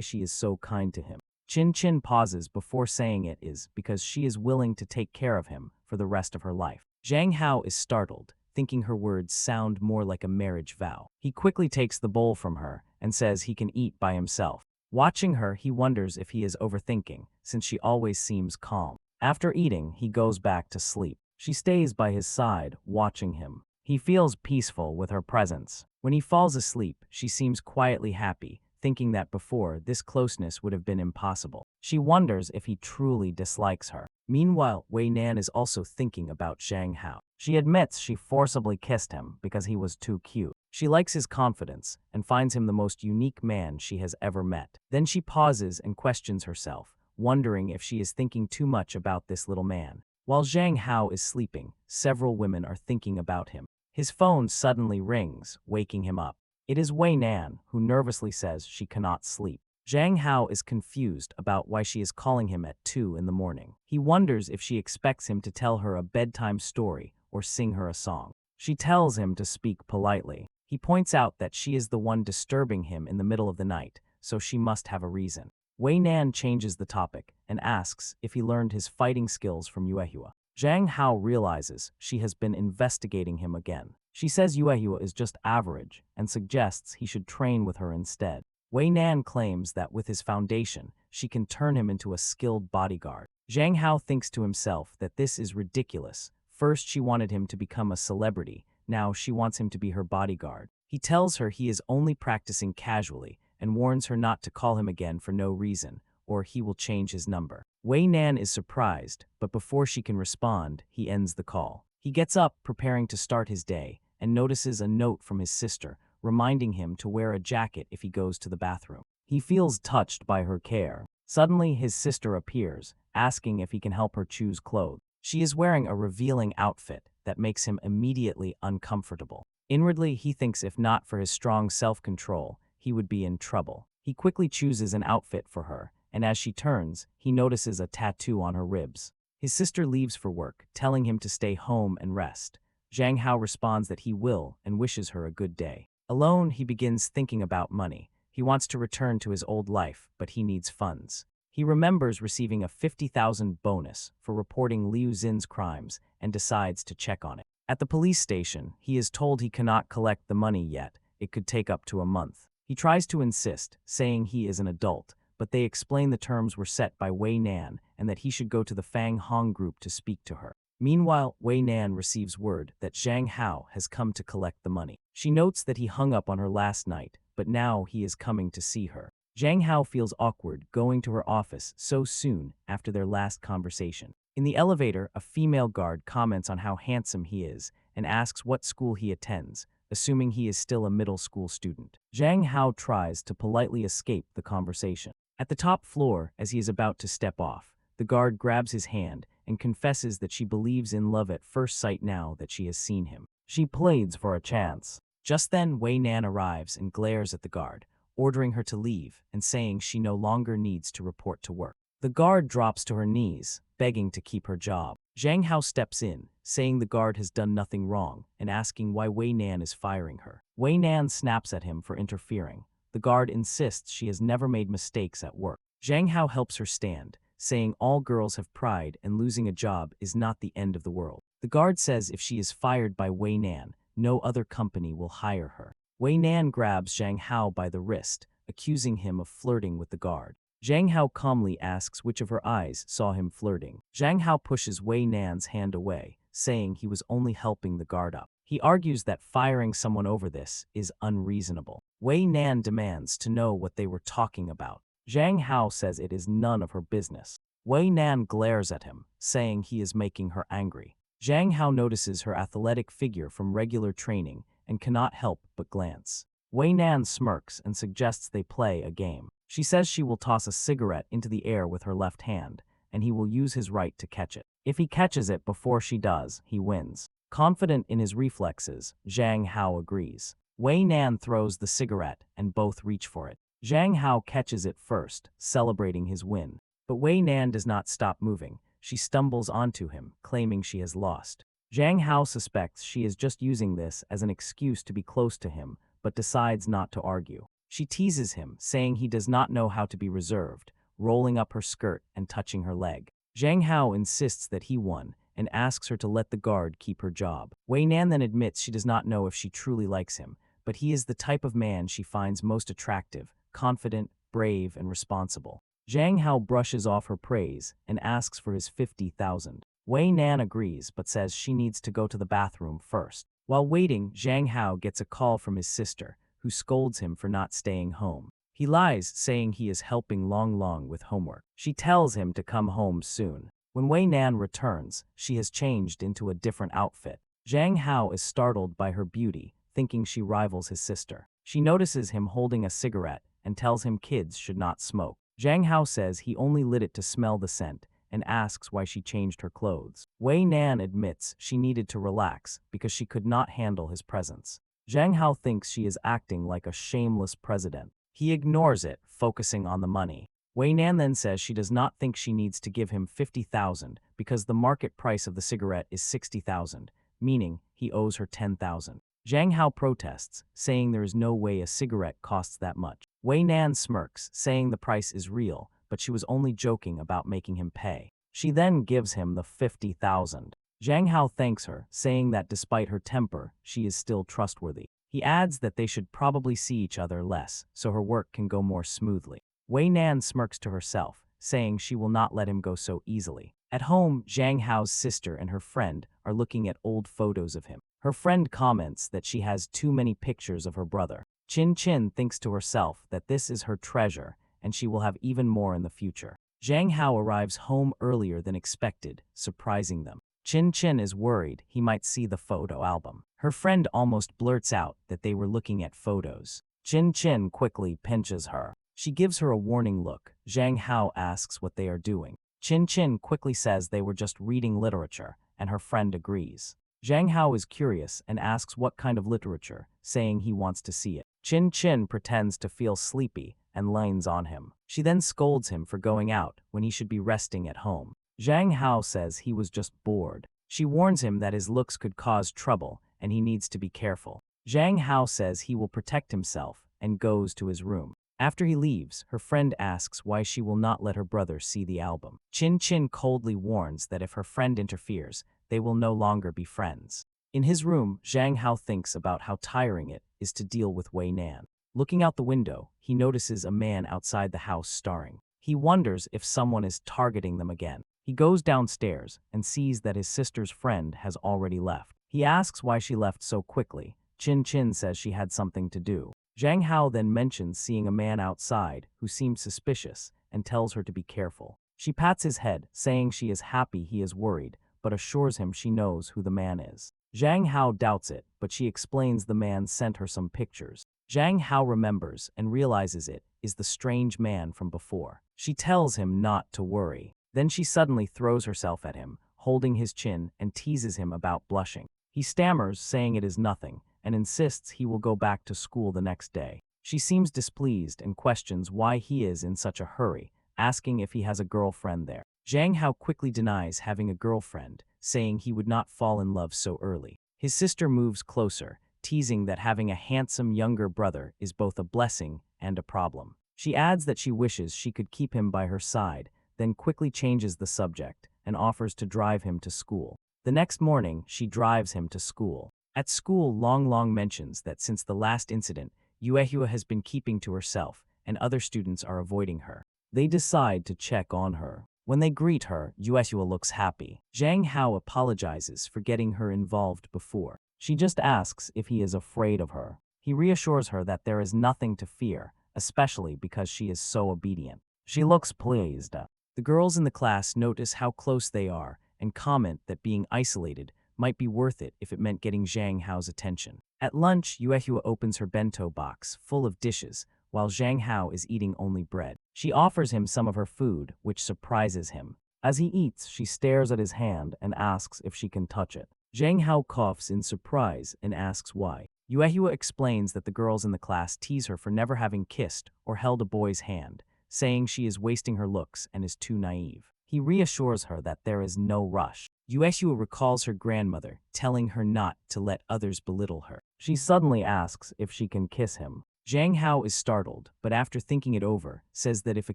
she is so kind to him. Chin pauses before saying it is because she is willing to take care of him for the rest of her life. Zhang Hao is startled, thinking her words sound more like a marriage vow. He quickly takes the bowl from her and says he can eat by himself. Watching her, he wonders if he is overthinking, since she always seems calm. After eating, he goes back to sleep. She stays by his side, watching him. He feels peaceful with her presence. When he falls asleep, she seems quietly happy, thinking that before, this closeness would have been impossible. She wonders if he truly dislikes her. Meanwhile, Wei Nan is also thinking about Zhang Hao. She admits she forcibly kissed him because he was too cute. She likes his confidence and finds him the most unique man she has ever met. Then she pauses and questions herself, wondering if she is thinking too much about this little man. While Zhang Hao is sleeping, several women are thinking about him. His phone suddenly rings, waking him up. It is Wei Nan, who nervously says she cannot sleep. Zhang Hao is confused about why she is calling him at 2 in the morning. He wonders if she expects him to tell her a bedtime story or sing her a song. She tells him to speak politely. He points out that she is the one disturbing him in the middle of the night, so she must have a reason. Wei Nan changes the topic and asks if he learned his fighting skills from Yahello. Zhang Hao realizes she has been investigating him again. She says Yahello is just average and suggests he should train with her instead. Wei Nan claims that with his foundation, she can turn him into a skilled bodyguard. Zhang Hao thinks to himself that this is ridiculous. First she wanted him to become a celebrity, now she wants him to be her bodyguard. He tells her he is only practicing casually and warns her not to call him again for no reason, or he will change his number. Wei Nan is surprised, but before she can respond, he ends the call. He gets up, preparing to start his day, and notices a note from his sister, reminding him to wear a jacket if he goes to the bathroom. He feels touched by her care. Suddenly, his sister appears, asking if he can help her choose clothes. She is wearing a revealing outfit that makes him immediately uncomfortable. Inwardly, he thinks if not for his strong self-control, he would be in trouble. He quickly chooses an outfit for her, and as she turns, he notices a tattoo on her ribs. His sister leaves for work, telling him to stay home and rest. Zhang Hao responds that he will and wishes her a good day. Alone, he begins thinking about money. He wants to return to his old life, but he needs funds. He remembers receiving a 50,000 bonus for reporting Liu Xin's crimes and decides to check on it. At the police station, he is told he cannot collect the money yet. It could take up to a month. He tries to insist, saying he is an adult, but they explain the terms were set by Wei Nan and that he should go to the Fang Hong group to speak to her. Meanwhile, Wei Nan receives word that Zhang Hao has come to collect the money. She notes that he hung up on her last night, but now he is coming to see her. Zhang Hao feels awkward going to her office so soon after their last conversation. In the elevator, a female guard comments on how handsome he is and asks what school he attends, assuming he is still a middle school student. Zhang Hao tries to politely escape the conversation. At the top floor, as he is about to step off, the guard grabs his hand and confesses that she believes in love at first sight now that she has seen him. She pleads for a chance. Just then, Wei Nan arrives and glares at the guard, ordering her to leave and saying she no longer needs to report to work. The guard drops to her knees, begging to keep her job. Zhang Hao steps in, saying the guard has done nothing wrong and asking why Wei Nan is firing her. Wei Nan snaps at him for interfering. The guard insists she has never made mistakes at work. Zhang Hao helps her stand, saying all girls have pride and losing a job is not the end of the world. The guard says if she is fired by Wei Nan, no other company will hire her. Wei Nan grabs Zhang Hao by the wrist, accusing him of flirting with the guard. Zhang Hao calmly asks which of her eyes saw him flirting. Zhang Hao pushes Wei Nan's hand away, saying he was only helping the guard up. He argues that firing someone over this is unreasonable. Wei Nan demands to know what they were talking about. Zhang Hao says it is none of her business. Wei Nan glares at him, saying he is making her angry. Zhang Hao notices her athletic figure from regular training and cannot help but glance. Wei Nan smirks and suggests they play a game. She says she will toss a cigarette into the air with her left hand, and he will use his right to catch it. If he catches it before she does, he wins. Confident in his reflexes, Zhang Hao agrees. Wei Nan throws the cigarette, and both reach for it. Zhang Hao catches it first, celebrating his win. But Wei Nan does not stop moving. She stumbles onto him, claiming she has lost. Zhang Hao suspects she is just using this as an excuse to be close to him, but decides not to argue. She teases him, saying he does not know how to be reserved, rolling up her skirt and touching her leg. Zhang Hao insists that he won and asks her to let the guard keep her job. Wei Nan then admits she does not know if she truly likes him, but he is the type of man she finds most attractive, confident, brave, and responsible. Zhang Hao brushes off her praise and asks for his 50,000. Wei Nan agrees but says she needs to go to the bathroom first. While waiting, Zhang Hao gets a call from his sister, who scolds him for not staying home. He lies, saying he is helping Long Long with homework. She tells him to come home soon. When Wei Nan returns, she has changed into a different outfit. Zhang Hao is startled by her beauty, thinking she rivals his sister. She notices him holding a cigarette and tells him kids should not smoke. Zhang Hao says he only lit it to smell the scent and asks why she changed her clothes. Wei Nan admits she needed to relax because she could not handle his presence. Zhang Hao thinks she is acting like a shameless president. He ignores it, focusing on the money. Wei Nan then says she does not think she needs to give him 50,000 because the market price of the cigarette is 60,000, meaning he owes her 10,000. Zhang Hao protests, saying there is no way a cigarette costs that much. Wei Nan smirks, saying the price is real, but she was only joking about making him pay. She then gives him the 50,000. Zhang Hao thanks her, saying that despite her temper, she is still trustworthy. He adds that they should probably see each other less, so her work can go more smoothly. Wei Nan smirks to herself, saying she will not let him go so easily. At home, Zhang Hao's sister and her friend are looking at old photos of him. Her friend comments that she has too many pictures of her brother. Chin Chin thinks to herself that this is her treasure, and she will have even more in the future. Zhang Hao arrives home earlier than expected, surprising them. Chin Chin is worried he might see the photo album. Her friend almost blurts out that they were looking at photos. Chin Chin quickly pinches her. She gives her a warning look. Zhang Hao asks what they are doing. Chin Chin quickly says they were just reading literature, and her friend agrees. Zhang Hao is curious and asks what kind of literature, saying he wants to see it. Chin Chin pretends to feel sleepy and leans on him. She then scolds him for going out when he should be resting at home. Zhang Hao says he was just bored. She warns him that his looks could cause trouble and he needs to be careful. Zhang Hao says he will protect himself and goes to his room. After he leaves, her friend asks why she will not let her brother see the album. Chin Chin coldly warns that if her friend interferes, they will no longer be friends. In his room, Zhang Hao thinks about how tiring it is to deal with Wei Nan. Looking out the window, he notices a man outside the house starring. He wonders if someone is targeting them again. He goes downstairs and sees that his sister's friend has already left. He asks why she left so quickly. Chin Chin says she had something to do. Zhang Hao then mentions seeing a man outside who seems suspicious and tells her to be careful. She pats his head, saying she is happy he is worried, but assures him she knows who the man is. Zhang Hao doubts it, but she explains the man sent her some pictures. Zhang Hao remembers and realizes it is the strange man from before. She tells him not to worry. Then she suddenly throws herself at him, holding his chin and teases him about blushing. He stammers, saying it is nothing, and insists he will go back to school the next day. She seems displeased and questions why he is in such a hurry, asking if he has a girlfriend there. Zhang Hao quickly denies having a girlfriend, saying he would not fall in love so early. His sister moves closer, teasing that having a handsome younger brother is both a blessing and a problem. She adds that she wishes she could keep him by her side, then quickly changes the subject and offers to drive him to school. The next morning, she drives him to school. At school, Long Long mentions that since the last incident, Yahello has been keeping to herself, and other students are avoiding her. They decide to check on her. When they greet her, Yahello looks happy. Zhang Hao apologizes for getting her involved before. She just asks if he is afraid of her. He reassures her that there is nothing to fear, especially because she is so obedient. She looks pleased. The girls in the class notice how close they are and comment that being isolated might be worth it if it meant getting Zhang Hao's attention. At lunch, Yahello opens her bento box full of dishes, while Zhang Hao is eating only bread. She offers him some of her food, which surprises him. As he eats, she stares at his hand and asks if she can touch it. Zhang Hao coughs in surprise and asks why. Yahello explains that the girls in the class tease her for never having kissed or held a boy's hand, saying she is wasting her looks and is too naive. He reassures her that there is no rush. Yahello recalls her grandmother, telling her not to let others belittle her. She suddenly asks if she can kiss him. Zhang Hao is startled, but after thinking it over, says that if a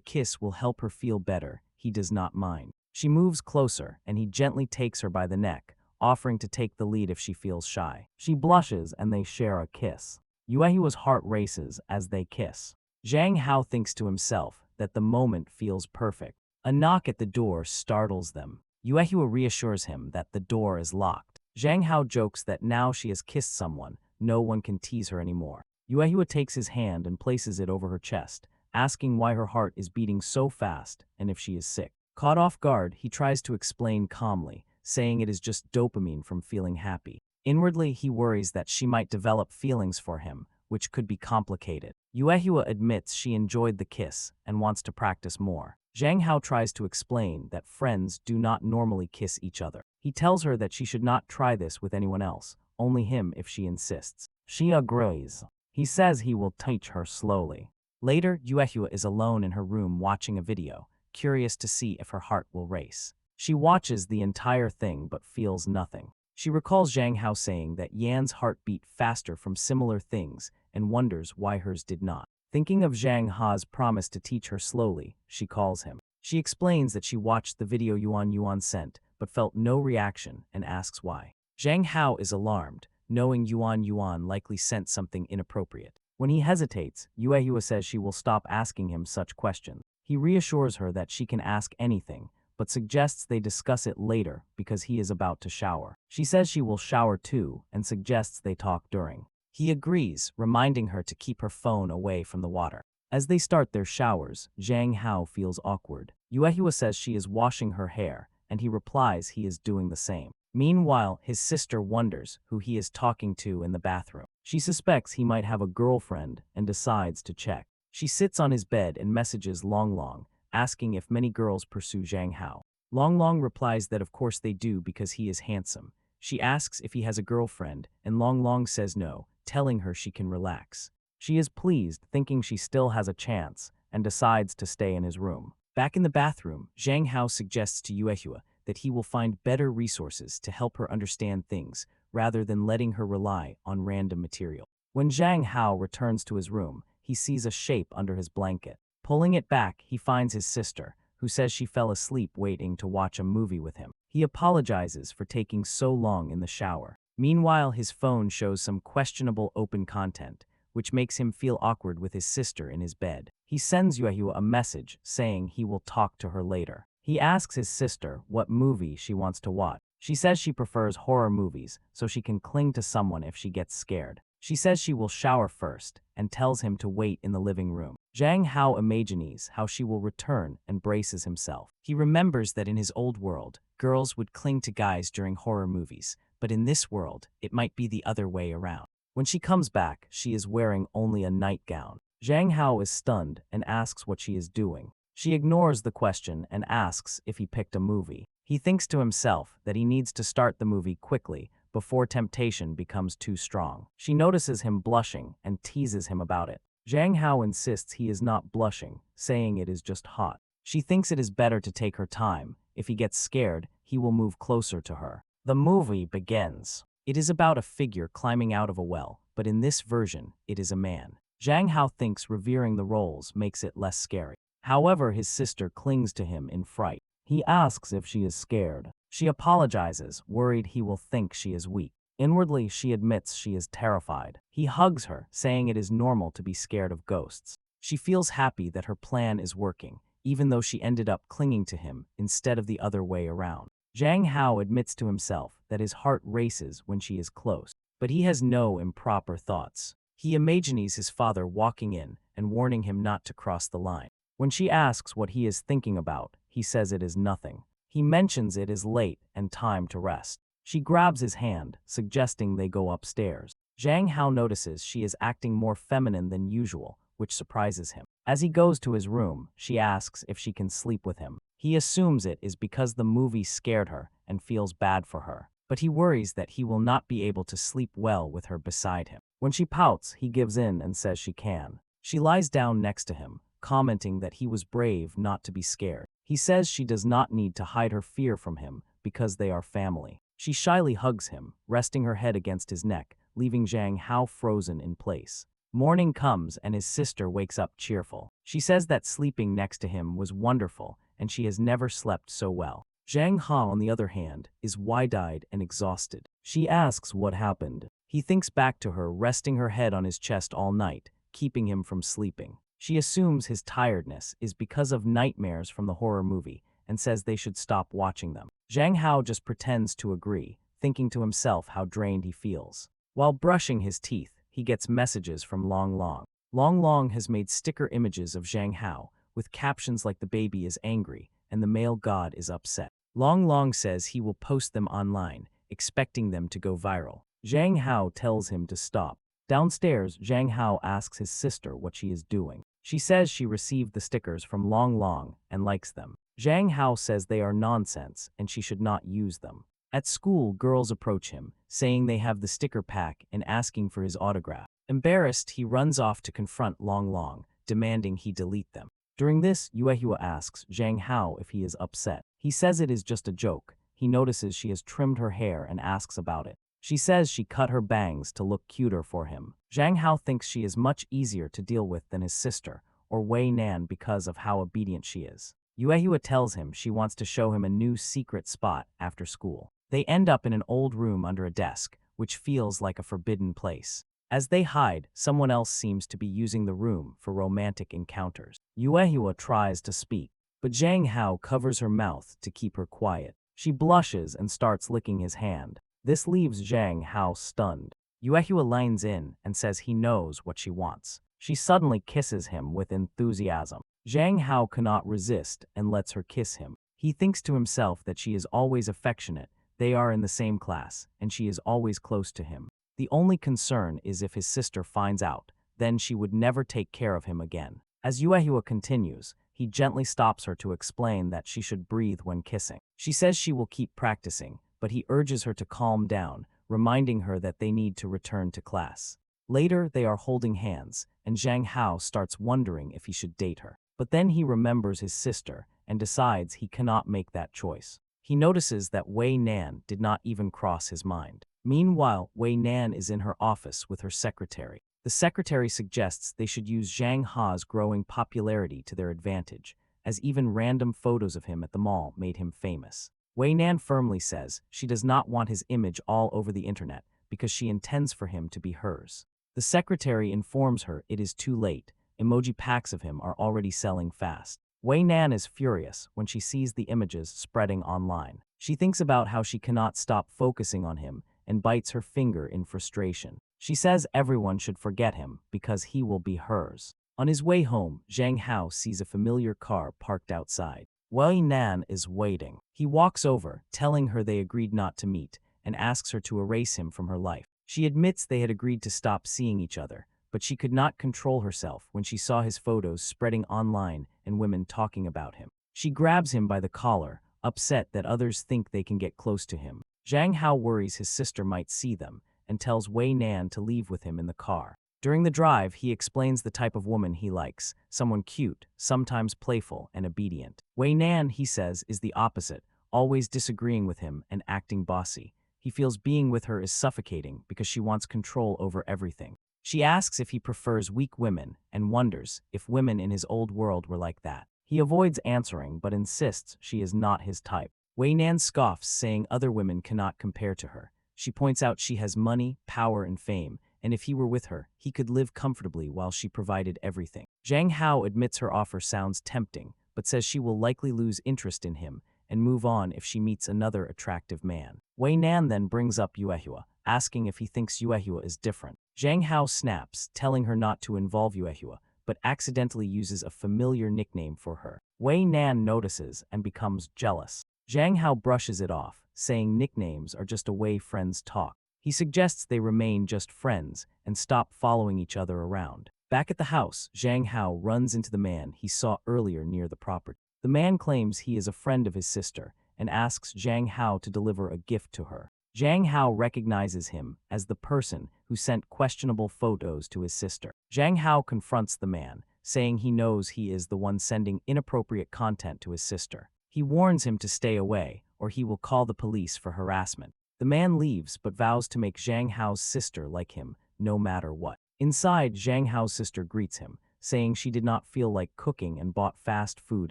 kiss will help her feel better, he does not mind. She moves closer, and he gently takes her by the neck, offering to take the lead if she feels shy. She blushes, and they share a kiss. Yuehua's heart races as they kiss. Zhang Hao thinks to himself that the moment feels perfect. A knock at the door startles them. Yuehua reassures him that the door is locked. Zhang Hao jokes that now she has kissed someone, no one can tease her anymore. Yuehua takes his hand and places it over her chest, asking why her heart is beating so fast and if she is sick. Caught off guard, he tries to explain calmly, saying it is just dopamine from feeling happy. Inwardly, he worries that she might develop feelings for him, which could be complicated. Yuehua admits she enjoyed the kiss and wants to practice more. Zhang Hao tries to explain that friends do not normally kiss each other. He tells her that she should not try this with anyone else, only him if she insists. She agrees. He says he will teach her slowly. Later, Yuehua is alone in her room watching a video, curious to see if her heart will race. She watches the entire thing but feels nothing. She recalls Zhang Hao saying that Yan's heart beat faster from similar things and wonders why hers did not. Thinking of Zhang Ha's promise to teach her slowly, she calls him. She explains that she watched the video Yuan sent, but felt no reaction and asks why. Zhang Hao is alarmed, knowing Yuan likely sent something inappropriate. When he hesitates, Yuehua says she will stop asking him such questions. He reassures her that she can ask anything, but suggests they discuss it later because he is about to shower. She says she will shower too and suggests they talk during. He agrees, reminding her to keep her phone away from the water. As they start their showers, Zhang Hao feels awkward. Yuehua says she is washing her hair, and he replies he is doing the same. Meanwhile, his sister wonders who he is talking to in the bathroom. She suspects he might have a girlfriend and decides to check. She sits on his bed and messages Long Long, asking if many girls pursue Zhang Hao. Long Long replies that of course they do because he is handsome. She asks if he has a girlfriend, and Long Long says no, telling her she can relax. She is pleased, thinking she still has a chance, and decides to stay in his room. Back in the bathroom, Zhang Hao suggests to Yuehua that he will find better resources to help her understand things, rather than letting her rely on random material. When Zhang Hao returns to his room, he sees a shape under his blanket. Pulling it back, he finds his sister, who says she fell asleep waiting to watch a movie with him. He apologizes for taking so long in the shower. Meanwhile, his phone shows some questionable open content, which makes him feel awkward with his sister in his bed. He sends Yuehua a message saying he will talk to her later. He asks his sister what movie she wants to watch. She says she prefers horror movies, so she can cling to someone if she gets scared. She says she will shower first and tells him to wait in the living room. Zhang Hao imagines how she will return and braces himself. He remembers that in his old world, girls would cling to guys during horror movies, but in this world, it might be the other way around. When she comes back, she is wearing only a nightgown. Zhang Hao is stunned and asks what she is doing. She ignores the question and asks if he picked a movie. He thinks to himself that he needs to start the movie quickly before temptation becomes too strong. She notices him blushing and teases him about it. Zhang Hao insists he is not blushing, saying it is just hot. She thinks it is better to take her time. If he gets scared, he will move closer to her. The movie begins. It is about a figure climbing out of a well, but in this version, it is a man. Zhang Hao thinks revering the roles makes it less scary. However, his sister clings to him in fright. He asks if she is scared. She apologizes, worried he will think she is weak. Inwardly, she admits she is terrified. He hugs her, saying it is normal to be scared of ghosts. She feels happy that her plan is working, even though she ended up clinging to him instead of the other way around. Zhang Hao admits to himself that his heart races when she is close, but he has no improper thoughts. He imagines his father walking in and warning him not to cross the line. When she asks what he is thinking about, he says it is nothing. He mentions it is late and time to rest. She grabs his hand, suggesting they go upstairs. Zhang Hao notices she is acting more feminine than usual, which surprises him. As he goes to his room, she asks if she can sleep with him. He assumes it is because the movie scared her and feels bad for her, but he worries that he will not be able to sleep well with her beside him. When she pouts, he gives in and says she can. She lies down next to him, commenting that he was brave not to be scared. He says she does not need to hide her fear from him because they are family. She shyly hugs him, resting her head against his neck, leaving Zhang Hao frozen in place. Morning comes and his sister wakes up cheerful. She says that sleeping next to him was wonderful and she has never slept so well. Zhang Ha, on the other hand, is wide-eyed and exhausted. She asks what happened. He thinks back to her resting her head on his chest all night, keeping him from sleeping. She assumes his tiredness is because of nightmares from the horror movie and says they should stop watching them. Zhang Hao just pretends to agree, thinking to himself how drained he feels. While brushing his teeth, he gets messages from Long Long. Long Long has made sticker images of Zhang Hao, with captions like the baby is angry and the male god is upset. Long Long says he will post them online, expecting them to go viral. Zhang Hao tells him to stop. Downstairs, Zhang Hao asks his sister what she is doing. She says she received the stickers from Long Long and likes them. Zhang Hao says they are nonsense and she should not use them. At school, girls approach him, saying they have the sticker pack and asking for his autograph. Embarrassed, he runs off to confront Long Long, demanding he delete them. During this, Yahello asks Zhang Hao if he is upset. He says it is just a joke. He notices she has trimmed her hair and asks about it. She says she cut her bangs to look cuter for him. Zhang Hao thinks she is much easier to deal with than his sister, or Wei Nan, because of how obedient she is. Yahello tells him she wants to show him a new secret spot after school. They end up in an old room under a desk, which feels like a forbidden place. As they hide, someone else seems to be using the room for romantic encounters. Yahello tries to speak, but Zhang Hao covers her mouth to keep her quiet. She blushes and starts licking his hand. This leaves Zhang Hao stunned. Yahello leans in and says he knows what she wants. She suddenly kisses him with enthusiasm. Zhang Hao cannot resist and lets her kiss him. He thinks to himself that she is always affectionate, they are in the same class, and she is always close to him. The only concern is if his sister finds out, then she would never take care of him again. As Yahello continues, he gently stops her to explain that she should breathe when kissing. She says she will keep practicing, but he urges her to calm down, reminding her that they need to return to class. Later, they are holding hands, and Zhang Hao starts wondering if he should date her. But then he remembers his sister and decides he cannot make that choice. He notices that Wei Nan did not even cross his mind. Meanwhile, Wei Nan is in her office with her secretary. The secretary suggests they should use Zhang Ha's growing popularity to their advantage, as even random photos of him at the mall made him famous. Wei Nan firmly says she does not want his image all over the internet because she intends for him to be hers. The secretary informs her it is too late. Emoji packs of him are already selling fast. Wei Nan is furious when she sees the images spreading online. She thinks about how she cannot stop focusing on him and bites her finger in frustration. She says everyone should forget him because he will be hers. On his way home, Zhang Hao sees a familiar car parked outside. Wei Nan is waiting. He walks over, telling her they agreed not to meet, and asks her to erase him from her life. She admits they had agreed to stop seeing each other, but she could not control herself when she saw his photos spreading online and women talking about him. She grabs him by the collar, upset that others think they can get close to him. Zhang Hao worries his sister might see them and tells Wei Nan to leave with him in the car. During the drive, he explains the type of woman he likes, someone cute, sometimes playful and obedient. Wei Nan, he says, is the opposite, always disagreeing with him and acting bossy. He feels being with her is suffocating because she wants control over everything. She asks if he prefers weak women and wonders if women in his old world were like that. He avoids answering but insists she is not his type. Wei Nan scoffs, saying other women cannot compare to her. She points out she has money, power, and fame, and if he were with her, he could live comfortably while she provided everything. Zhang Hao admits her offer sounds tempting, but says she will likely lose interest in him and move on if she meets another attractive man. Wei Nan then brings up Yahello, asking if he thinks Yahello is different. Zhang Hao snaps, telling her not to involve Yahello, but accidentally uses a familiar nickname for her. Wei Nan notices and becomes jealous. Zhang Hao brushes it off, saying nicknames are just a way friends talk. He suggests they remain just friends and stop following each other around. Back at the house, Zhang Hao runs into the man he saw earlier near the property. The man claims he is a friend of his sister and asks Zhang Hao to deliver a gift to her. Zhang Hao recognizes him as the person who sent questionable photos to his sister. Zhang Hao confronts the man, saying he knows he is the one sending inappropriate content to his sister. He warns him to stay away, or he will call the police for harassment. The man leaves but vows to make Zhang Hao's sister like him, no matter what. Inside, Zhang Hao's sister greets him, saying she did not feel like cooking and bought fast food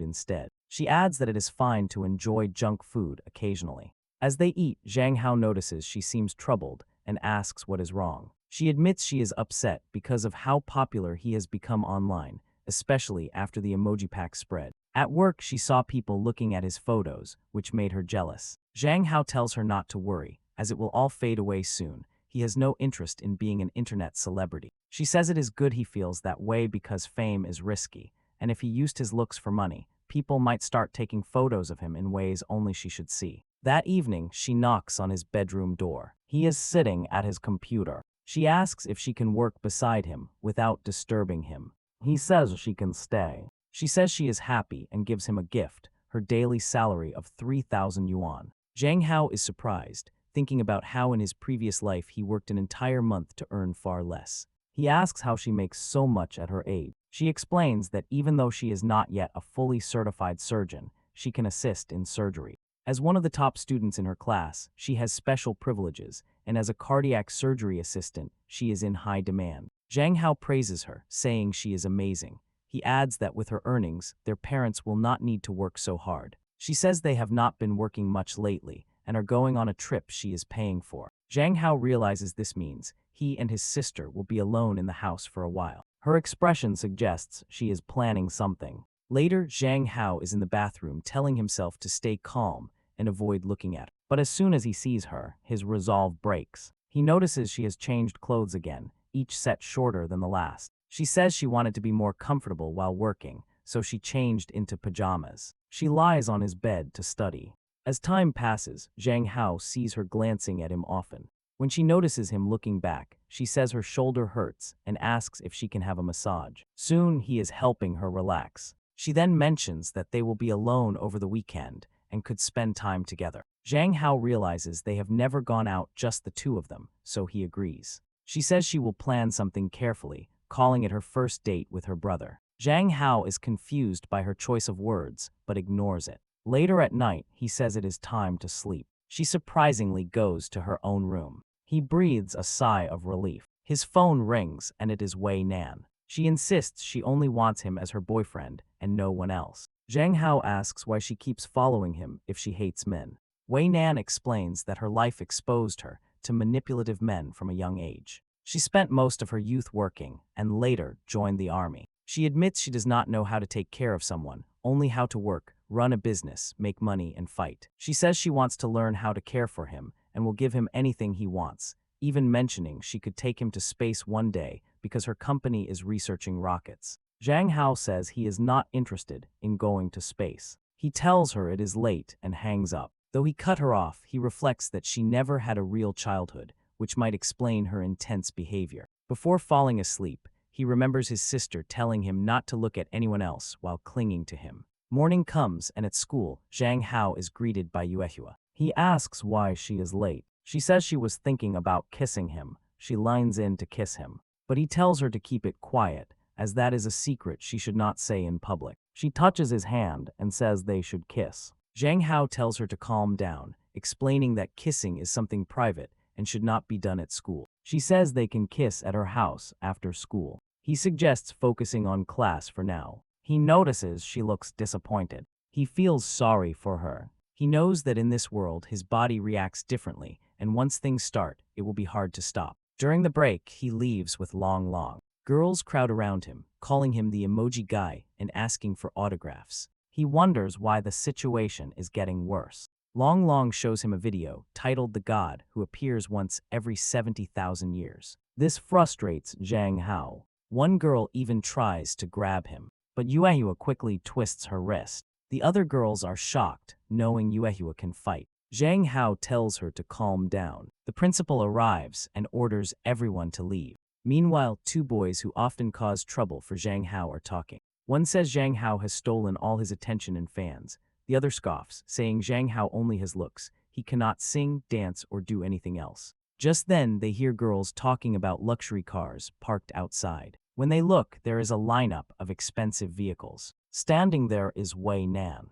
instead. She adds that it is fine to enjoy junk food occasionally. As they eat, Zhang Hao notices she seems troubled and asks what is wrong. She admits she is upset because of how popular he has become online, especially after the emoji pack spread. At work, she saw people looking at his photos, which made her jealous. Zhang Hao tells her not to worry, as it will all fade away soon. He has no interest in being an internet celebrity. She says it is good he feels that way because fame is risky, and if he used his looks for money, people might start taking photos of him in ways only she should see. That evening, she knocks on his bedroom door. He is sitting at his computer. She asks if she can work beside him without disturbing him. He says she can stay. She says she is happy and gives him a gift, her daily salary of 3,000 yuan. Zhang Hao is surprised, thinking about how in his previous life he worked an entire month to earn far less. He asks how she makes so much at her age. She explains that even though she is not yet a fully certified surgeon, she can assist in surgery. As one of the top students in her class, she has special privileges, and as a cardiac surgery assistant, she is in high demand. Zhang Hao praises her, saying she is amazing. He adds that with her earnings, their parents will not need to work so hard. She says they have not been working much lately, and are going on a trip she is paying for. Zhang Hao realizes this means he and his sister will be alone in the house for a while. Her expression suggests she is planning something. Later, Zhang Hao is in the bathroom telling himself to stay calm and avoid looking at her. But as soon as he sees her, his resolve breaks. He notices she has changed clothes again, each set shorter than the last. She says she wanted to be more comfortable while working, so she changed into pajamas. She lies on his bed to study. As time passes, Zhang Hao sees her glancing at him often. When she notices him looking back, she says her shoulder hurts and asks if she can have a massage. Soon, he is helping her relax. She then mentions that they will be alone over the weekend and could spend time together. Zhang Hao realizes they have never gone out just the two of them, so he agrees. She says she will plan something carefully, calling it her first date with her brother. Zhang Hao is confused by her choice of words, but ignores it. Later at night, he says it is time to sleep. She surprisingly goes to her own room. He breathes a sigh of relief. His phone rings, and it is Wei Nan. She insists she only wants him as her boyfriend and no one else. Zhang Hao asks why she keeps following him if she hates men. Wei Nan explains that her life exposed her to manipulative men from a young age. She spent most of her youth working and later joined the army. She admits she does not know how to take care of someone, only how to work, run a business, make money, and fight. She says she wants to learn how to care for him and will give him anything he wants, even mentioning she could take him to space one day because her company is researching rockets. Zhang Hao says he is not interested in going to space. He tells her it is late and hangs up. Though he cut her off, he reflects that she never had a real childhood, which might explain her intense behavior. Before falling asleep, he remembers his sister telling him not to look at anyone else while clinging to him. Morning comes, and at school, Zhang Hao is greeted by Yahello. He asks why she is late. She says she was thinking about kissing him. She lines in to kiss him, but he tells her to keep it quiet, as that is a secret she should not say in public. She touches his hand and says they should kiss. Zhang Hao tells her to calm down, explaining that kissing is something private and should not be done at school. She says they can kiss at her house after school. He suggests focusing on class for now. He notices she looks disappointed. He feels sorry for her. He knows that in this world his body reacts differently, and once things start, it will be hard to stop. During the break, he leaves with Long Long. Girls crowd around him, calling him the emoji guy and asking for autographs. He wonders why the situation is getting worse. Long Long shows him a video titled The God Who Appears Once Every 70,000 Years. This frustrates Zhang Hao. One girl even tries to grab him, but Yahello quickly twists her wrist. The other girls are shocked, knowing Yahello can fight. Zhang Hao tells her to calm down. The principal arrives and orders everyone to leave. Meanwhile, two boys who often cause trouble for Zhang Hao are talking. One says Zhang Hao has stolen all his attention and fans. The other scoffs, saying Zhang Hao only has looks. He cannot sing, dance, or do anything else. Just then, they hear girls talking about luxury cars parked outside. When they look, there is a lineup of expensive vehicles. Standing there is Wei Nan.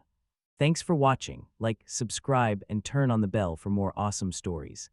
Thanks for watching. Like, subscribe, and turn on the bell for more awesome stories.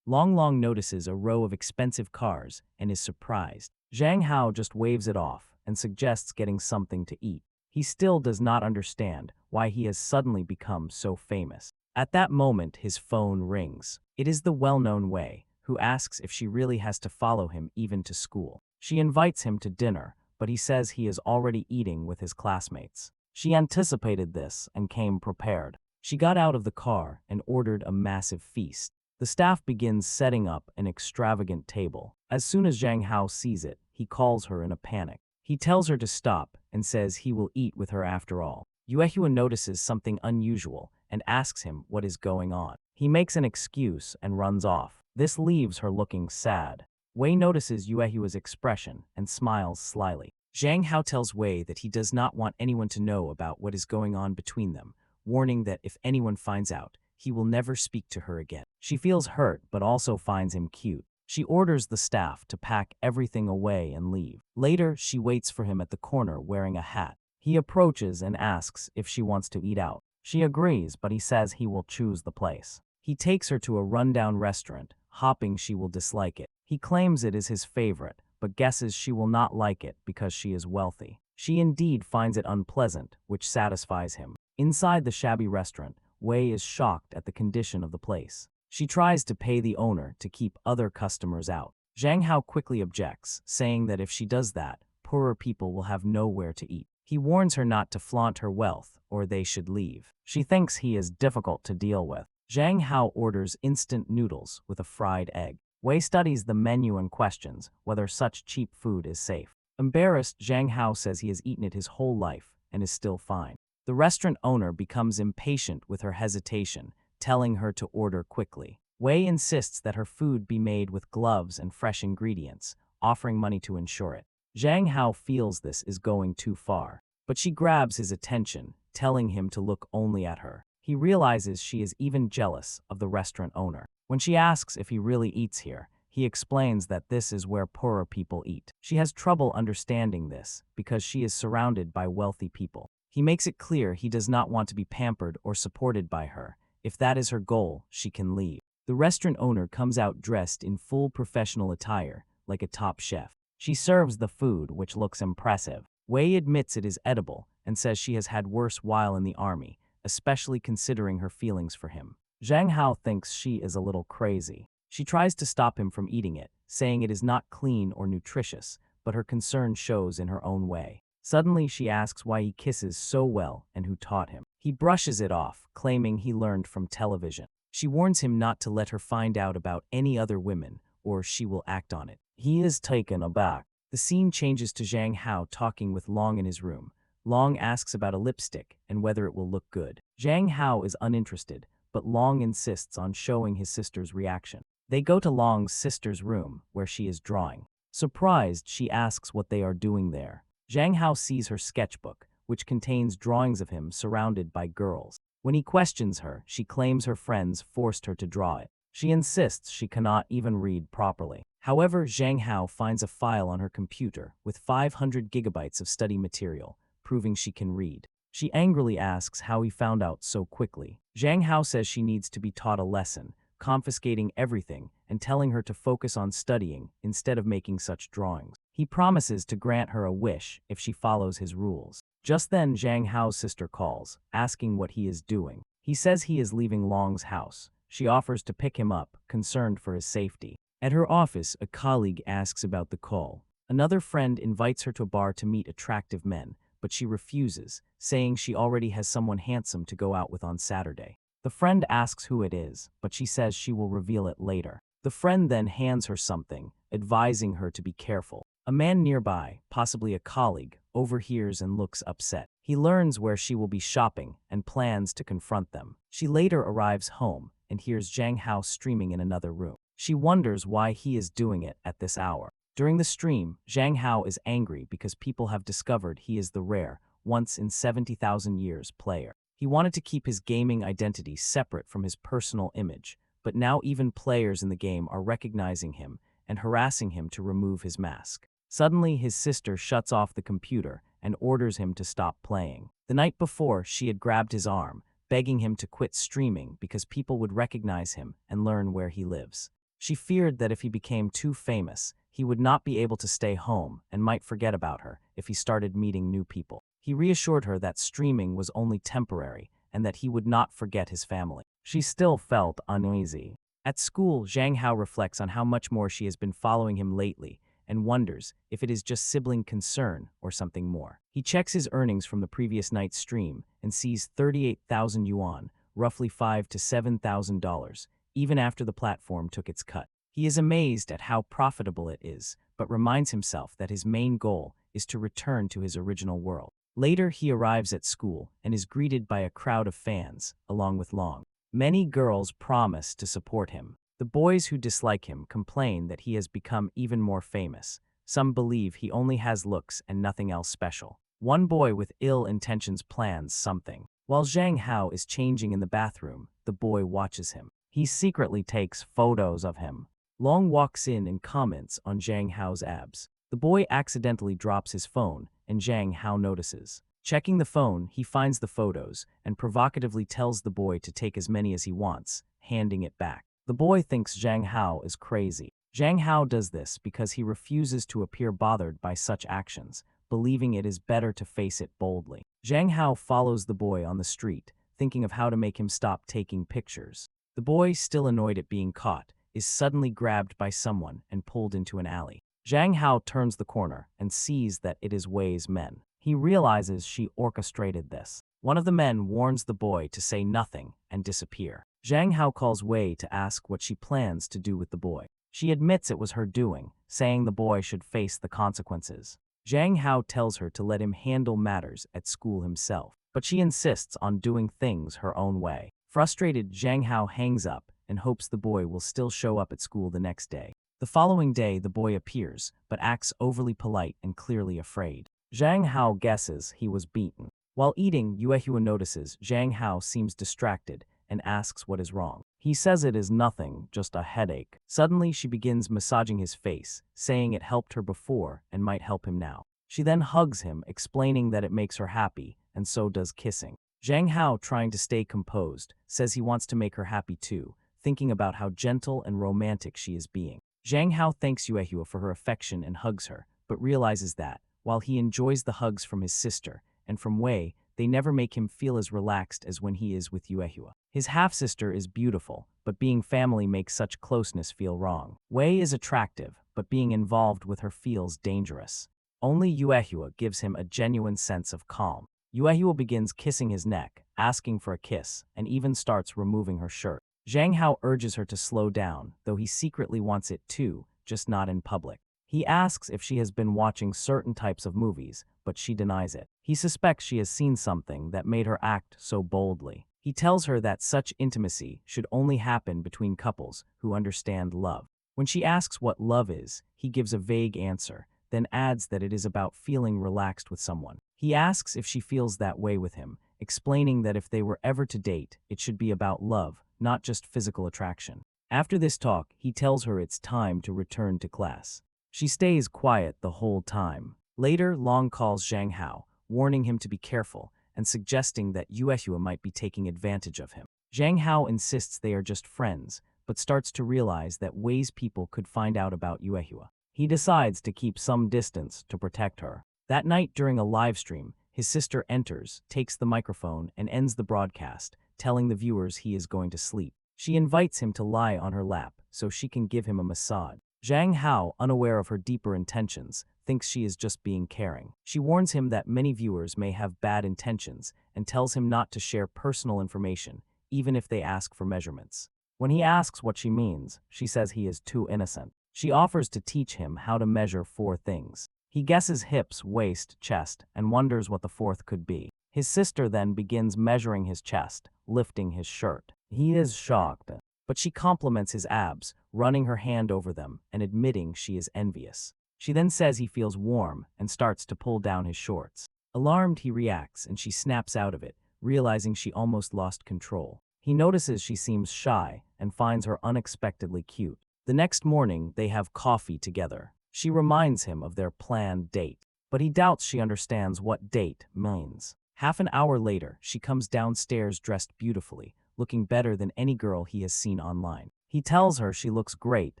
Long Long notices a row of expensive cars and is surprised. Zhang Hao just waves it off, and suggests getting something to eat. He still does not understand why he has suddenly become so famous. At that moment, his phone rings. It is the well-known Wei, who asks if she really has to follow him even to school. She invites him to dinner, but he says he is already eating with his classmates. She anticipated this and came prepared. She got out of the car and ordered a massive feast. The staff begins setting up an extravagant table. As soon as Zhang Hao sees it, he calls her in a panic. He tells her to stop and says he will eat with her after all. Yahello notices something unusual and asks him what is going on. He makes an excuse and runs off. This leaves her looking sad. Wei notices Yahello's expression and smiles slyly. Zhang Hao tells Wei that he does not want anyone to know about what is going on between them, warning that if anyone finds out, he will never speak to her again. She feels hurt but also finds him cute. She orders the staff to pack everything away and leave. Later, she waits for him at the corner wearing a hat. He approaches and asks if she wants to eat out. She agrees, but he says he will choose the place. He takes her to a rundown restaurant, hoping she will dislike it. He claims it is his favorite, but guesses she will not like it because she is wealthy. She indeed finds it unpleasant, which satisfies him. Inside the shabby restaurant, Wei is shocked at the condition of the place. She tries to pay the owner to keep other customers out. Zhang Hao quickly objects, saying that if she does that, poorer people will have nowhere to eat. He warns her not to flaunt her wealth, or they should leave. She thinks he is difficult to deal with. Zhang Hao orders instant noodles with a fried egg. Wei studies the menu and questions whether such cheap food is safe. Embarrassed, Zhang Hao says he has eaten it his whole life and is still fine. The restaurant owner becomes impatient with her hesitation, telling her to order quickly. Wei insists that her food be made with gloves and fresh ingredients, offering money to ensure it. Zhang Hao feels this is going too far, but she grabs his attention, telling him to look only at her. He realizes she is even jealous of the restaurant owner. When she asks if he really eats here, he explains that this is where poorer people eat. She has trouble understanding this because she is surrounded by wealthy people. He makes it clear he does not want to be pampered or supported by her. If that is her goal, she can leave. The restaurant owner comes out dressed in full professional attire, like a top chef. She serves the food, which looks impressive. Wei admits it is edible and says she has had worse while in the army, especially considering her feelings for him. Zhang Hao thinks she is a little crazy. She tries to stop him from eating it, saying it is not clean or nutritious, but her concern shows in her own way. Suddenly, she asks why he kisses so well and who taught him. He brushes it off, claiming he learned from television. She warns him not to let her find out about any other women, or she will act on it. He is taken aback. The scene changes to Zhang Hao talking with Long in his room. Long asks about a lipstick and whether it will look good. Zhang Hao is uninterested, but Long insists on showing his sister's reaction. They go to Long's sister's room, where she is drawing. Surprised, she asks what they are doing there. Zhang Hao sees her sketchbook, which contains drawings of him surrounded by girls. When he questions her, she claims her friends forced her to draw it. She insists she cannot even read properly. However, Zhang Hao finds a file on her computer with 500 gigabytes of study material, proving she can read. She angrily asks how he found out so quickly. Zhang Hao says she needs to be taught a lesson, confiscating everything and telling her to focus on studying instead of making such drawings. He promises to grant her a wish if she follows his rules. Just then, Zhang Hao's sister calls, asking what he is doing. He says he is leaving Long's house. She offers to pick him up, concerned for his safety. At her office, a colleague asks about the call. Another friend invites her to a bar to meet attractive men, but she refuses, saying she already has someone handsome to go out with on Saturday. The friend asks who it is, but she says she will reveal it later. The friend then hands her something, advising her to be careful. A man nearby, possibly a colleague, overhears and looks upset. He learns where she will be shopping and plans to confront them. She later arrives home and hears Zhang Hao streaming in another room. She wonders why he is doing it at this hour. During the stream, Zhang Hao is angry because people have discovered he is the rare, once in 70,000 years player. He wanted to keep his gaming identity separate from his personal image, but now even players in the game are recognizing him and harassing him to remove his mask. Suddenly, his sister shuts off the computer and orders him to stop playing. The night before, she had grabbed his arm, begging him to quit streaming because people would recognize him and learn where he lives. She feared that if he became too famous, he would not be able to stay home and might forget about her if he started meeting new people. He reassured her that streaming was only temporary and that he would not forget his family. She still felt uneasy. At school, Zhang Hao reflects on how much more she has been following him lately and wonders if it is just sibling concern or something more. He checks his earnings from the previous night's stream and sees 38,000 yuan, roughly $5,000 to $7,000, even after the platform took its cut. He is amazed at how profitable it is, but reminds himself that his main goal is to return to his original world. Later, he arrives at school and is greeted by a crowd of fans, along with Long. Many girls promise to support him. The boys who dislike him complain that he has become even more famous. Some believe he only has looks and nothing else special. One boy with ill intentions plans something. While Zhang Hao is changing in the bathroom, the boy watches him. He secretly takes photos of him. Long walks in and comments on Zhang Hao's abs. The boy accidentally drops his phone, and Zhang Hao notices. Checking the phone, he finds the photos and provocatively tells the boy to take as many as he wants, handing it back. The boy thinks Zhang Hao is crazy. Zhang Hao does this because he refuses to appear bothered by such actions, believing it is better to face it boldly. Zhang Hao follows the boy on the street, thinking of how to make him stop taking pictures. The boy, still annoyed at being caught, is suddenly grabbed by someone and pulled into an alley. Zhang Hao turns the corner and sees that it is Wei's men. He realizes she orchestrated this. One of the men warns the boy to say nothing and disappear. Zhang Hao calls Wei to ask what she plans to do with the boy. She admits it was her doing, saying the boy should face the consequences. Zhang Hao tells her to let him handle matters at school himself, but she insists on doing things her own way. Frustrated, Zhang Hao hangs up and hopes the boy will still show up at school the next day. The following day, the boy appears, but acts overly polite and clearly afraid. Zhang Hao guesses he was beaten. While eating, Yahello notices Zhang Hao seems distracted and asks what is wrong. He says it is nothing, just a headache. Suddenly, she begins massaging his face, saying it helped her before and might help him now. She then hugs him, explaining that it makes her happy, and so does kissing. Zhang Hao, trying to stay composed, says he wants to make her happy too, thinking about how gentle and romantic she is being. Zhang Hao thanks Yahello for her affection and hugs her, but realizes that, while he enjoys the hugs from his sister and from Wei, they never make him feel as relaxed as when he is with Yahello. His half-sister is beautiful, but being family makes such closeness feel wrong. Wei is attractive, but being involved with her feels dangerous. Only Yahello gives him a genuine sense of calm. Yahello begins kissing his neck, asking for a kiss, and even starts removing her shirt. Zhang Hao urges her to slow down, though he secretly wants it too, just not in public. He asks if she has been watching certain types of movies, but she denies it. He suspects she has seen something that made her act so boldly. He tells her that such intimacy should only happen between couples who understand love. When she asks what love is, he gives a vague answer, then adds that it is about feeling relaxed with someone. He asks if she feels that way with him, explaining that if they were ever to date, it should be about love, not just physical attraction. After this talk, he tells her it's time to return to class. She stays quiet the whole time. Later, Long calls Zhang Hao, warning him to be careful and suggesting that Yahello might be taking advantage of him. Zhang Hao insists they are just friends, but starts to realize that Wei's people could find out about Yahello. He decides to keep some distance to protect her. That night during a live stream, his sister enters, takes the microphone, and ends the broadcast, telling the viewers he is going to sleep. She invites him to lie on her lap so she can give him a massage. Zhang Hao, unaware of her deeper intentions, thinks she is just being caring. She warns him that many viewers may have bad intentions and tells him not to share personal information, even if they ask for measurements. When he asks what she means, she says he is too innocent. She offers to teach him how to measure 4 things. He guesses hips, waist, chest, and wonders what the 4th could be. His sister then begins measuring his chest, lifting his shirt. He is shocked, but she compliments his abs, running her hand over them and admitting she is envious. She then says he feels warm and starts to pull down his shorts. Alarmed, he reacts and she snaps out of it, realizing she almost lost control. He notices she seems shy and finds her unexpectedly cute. The next morning, they have coffee together. She reminds him of their planned date, but he doubts she understands what date means. Half an hour later, she comes downstairs dressed beautifully, looking better than any girl he has seen online. He tells her she looks great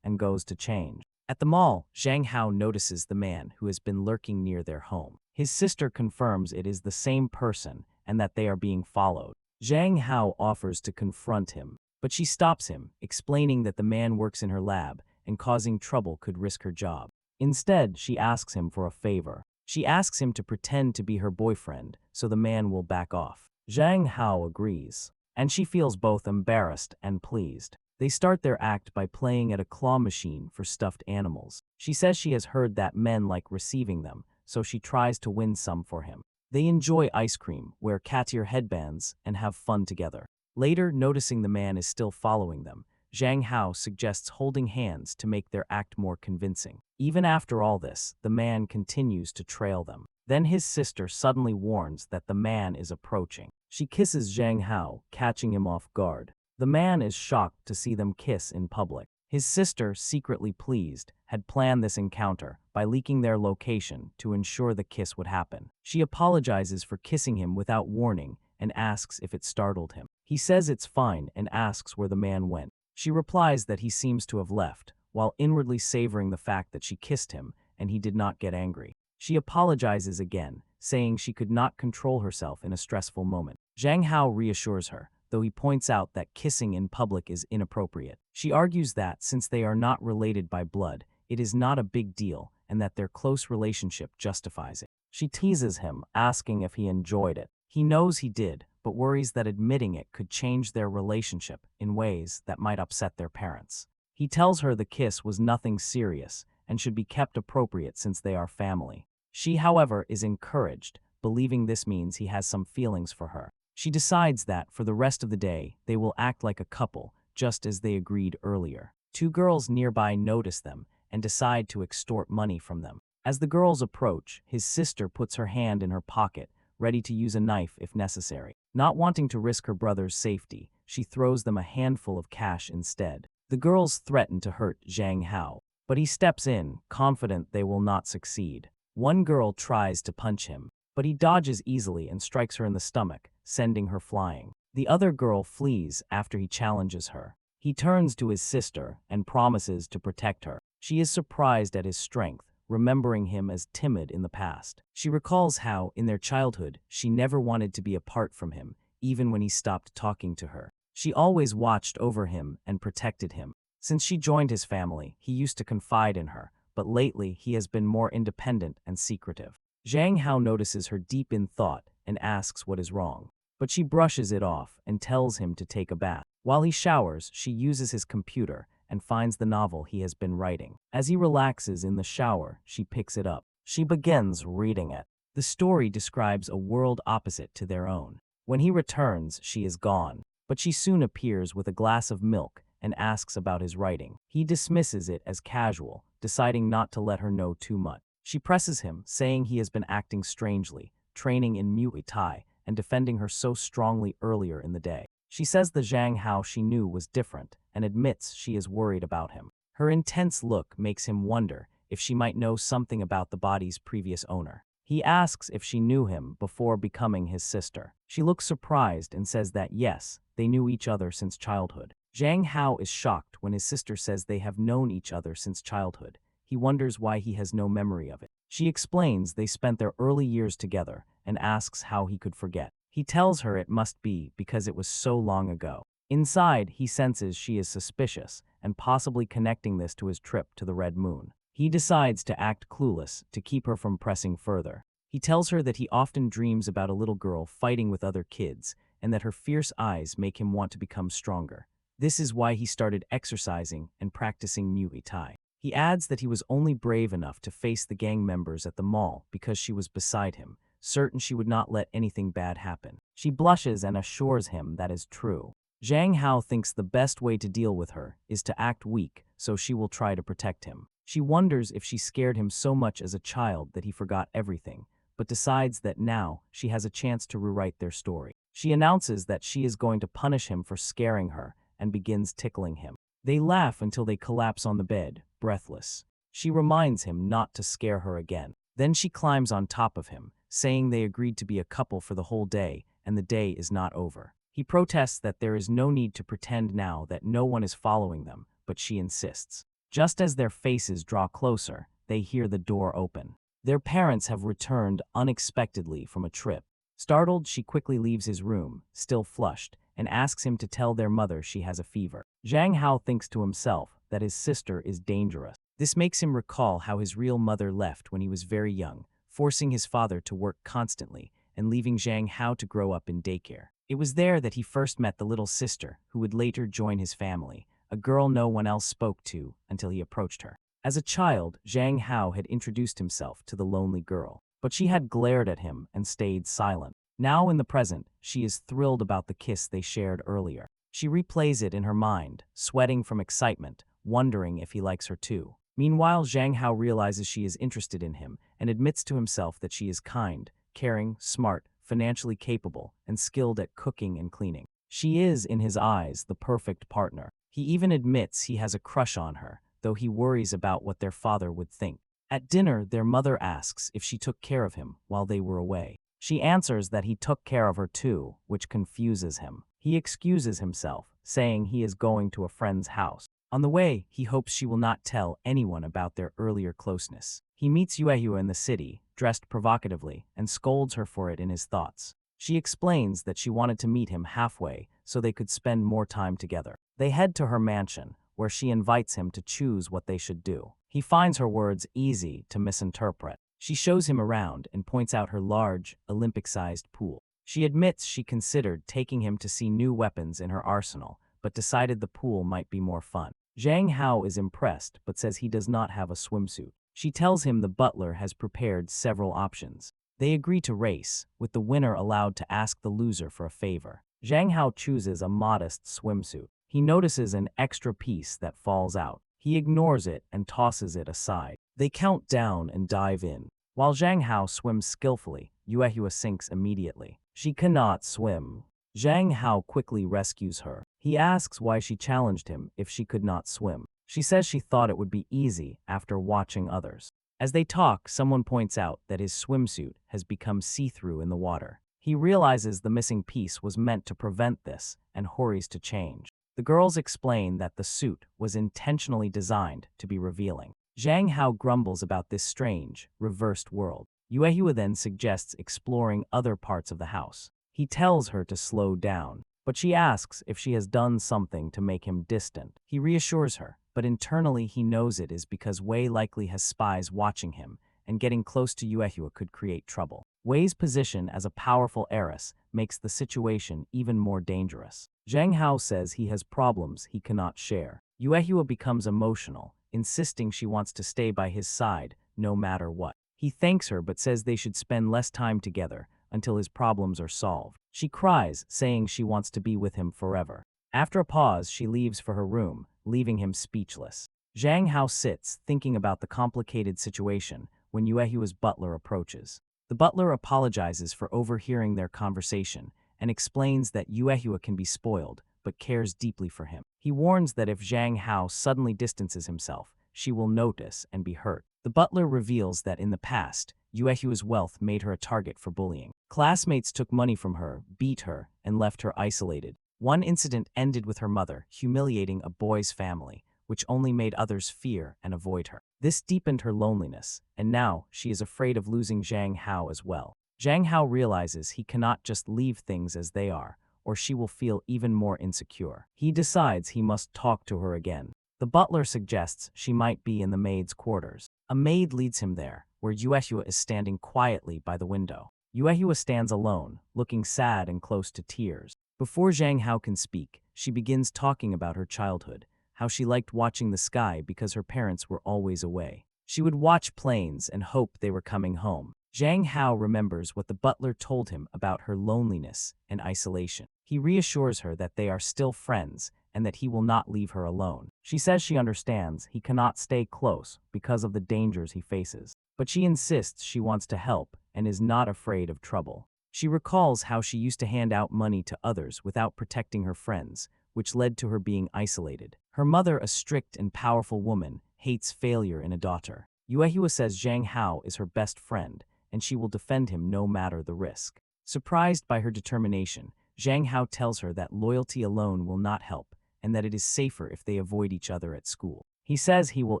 and goes to change. At the mall, Zhang Hao notices the man who has been lurking near their home. His sister confirms it is the same person and that they are being followed. Zhang Hao offers to confront him, but she stops him, explaining that the man works in her lab and causing trouble could risk her job. Instead, she asks him for a favor. She asks him to pretend to be her boyfriend so the man will back off. Zhang Hao agrees, and she feels both embarrassed and pleased. They start their act by playing at a claw machine for stuffed animals. She says she has heard that men like receiving them, so she tries to win some for him. They enjoy ice cream, wear cat ear headbands, and have fun together. Later, noticing the man is still following them, Zhang Hao suggests holding hands to make their act more convincing. Even after all this, the man continues to trail them. Then his sister suddenly warns that the man is approaching. She kisses Zhang Hao, catching him off guard. The man is shocked to see them kiss in public. His sister, secretly pleased, had planned this encounter by leaking their location to ensure the kiss would happen. She apologizes for kissing him without warning and asks if it startled him. He says it's fine and asks where the man went. She replies that he seems to have left, while inwardly savoring the fact that she kissed him and he did not get angry. She apologizes again, saying she could not control herself in a stressful moment. Zhang Hao reassures her, though he points out that kissing in public is inappropriate. She argues that, since they are not related by blood, it is not a big deal and that their close relationship justifies it. She teases him, asking if he enjoyed it. He knows he did, but worries that admitting it could change their relationship in ways that might upset their parents. He tells her the kiss was nothing serious and should be kept appropriate since they are family. She, however, is encouraged, believing this means he has some feelings for her. She decides that, for the rest of the day, they will act like a couple, just as they agreed earlier. Two girls nearby notice them and decide to extort money from them. As the girls approach, his sister puts her hand in her pocket, ready to use a knife if necessary. Not wanting to risk her brother's safety, she throws them a handful of cash instead. The girls threaten to hurt Zhang Hao, but he steps in, confident they will not succeed. One girl tries to punch him, but he dodges easily and strikes her in the stomach, sending her flying. The other girl flees after he challenges her. He turns to his sister and promises to protect her. She is surprised at his strength, remembering him as timid in the past. She recalls how, in their childhood, she never wanted to be apart from him, even when he stopped talking to her. She always watched over him and protected him. Since she joined his family, he used to confide in her, but lately he has been more independent and secretive. Zhang Hao notices her deep in thought and asks what is wrong, but she brushes it off and tells him to take a bath. While he showers, she uses his computer and finds the novel he has been writing. As he relaxes in the shower, she picks it up. She begins reading it. The story describes a world opposite to their own. When he returns, she is gone, but she soon appears with a glass of milk and asks about his writing. He dismisses it as casual, deciding not to let her know too much. She presses him, saying he has been acting strangely, training in Muay Thai, and defending her so strongly earlier in the day. She says the Zhang Hao she knew was different, and admits she is worried about him. Her intense look makes him wonder if she might know something about the body's previous owner. He asks if she knew him before becoming his sister. She looks surprised and says that yes, they knew each other since childhood. Zhang Hao is shocked when his sister says they have known each other since childhood. He wonders why he has no memory of it. She explains they spent their early years together and asks how he could forget. He tells her it must be because it was so long ago. Inside, he senses she is suspicious and possibly connecting this to his trip to the Red Moon. He decides to act clueless to keep her from pressing further. He tells her that he often dreams about a little girl fighting with other kids and that her fierce eyes make him want to become stronger. This is why he started exercising and practicing Muay Thai. He adds that he was only brave enough to face the gang members at the mall because she was beside him, certain she would not let anything bad happen. She blushes and assures him that is true. Zhang Hao thinks the best way to deal with her is to act weak, so she will try to protect him. She wonders if she scared him so much as a child that he forgot everything, but decides that now she has a chance to rewrite their story. She announces that she is going to punish him for scaring her and begins tickling him. They laugh until they collapse on the bed, breathless. She reminds him not to scare her again. Then she climbs on top of him, saying they agreed to be a couple for the whole day, and the day is not over. He protests that there is no need to pretend now that no one is following them, but she insists. Just as their faces draw closer, they hear the door open. Their parents have returned unexpectedly from a trip. Startled, she quickly leaves his room, still flushed, and asks him to tell their mother she has a fever. Zhang Hao thinks to himself that his sister is dangerous. This makes him recall how his real mother left when he was very young, forcing his father to work constantly and leaving Zhang Hao to grow up in daycare. It was there that he first met the little sister who would later join his family, a girl no one else spoke to until he approached her. As a child, Zhang Hao had introduced himself to the lonely girl, but she had glared at him and stayed silent. Now in the present, she is thrilled about the kiss they shared earlier. She replays it in her mind, sweating from excitement, wondering if he likes her too. Meanwhile, Zhang Hao realizes she is interested in him and admits to himself that she is kind, caring, smart, financially capable, and skilled at cooking and cleaning. She is, in his eyes, the perfect partner. He even admits he has a crush on her, though he worries about what their father would think. At dinner, their mother asks if she took care of him while they were away. She answers that he took care of her too, which confuses him. He excuses himself, saying he is going to a friend's house. On the way, he hopes she will not tell anyone about their earlier closeness. He meets Yahello in the city, dressed provocatively, and scolds her for it in his thoughts. She explains that she wanted to meet him halfway so they could spend more time together. They head to her mansion, where she invites him to choose what they should do. He finds her words easy to misinterpret. She shows him around and points out her large, Olympic-sized pool. She admits she considered taking him to see new weapons in her arsenal, but decided the pool might be more fun. Zhang Hao is impressed but says he does not have a swimsuit. She tells him the butler has prepared several options. They agree to race, with the winner allowed to ask the loser for a favor. Zhang Hao chooses a modest swimsuit. He notices an extra piece that falls out. He ignores it and tosses it aside. They count down and dive in. While Zhang Hao swims skillfully, Yahello sinks immediately. She cannot swim. Zhang Hao quickly rescues her. He asks why she challenged him if she could not swim. She says she thought it would be easy after watching others. As they talk, someone points out that his swimsuit has become see-through in the water. He realizes the missing piece was meant to prevent this and hurries to change. The girls explain that the suit was intentionally designed to be revealing. Zhang Hao grumbles about this strange, reversed world. Yahello then suggests exploring other parts of the house. He tells her to slow down, but she asks if she has done something to make him distant. He reassures her, but internally he knows it is because Wei likely has spies watching him, and getting close to Yahello could create trouble. Wei's position as a powerful heiress makes the situation even more dangerous. Zhang Hao says he has problems he cannot share. Yahello becomes emotional, insisting she wants to stay by his side, no matter what. He thanks her but says they should spend less time together until his problems are solved. She cries, saying she wants to be with him forever. After a pause, she leaves for her room, leaving him speechless. Zhang Hao sits, thinking about the complicated situation, when Yahello's butler approaches. The butler apologizes for overhearing their conversation and explains that Yahello can be spoiled, but cares deeply for him. He warns that if Zhang Hao suddenly distances himself, she will notice and be hurt. The butler reveals that in the past, Yahello's wealth made her a target for bullying. Classmates took money from her, beat her, and left her isolated. One incident ended with her mother humiliating a boy's family, which only made others fear and avoid her. This deepened her loneliness, and now she is afraid of losing Zhang Hao as well. Zhang Hao realizes he cannot just leave things as they are, or she will feel even more insecure. He decides he must talk to her again. The butler suggests she might be in the maid's quarters. A maid leads him there, where Yahello is standing quietly by the window. Yahello stands alone, looking sad and close to tears. Before Zhang Hao can speak, she begins talking about her childhood, how she liked watching the sky because her parents were always away. She would watch planes and hope they were coming home. Zhang Hao remembers what the butler told him about her loneliness and isolation. He reassures her that they are still friends and that he will not leave her alone. She says she understands he cannot stay close because of the dangers he faces, but she insists she wants to help and is not afraid of trouble. She recalls how she used to hand out money to others without protecting her friends, which led to her being isolated. Her mother, a strict and powerful woman, hates failure in a daughter. Yahello says Zhang Hao is her best friend, and she will defend him no matter the risk. Surprised by her determination, Zhang Hao tells her that loyalty alone will not help, and that it is safer if they avoid each other at school. He says he will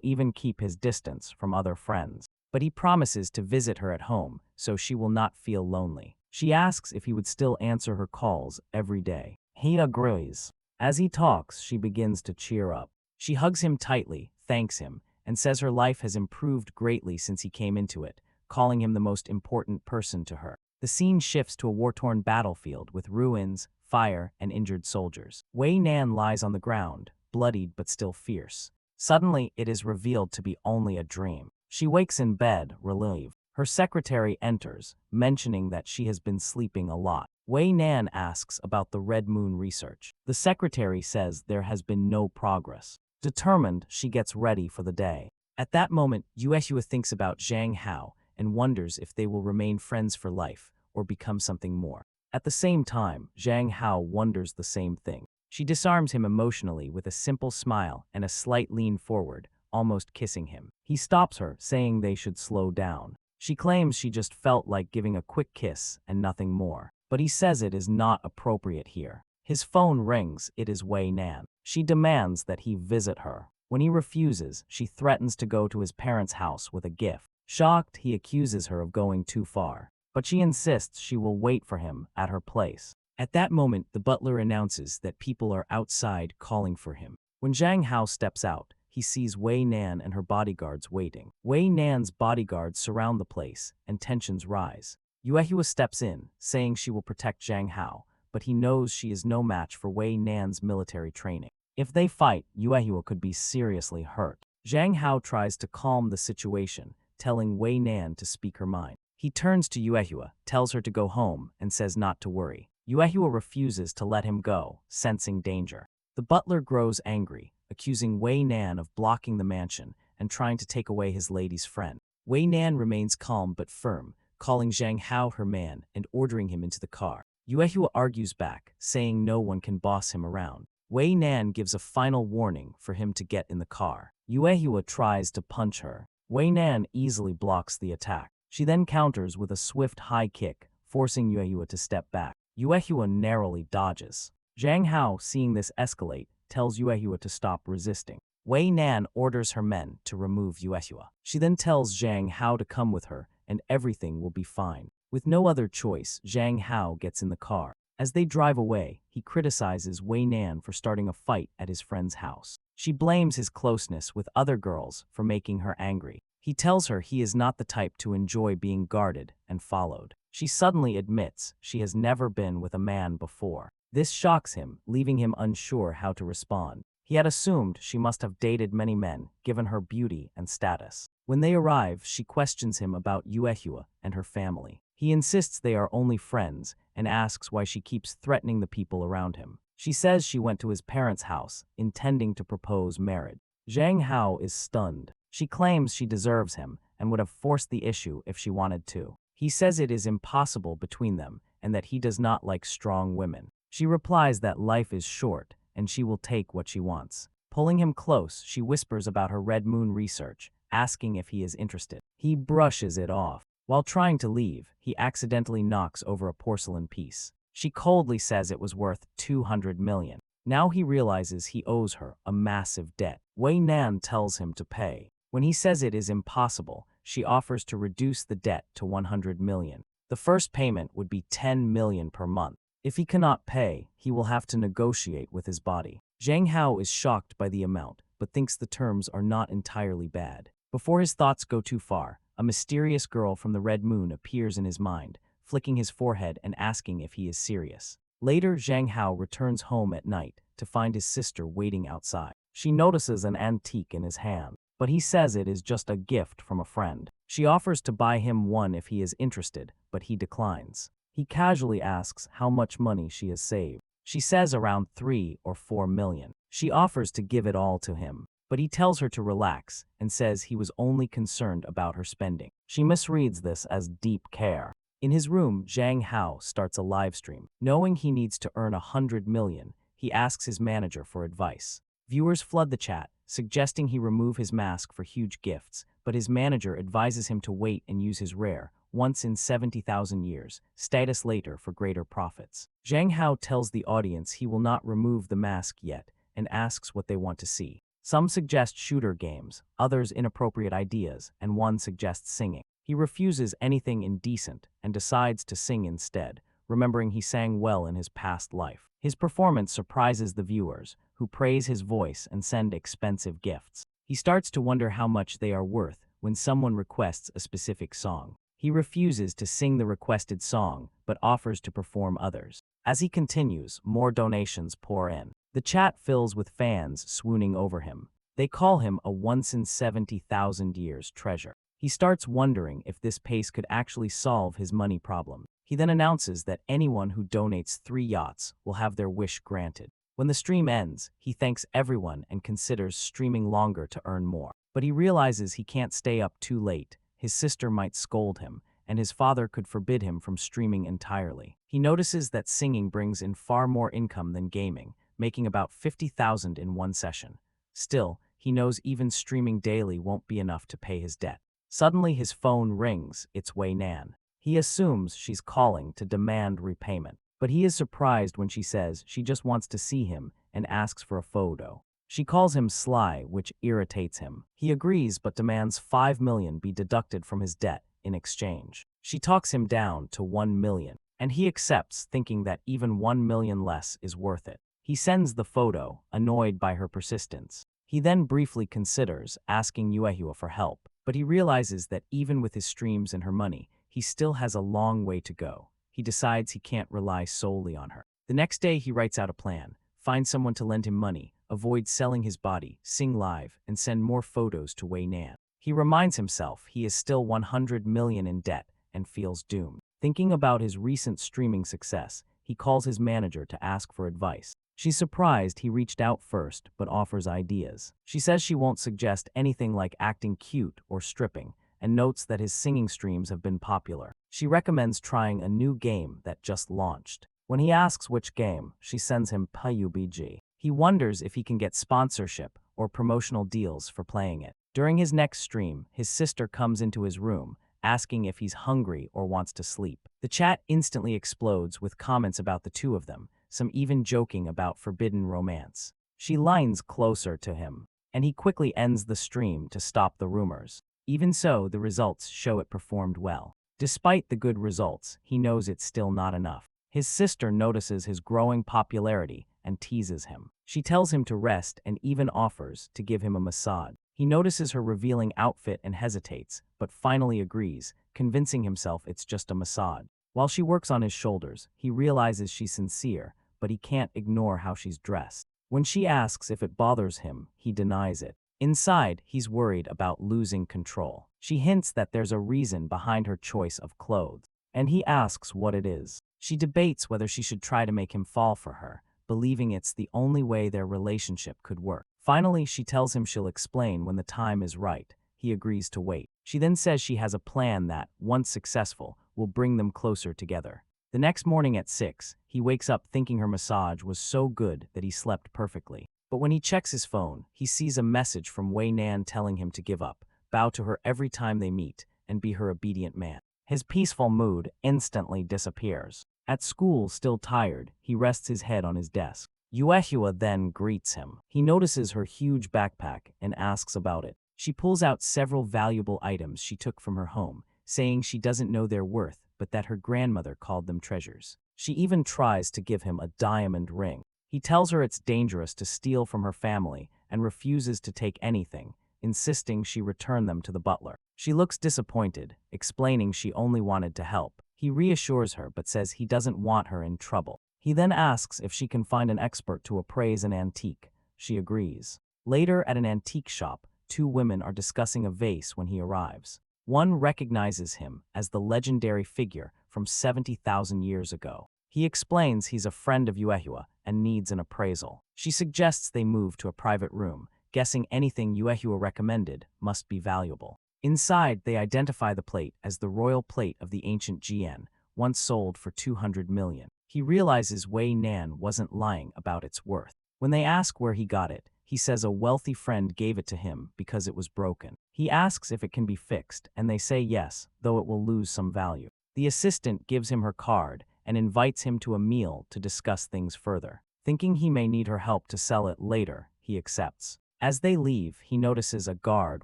even keep his distance from other friends, but he promises to visit her at home so she will not feel lonely. She asks if he would still answer her calls every day. He agrees. As he talks, she begins to cheer up. She hugs him tightly, thanks him, and says her life has improved greatly since he came into it, calling him the most important person to her. The scene shifts to a war-torn battlefield with ruins, fire, and injured soldiers. Wei Nan lies on the ground, bloodied but still fierce. Suddenly, it is revealed to be only a dream. She wakes in bed, relieved. Her secretary enters, mentioning that she has been sleeping a lot. Wei Nan asks about the Red Moon research. The secretary says there has been no progress. Determined, she gets ready for the day. At that moment, Yahello thinks about Zhang Hao and wonders if they will remain friends for life or become something more. At the same time, Zhang Hao wonders the same thing. She disarms him emotionally with a simple smile and a slight lean forward, almost kissing him. He stops her, saying they should slow down. She claims she just felt like giving a quick kiss and nothing more. But he says it is not appropriate here. His phone rings. It is Wei Nan. She demands that he visit her. When he refuses, she threatens to go to his parents' house with a gift. Shocked, he accuses her of going too far. But she insists she will wait for him at her place. At that moment, the butler announces that people are outside calling for him. When Zhang Hao steps out, he sees Wei Nan and her bodyguards waiting. Wei Nan's bodyguards surround the place, and tensions rise. Yahello steps in, saying she will protect Zhang Hao, but he knows she is no match for Wei Nan's military training. If they fight, Yahello could be seriously hurt. Zhang Hao tries to calm the situation, telling Wei Nan to speak her mind. He turns to Yahello, tells her to go home, and says not to worry. Yahello refuses to let him go, sensing danger. The butler grows angry, accusing Wei Nan of blocking the mansion and trying to take away his lady's friend. Wei Nan remains calm but firm, calling Zhang Hao her man and ordering him into the car. Yahello argues back, saying no one can boss him around. Wei Nan gives a final warning for him to get in the car. Yahello tries to punch her. Wei Nan easily blocks the attack. She then counters with a swift high kick, forcing Yahello to step back. Yahello narrowly dodges. Zhang Hao, seeing this escalate, tells Yahello to stop resisting. Wei Nan orders her men to remove Yahello. She then tells Zhang Hao to come with her, and everything will be fine. With no other choice, Zhang Hao gets in the car. As they drive away, he criticizes Wei Nan for starting a fight at his friend's house. She blames his closeness with other girls for making her angry. He tells her he is not the type to enjoy being guarded and followed. She suddenly admits she has never been with a man before. This shocks him, leaving him unsure how to respond. He had assumed she must have dated many men, given her beauty and status. When they arrive, she questions him about Yahello and her family. He insists they are only friends and asks why she keeps threatening the people around him. She says she went to his parents' house, intending to propose marriage. Zhang Hao is stunned. She claims she deserves him and would have forced the issue if she wanted to. He says it is impossible between them and that he does not like strong women. She replies that life is short and she will take what she wants. Pulling him close, she whispers about her Red Moon research, asking if he is interested. He brushes it off. While trying to leave, he accidentally knocks over a porcelain piece. She coldly says it was worth 200 million. Now he realizes he owes her a massive debt. Wei Nan tells him to pay. When he says it is impossible, she offers to reduce the debt to 100 million. The first payment would be 10 million per month. If he cannot pay, he will have to negotiate with his body. Zhang Hao is shocked by the amount, but thinks the terms are not entirely bad. Before his thoughts go too far, a mysterious girl from the Red Moon appears in his mind, flicking his forehead and asking if he is serious. Later, Zhang Hao returns home at night to find his sister waiting outside. She notices an antique in his hand, but he says it is just a gift from a friend. She offers to buy him one if he is interested, but he declines. He casually asks how much money she has saved. She says around 3 or 4 million. She offers to give it all to him, but he tells her to relax and says he was only concerned about her spending. She misreads this as deep care. In his room, Zhang Hao starts a live stream. Knowing he needs to earn 100 million, he asks his manager for advice. Viewers flood the chat, suggesting he remove his mask for huge gifts, but his manager advises him to wait and use his rare, once in 70,000 years, status later for greater profits. Zhang Hao tells the audience he will not remove the mask yet and asks what they want to see. Some suggest shooter games, others inappropriate ideas, and one suggests singing. He refuses anything indecent and decides to sing instead, remembering he sang well in his past life. His performance surprises the viewers, who praise his voice and send expensive gifts. He starts to wonder how much they are worth when someone requests a specific song. He refuses to sing the requested song, but offers to perform others. As he continues, more donations pour in. The chat fills with fans swooning over him. They call him a once-in-70,000 years treasure. He starts wondering if this pace could actually solve his money problem. He then announces that anyone who donates 3 yachts will have their wish granted. When the stream ends, he thanks everyone and considers streaming longer to earn more. But he realizes he can't stay up too late. His sister might scold him, and his father could forbid him from streaming entirely. He notices that singing brings in far more income than gaming, making about 50,000 in one session. Still, he knows even streaming daily won't be enough to pay his debt. Suddenly his phone rings. It's Wei Nan. He assumes she's calling to demand repayment, but he is surprised when she says she just wants to see him and asks for a photo. She calls him sly, which irritates him. He agrees but demands 5 million be deducted from his debt in exchange. She talks him down to 1 million, and he accepts, thinking that even 1 million less is worth it. He sends the photo, annoyed by her persistence. He then briefly considers asking Yahello for help, but he realizes that even with his streams and her money, he still has a long way to go. He decides he can't rely solely on her. The next day he writes out a plan, find someone to lend him money, avoid selling his body, sing live, and send more photos to Wei Nan. He reminds himself he is still 100 million in debt and feels doomed. Thinking about his recent streaming success, he calls his manager to ask for advice. She's surprised he reached out first, but offers ideas. She says she won't suggest anything like acting cute or stripping, and notes that his singing streams have been popular. She recommends trying a new game that just launched. When he asks which game, she sends him PUBG. He wonders if he can get sponsorship or promotional deals for playing it. During his next stream, his sister comes into his room, asking if he's hungry or wants to sleep. The chat instantly explodes with comments about the two of them, some even joking about forbidden romance. She lines closer to him, and he quickly ends the stream to stop the rumors. Even so, the results show it performed well. Despite the good results, he knows it's still not enough. His sister notices his growing popularity and teases him. She tells him to rest and even offers to give him a massage. He notices her revealing outfit and hesitates, but finally agrees, convincing himself it's just a massage. While she works on his shoulders, he realizes she's sincere, but he can't ignore how she's dressed. When she asks if it bothers him, he denies it. Inside, he's worried about losing control. She hints that there's a reason behind her choice of clothes, and he asks what it is. She debates whether she should try to make him fall for her, believing it's the only way their relationship could work. Finally, she tells him she'll explain when the time is right. He agrees to wait. She then says she has a plan that, once successful, will bring them closer together. The next morning at 6, he wakes up thinking her massage was so good that he slept perfectly. But when he checks his phone, he sees a message from Wei Nan telling him to give up, bow to her every time they meet, and be her obedient man. His peaceful mood instantly disappears. At school, still tired, he rests his head on his desk. Yahello then greets him. He notices her huge backpack and asks about it. She pulls out several valuable items she took from her home, saying she doesn't know their worth, but that her grandmother called them treasures. She even tries to give him a diamond ring. He tells her it's dangerous to steal from her family and refuses to take anything, insisting she return them to the butler. She looks disappointed, explaining she only wanted to help. He reassures her but says he doesn't want her in trouble. He then asks if she can find an expert to appraise an antique. She agrees. Later, at an antique shop, 2 women are discussing a vase when he arrives. One recognizes him as the legendary figure from 70,000 years ago. He explains he's a friend of Yahello and needs an appraisal. She suggests they move to a private room, guessing anything Yahello recommended must be valuable. Inside, they identify the plate as the royal plate of the ancient Jian, once sold for 200 million. He realizes Wei Nan wasn't lying about its worth. When they ask where he got it, He says a wealthy friend gave it to him because it was broken. He asks if it can be fixed, and they say yes, though it will lose some value. The assistant gives him her card and invites him to a meal to discuss things further. Thinking he may need her help to sell it later, he accepts. As they leave, he notices a guard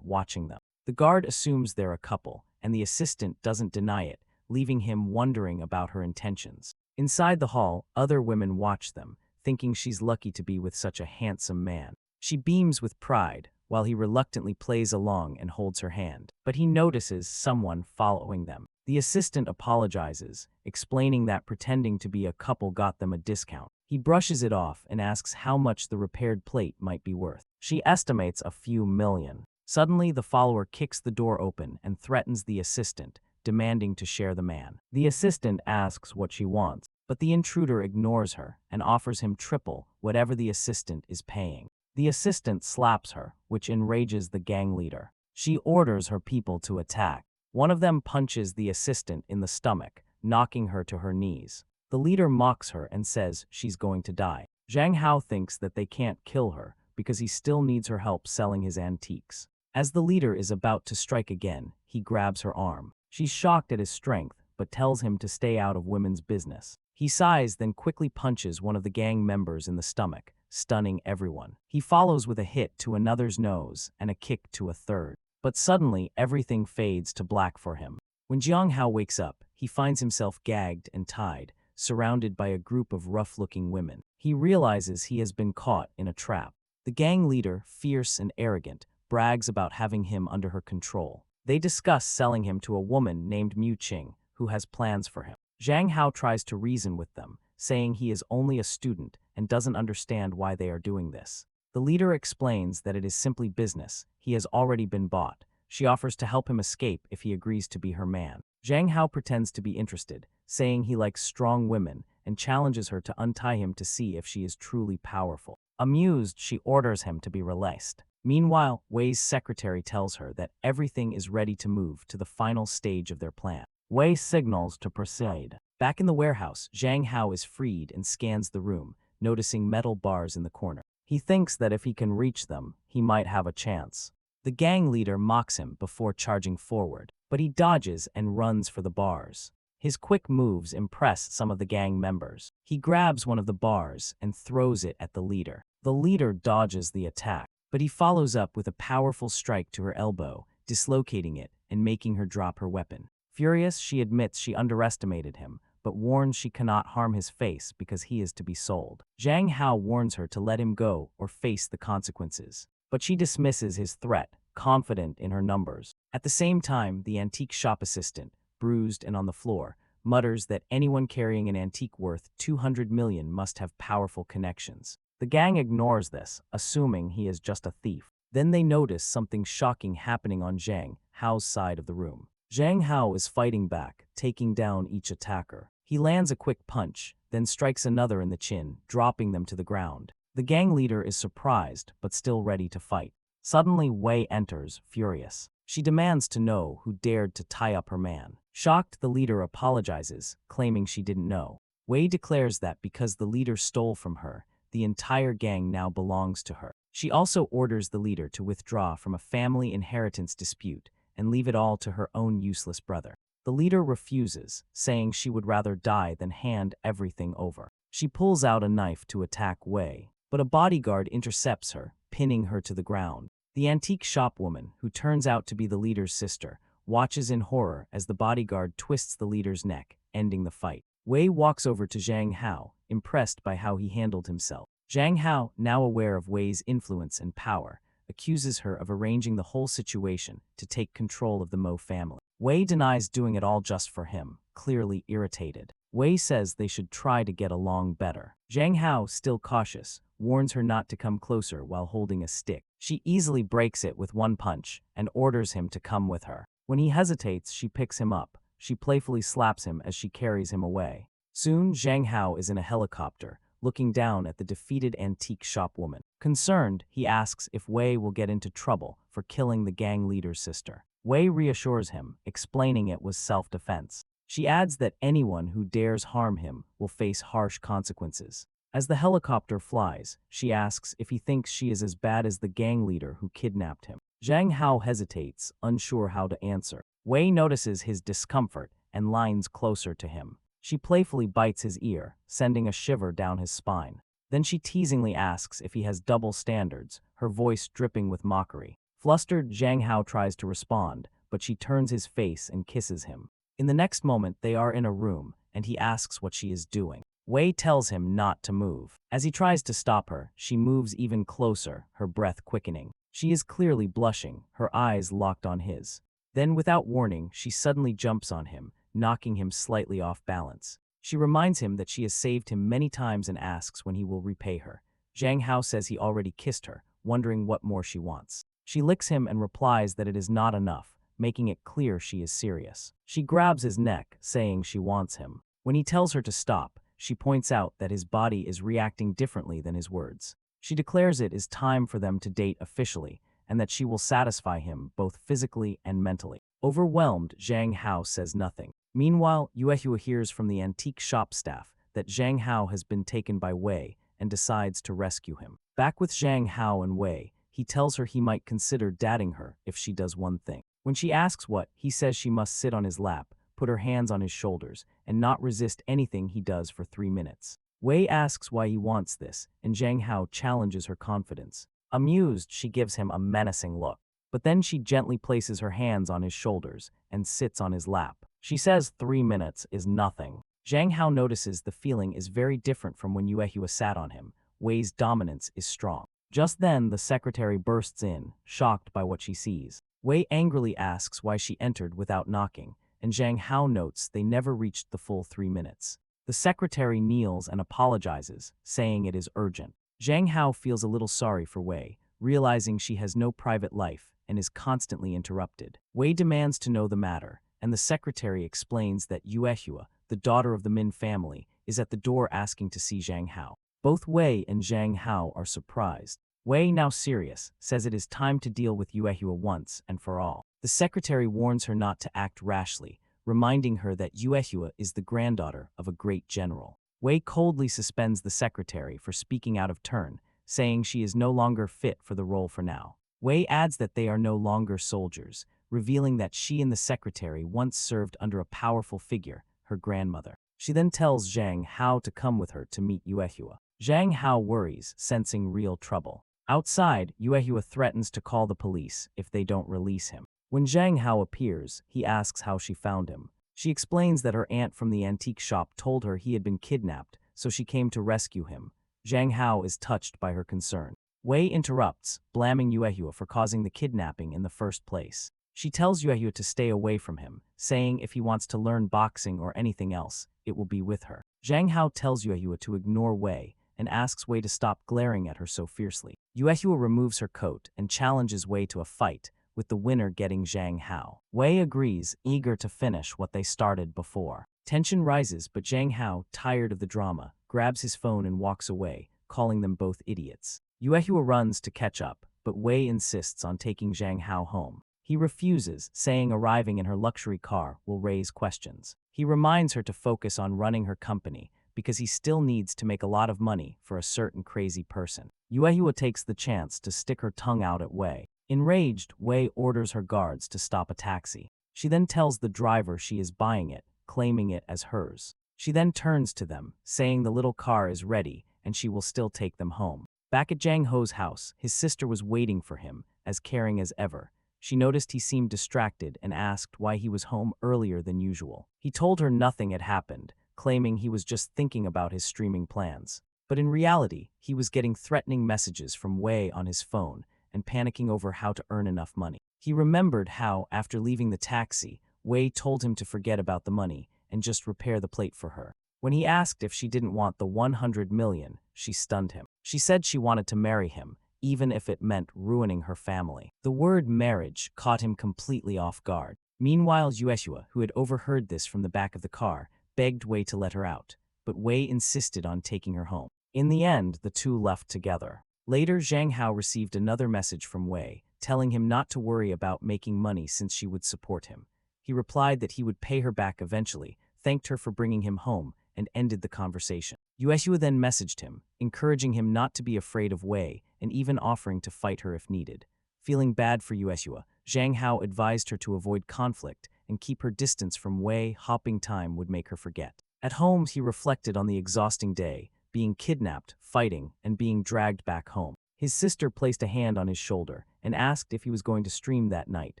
watching them. The guard assumes they're a couple, and the assistant doesn't deny it, leaving him wondering about her intentions. Inside the hall, other women watch them, thinking she's lucky to be with such a handsome man. She beams with pride, while he reluctantly plays along and holds her hand. But he notices someone following them. The assistant apologizes, explaining that pretending to be a couple got them a discount. He brushes it off and asks how much the repaired plate might be worth. She estimates a few million. Suddenly, the follower kicks the door open and threatens the assistant, demanding to share the man. The assistant asks what she wants, but the intruder ignores her and offers him triple whatever the assistant is paying. The assistant slaps her, which enrages the gang leader. She orders her people to attack. One of them punches the assistant in the stomach, knocking her to her knees. The leader mocks her and says she's going to die. Zhang Hao thinks that they can't kill her because he still needs her help selling his antiques. As the leader is about to strike again, he grabs her arm. She's shocked at his strength, but tells him to stay out of women's business. He sighs, then quickly punches one of the gang members in the stomach, stunning everyone. He follows with a hit to another's nose and a kick to a third. But suddenly, everything fades to black for him. When Jiang Hao wakes up, he finds himself gagged and tied, surrounded by a group of rough-looking women. He realizes he has been caught in a trap. The gang leader, fierce and arrogant, brags about having him under her control. They discuss selling him to a woman named Mu Qing, who has plans for him. Zhang Hao tries to reason with them, saying he is only a student and doesn't understand why they are doing this. The leader explains that it is simply business. He has already been bought. She offers to help him escape if he agrees to be her man. Zhang Hao pretends to be interested, saying he likes strong women, and challenges her to untie him to see if she is truly powerful. Amused, she orders him to be released. Meanwhile, Wei's secretary tells her that everything is ready to move to the final stage of their plan. Wei signals to proceed. Back in the warehouse, Zhang Hao is freed and scans the room, noticing metal bars in the corner. He thinks that if he can reach them, he might have a chance. The gang leader mocks him before charging forward, but he dodges and runs for the bars. His quick moves impress some of the gang members. He grabs one of the bars and throws it at the leader. The leader dodges the attack, but he follows up with a powerful strike to her elbow, dislocating it and making her drop her weapon. Furious, she admits she underestimated him, but warns she cannot harm his face because he is to be sold. Zhang Hao warns her to let him go or face the consequences, but she dismisses his threat, confident in her numbers. At the same time, the antique shop assistant, bruised and on the floor, mutters that anyone carrying an antique worth 200 million must have powerful connections. The gang ignores this, assuming he is just a thief. Then they notice something shocking happening on Zhang Hao's side of the room. Zhang Hao is fighting back, taking down each attacker. He lands a quick punch, then strikes another in the chin, dropping them to the ground. The gang leader is surprised, but still ready to fight. Suddenly, Wei enters, furious. She demands to know who dared to tie up her man. Shocked, the leader apologizes, claiming she didn't know. Wei declares that because the leader stole from her, the entire gang now belongs to her. She also orders the leader to withdraw from a family inheritance dispute and leave it all to her own useless brother. The leader refuses, saying she would rather die than hand everything over. She pulls out a knife to attack Wei, but a bodyguard intercepts her, pinning her to the ground. The antique shopwoman, who turns out to be the leader's sister, watches in horror as the bodyguard twists the leader's neck, ending the fight. Wei walks over to Zhang Hao, impressed by how he handled himself. Zhang Hao, now aware of Wei's influence and power, accuses her of arranging the whole situation to take control of the Mo family. Wei denies doing it all just for him, clearly irritated. Wei says they should try to get along better. Zhang Hao, still cautious, warns her not to come closer while holding a stick. She easily breaks it with one punch and orders him to come with her. When he hesitates, she picks him up. She playfully slaps him as she carries him away. Soon, Zhang Hao is in a helicopter, looking down at the defeated antique shopwoman. Concerned, he asks if Wei will get into trouble for killing the gang leader's sister. Wei reassures him, explaining it was self-defense. She adds that anyone who dares harm him will face harsh consequences. As the helicopter flies, she asks if he thinks she is as bad as the gang leader who kidnapped him. Zhang Hao hesitates, unsure how to answer. Wei notices his discomfort and lines closer to him. She playfully bites his ear, sending a shiver down his spine. Then she teasingly asks if he has double standards, her voice dripping with mockery. Flustered, Zhang Hao tries to respond, but she turns his face and kisses him. In the next moment, they are in a room, and he asks what she is doing. Wei tells him not to move. As he tries to stop her, she moves even closer, her breath quickening. She is clearly blushing, her eyes locked on his. Then, without warning, she suddenly jumps on him, knocking him slightly off balance. She reminds him that she has saved him many times and asks when he will repay her. Zhang Hao says he already kissed her, wondering what more she wants. She licks him and replies that it is not enough, making it clear she is serious. She grabs his neck, saying she wants him. When he tells her to stop, she points out that his body is reacting differently than his words. She declares it is time for them to date officially, and that she will satisfy him both physically and mentally. Overwhelmed, Zhang Hao says nothing. Meanwhile, Yahello hears from the antique shop staff that Zhang Hao has been taken by Wei and decides to rescue him. Back with Zhang Hao and Wei, he tells her he might consider dating her if she does one thing. When she asks what, he says she must sit on his lap, put her hands on his shoulders, and not resist anything he does for 3 minutes. Wei asks why he wants this, and Zhang Hao challenges her confidence. Amused, she gives him a menacing look. But then she gently places her hands on his shoulders and sits on his lap. She says 3 minutes is nothing. Zhang Hao notices the feeling is very different from when Yahello sat on him. Wei's dominance is strong. Just then, the secretary bursts in, shocked by what she sees. Wei angrily asks why she entered without knocking, and Zhang Hao notes they never reached the full 3 minutes. The secretary kneels and apologizes, saying it is urgent. Zhang Hao feels a little sorry for Wei, realizing she has no private life and is constantly interrupted. Wei demands to know the matter, and the secretary explains that Yahello, the daughter of the Min family, is at the door asking to see Zhang Hao. Both Wei and Zhang Hao are surprised. Wei, now serious, says it is time to deal with Yahello once and for all. The secretary warns her not to act rashly, reminding her that Yahello is the granddaughter of a great general. Wei coldly suspends the secretary for speaking out of turn, saying she is no longer fit for the role for now. Wei adds that they are no longer soldiers, revealing that she and the secretary once served under a powerful figure, her grandmother. She then tells Zhang Hao to come with her to meet Yahello. Zhang Hao worries, sensing real trouble. Outside, Yahello threatens to call the police if they don't release him. When Zhang Hao appears, he asks how she found him. She explains that her aunt from the antique shop told her he had been kidnapped, so she came to rescue him. Zhang Hao is touched by her concern. Wei interrupts, blaming Yahello for causing the kidnapping in the first place. She tells Yahello to stay away from him, saying if he wants to learn boxing or anything else, it will be with her. Zhang Hao tells Yahello to ignore Wei and asks Wei to stop glaring at her so fiercely. Yahello removes her coat and challenges Wei to a fight, with the winner getting Zhang Hao. Wei agrees, eager to finish what they started before. Tension rises, but Zhang Hao, tired of the drama, grabs his phone and walks away, calling them both idiots. Yahello runs to catch up, but Wei insists on taking Zhang Hao home. He refuses, saying arriving in her luxury car will raise questions. He reminds her to focus on running her company, because he still needs to make a lot of money for a certain crazy person. Yahello takes the chance to stick her tongue out at Wei. Enraged, Wei orders her guards to stop a taxi. She then tells the driver she is buying it, claiming it as hers. She then turns to them, saying the little car is ready and she will still take them home. Back at Zhang Ho's house, his sister was waiting for him, as caring as ever. She noticed he seemed distracted and asked why he was home earlier than usual. He told her nothing had happened, claiming he was just thinking about his streaming plans. But in reality, he was getting threatening messages from Wei on his phone and panicking over how to earn enough money. He remembered how, after leaving the taxi, Wei told him to forget about the money and just repair the plate for her. When he asked if she didn't want the 100 million, she stunned him. She said she wanted to marry him, even if it meant ruining her family. The word marriage caught him completely off guard. Meanwhile, Yahello, who had overheard this from the back of the car, begged Wei to let her out, but Wei insisted on taking her home. In the end, the two left together. Later, Zhang Hao received another message from Wei, telling him not to worry about making money since she would support him. He replied that he would pay her back eventually, thanked her for bringing him home, and ended the conversation. Yahello then messaged him, encouraging him not to be afraid of Wei and even offering to fight her if needed. Feeling bad for Yahello, Zhang Hao advised her to avoid conflict and keep her distance from Wei. Hopping time would make her forget. At home, he reflected on the exhausting day, being kidnapped, fighting, and being dragged back home. His sister placed a hand on his shoulder and asked if he was going to stream that night,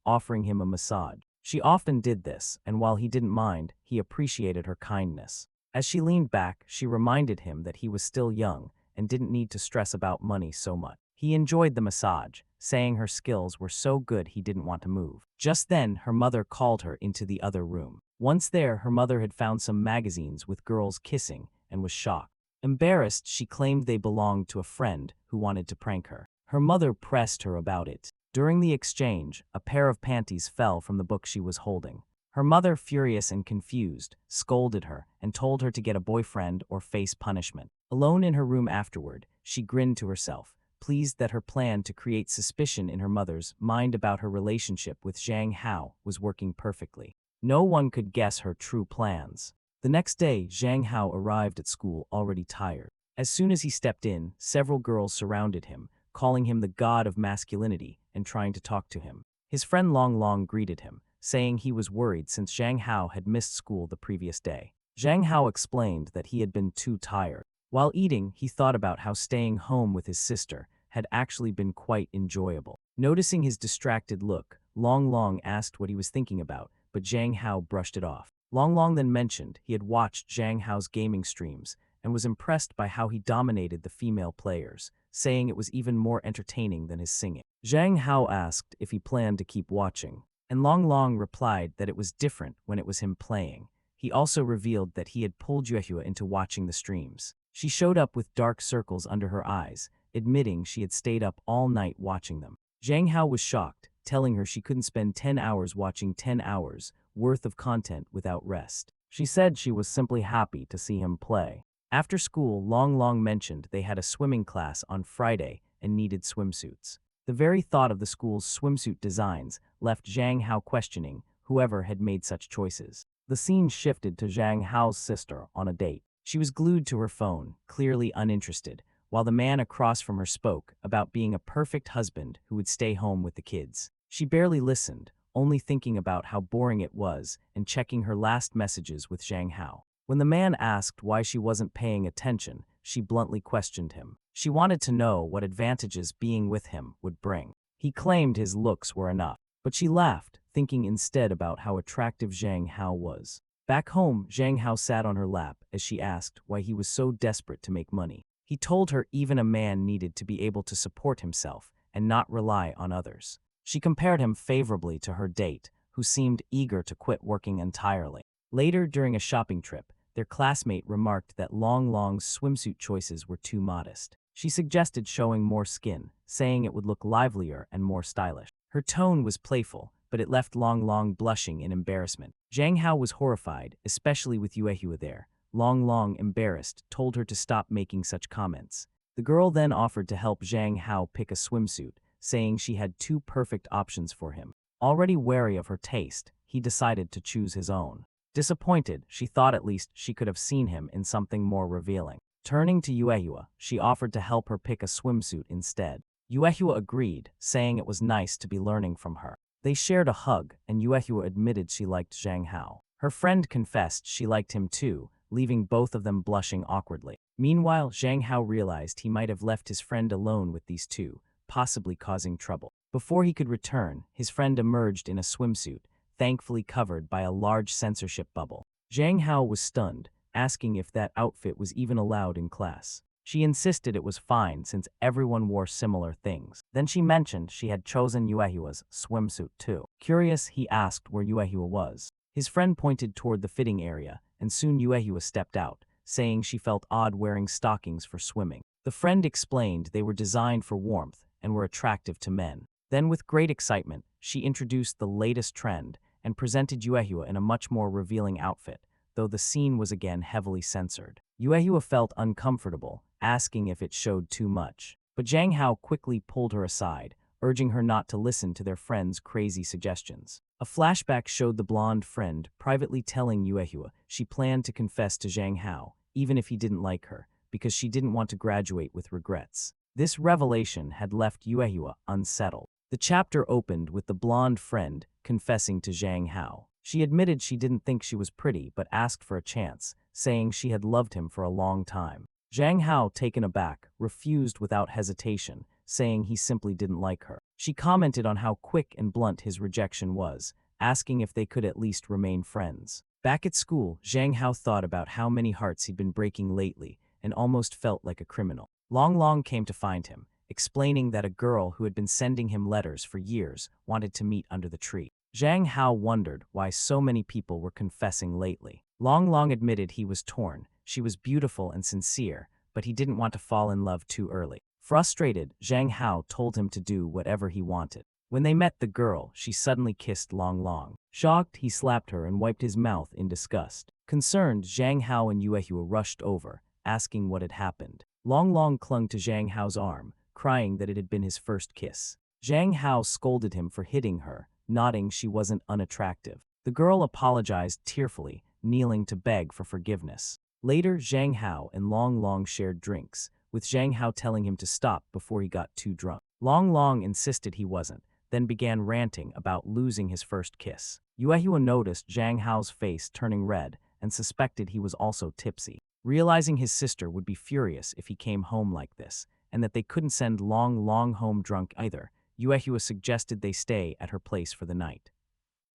offering him a massage. She often did this, and while he didn't mind, he appreciated her kindness. As she leaned back, she reminded him that he was still young and didn't need to stress about money so much. He enjoyed the massage, saying her skills were so good he didn't want to move. Just then, her mother called her into the other room. Once there, her mother had found some magazines with girls kissing and was shocked. Embarrassed, she claimed they belonged to a friend who wanted to prank her. Her mother pressed her about it. During the exchange, a pair of panties fell from the book she was holding. Her mother, furious and confused, scolded her and told her to get a boyfriend or face punishment. Alone in her room afterward, she grinned to herself, pleased that her plan to create suspicion in her mother's mind about her relationship with Zhang Hao was working perfectly. No one could guess her true plans. The next day, Zhang Hao arrived at school already tired. As soon as he stepped in, several girls surrounded him, calling him the god of masculinity and trying to talk to him. His friend Long Long greeted him, saying he was worried since Zhang Hao had missed school the previous day. Zhang Hao explained that he had been too tired. While eating, he thought about how staying home with his sister had actually been quite enjoyable. Noticing his distracted look, Long Long asked what he was thinking about, but Zhang Hao brushed it off. Long Long then mentioned he had watched Zhang Hao's gaming streams and was impressed by how he dominated the female players, saying it was even more entertaining than his singing. Zhang Hao asked if he planned to keep watching, and Long Long replied that it was different when it was him playing. He also revealed that he had pulled Yahello into watching the streams. She showed up with dark circles under her eyes, admitting she had stayed up all night watching them. Zhang Hao was shocked, telling her she couldn't spend 10 hours watching 10 hours worth of content without rest. She said she was simply happy to see him play. After school, Long Long mentioned they had a swimming class on Friday and needed swimsuits. The very thought of the school's swimsuit designs left Zhang Hao questioning whoever had made such choices. The scene shifted to Zhang Hao's sister on a date. She was glued to her phone, clearly uninterested, while the man across from her spoke about being a perfect husband who would stay home with the kids. She barely listened, only thinking about how boring it was and checking her last messages with Zhang Hao. When the man asked why she wasn't paying attention, she bluntly questioned him. She wanted to know what advantages being with him would bring. He claimed his looks were enough, but she laughed, thinking instead about how attractive Zhang Hao was. Back home, Zhang Hao sat on her lap as she asked why he was so desperate to make money. He told her even a man needed to be able to support himself and not rely on others. She compared him favorably to her date, who seemed eager to quit working entirely. Later, during a shopping trip, their classmate remarked that Long Long's swimsuit choices were too modest. She suggested showing more skin, saying it would look livelier and more stylish. Her tone was playful, but it left Long Long blushing in embarrassment. Zhang Hao was horrified, especially with Yahello there. Long Long, embarrassed, told her to stop making such comments. The girl then offered to help Zhang Hao pick a swimsuit, saying she had two perfect options for him. Already wary of her taste, he decided to choose his own. Disappointed, she thought at least she could have seen him in something more revealing. Turning to Yahello, she offered to help her pick a swimsuit instead. Yahello agreed, saying it was nice to be learning from her. They shared a hug, and Yahello admitted she liked Zhang Hao. Her friend confessed she liked him too, leaving both of them blushing awkwardly. Meanwhile, Zhang Hao realized he might have left his friend alone with these two, possibly causing trouble. Before he could return, his friend emerged in a swimsuit, thankfully covered by a large censorship bubble. Zhang Hao was stunned, asking if that outfit was even allowed in class. She insisted it was fine since everyone wore similar things. Then she mentioned she had chosen Yahello's swimsuit too. Curious, he asked where Yahello was. His friend pointed toward the fitting area, and soon Yahello stepped out, saying she felt odd wearing stockings for swimming. The friend explained they were designed for warmth and were attractive to men. Then with great excitement, she introduced the latest trend and presented Yahello in a much more revealing outfit, though the scene was again heavily censored. Yahello felt uncomfortable, asking if it showed too much. But Zhang Hao quickly pulled her aside, urging her not to listen to their friend's crazy suggestions. A flashback showed the blonde friend privately telling Yahello she planned to confess to Zhang Hao, even if he didn't like her, because she didn't want to graduate with regrets. This revelation had left Yahello unsettled. The chapter opened with the blonde friend confessing to Zhang Hao. She admitted she didn't think she was pretty but asked for a chance, saying she had loved him for a long time. Zhang Hao, taken aback, refused without hesitation, saying he simply didn't like her. She commented on how quick and blunt his rejection was, asking if they could at least remain friends. Back at school, Zhang Hao thought about how many hearts he'd been breaking lately and almost felt like a criminal. Long Long came to find him, explaining that a girl who had been sending him letters for years wanted to meet under the tree. Zhang Hao wondered why so many people were confessing lately. Long Long admitted he was torn. She was beautiful and sincere, but he didn't want to fall in love too early. Frustrated, Zhang Hao told him to do whatever he wanted. When they met the girl, she suddenly kissed Long Long. Shocked, he slapped her and wiped his mouth in disgust. Concerned, Zhang Hao and Yahello rushed over, asking what had happened. Long Long clung to Zhang Hao's arm, crying that it had been his first kiss. Zhang Hao scolded him for hitting her, nodding she wasn't unattractive. The girl apologized tearfully, kneeling to beg for forgiveness. Later, Zhang Hao and Long Long shared drinks, with Zhang Hao telling him to stop before he got too drunk. Long Long insisted he wasn't, then began ranting about losing his first kiss. Yahello noticed Zhang Hao's face turning red and suspected he was also tipsy. Realizing his sister would be furious if he came home like this, and that they couldn't send Long Long home drunk either, Yahello suggested they stay at her place for the night.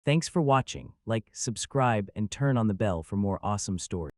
Thanks for watching. Like, subscribe, and turn on the bell for more awesome stories.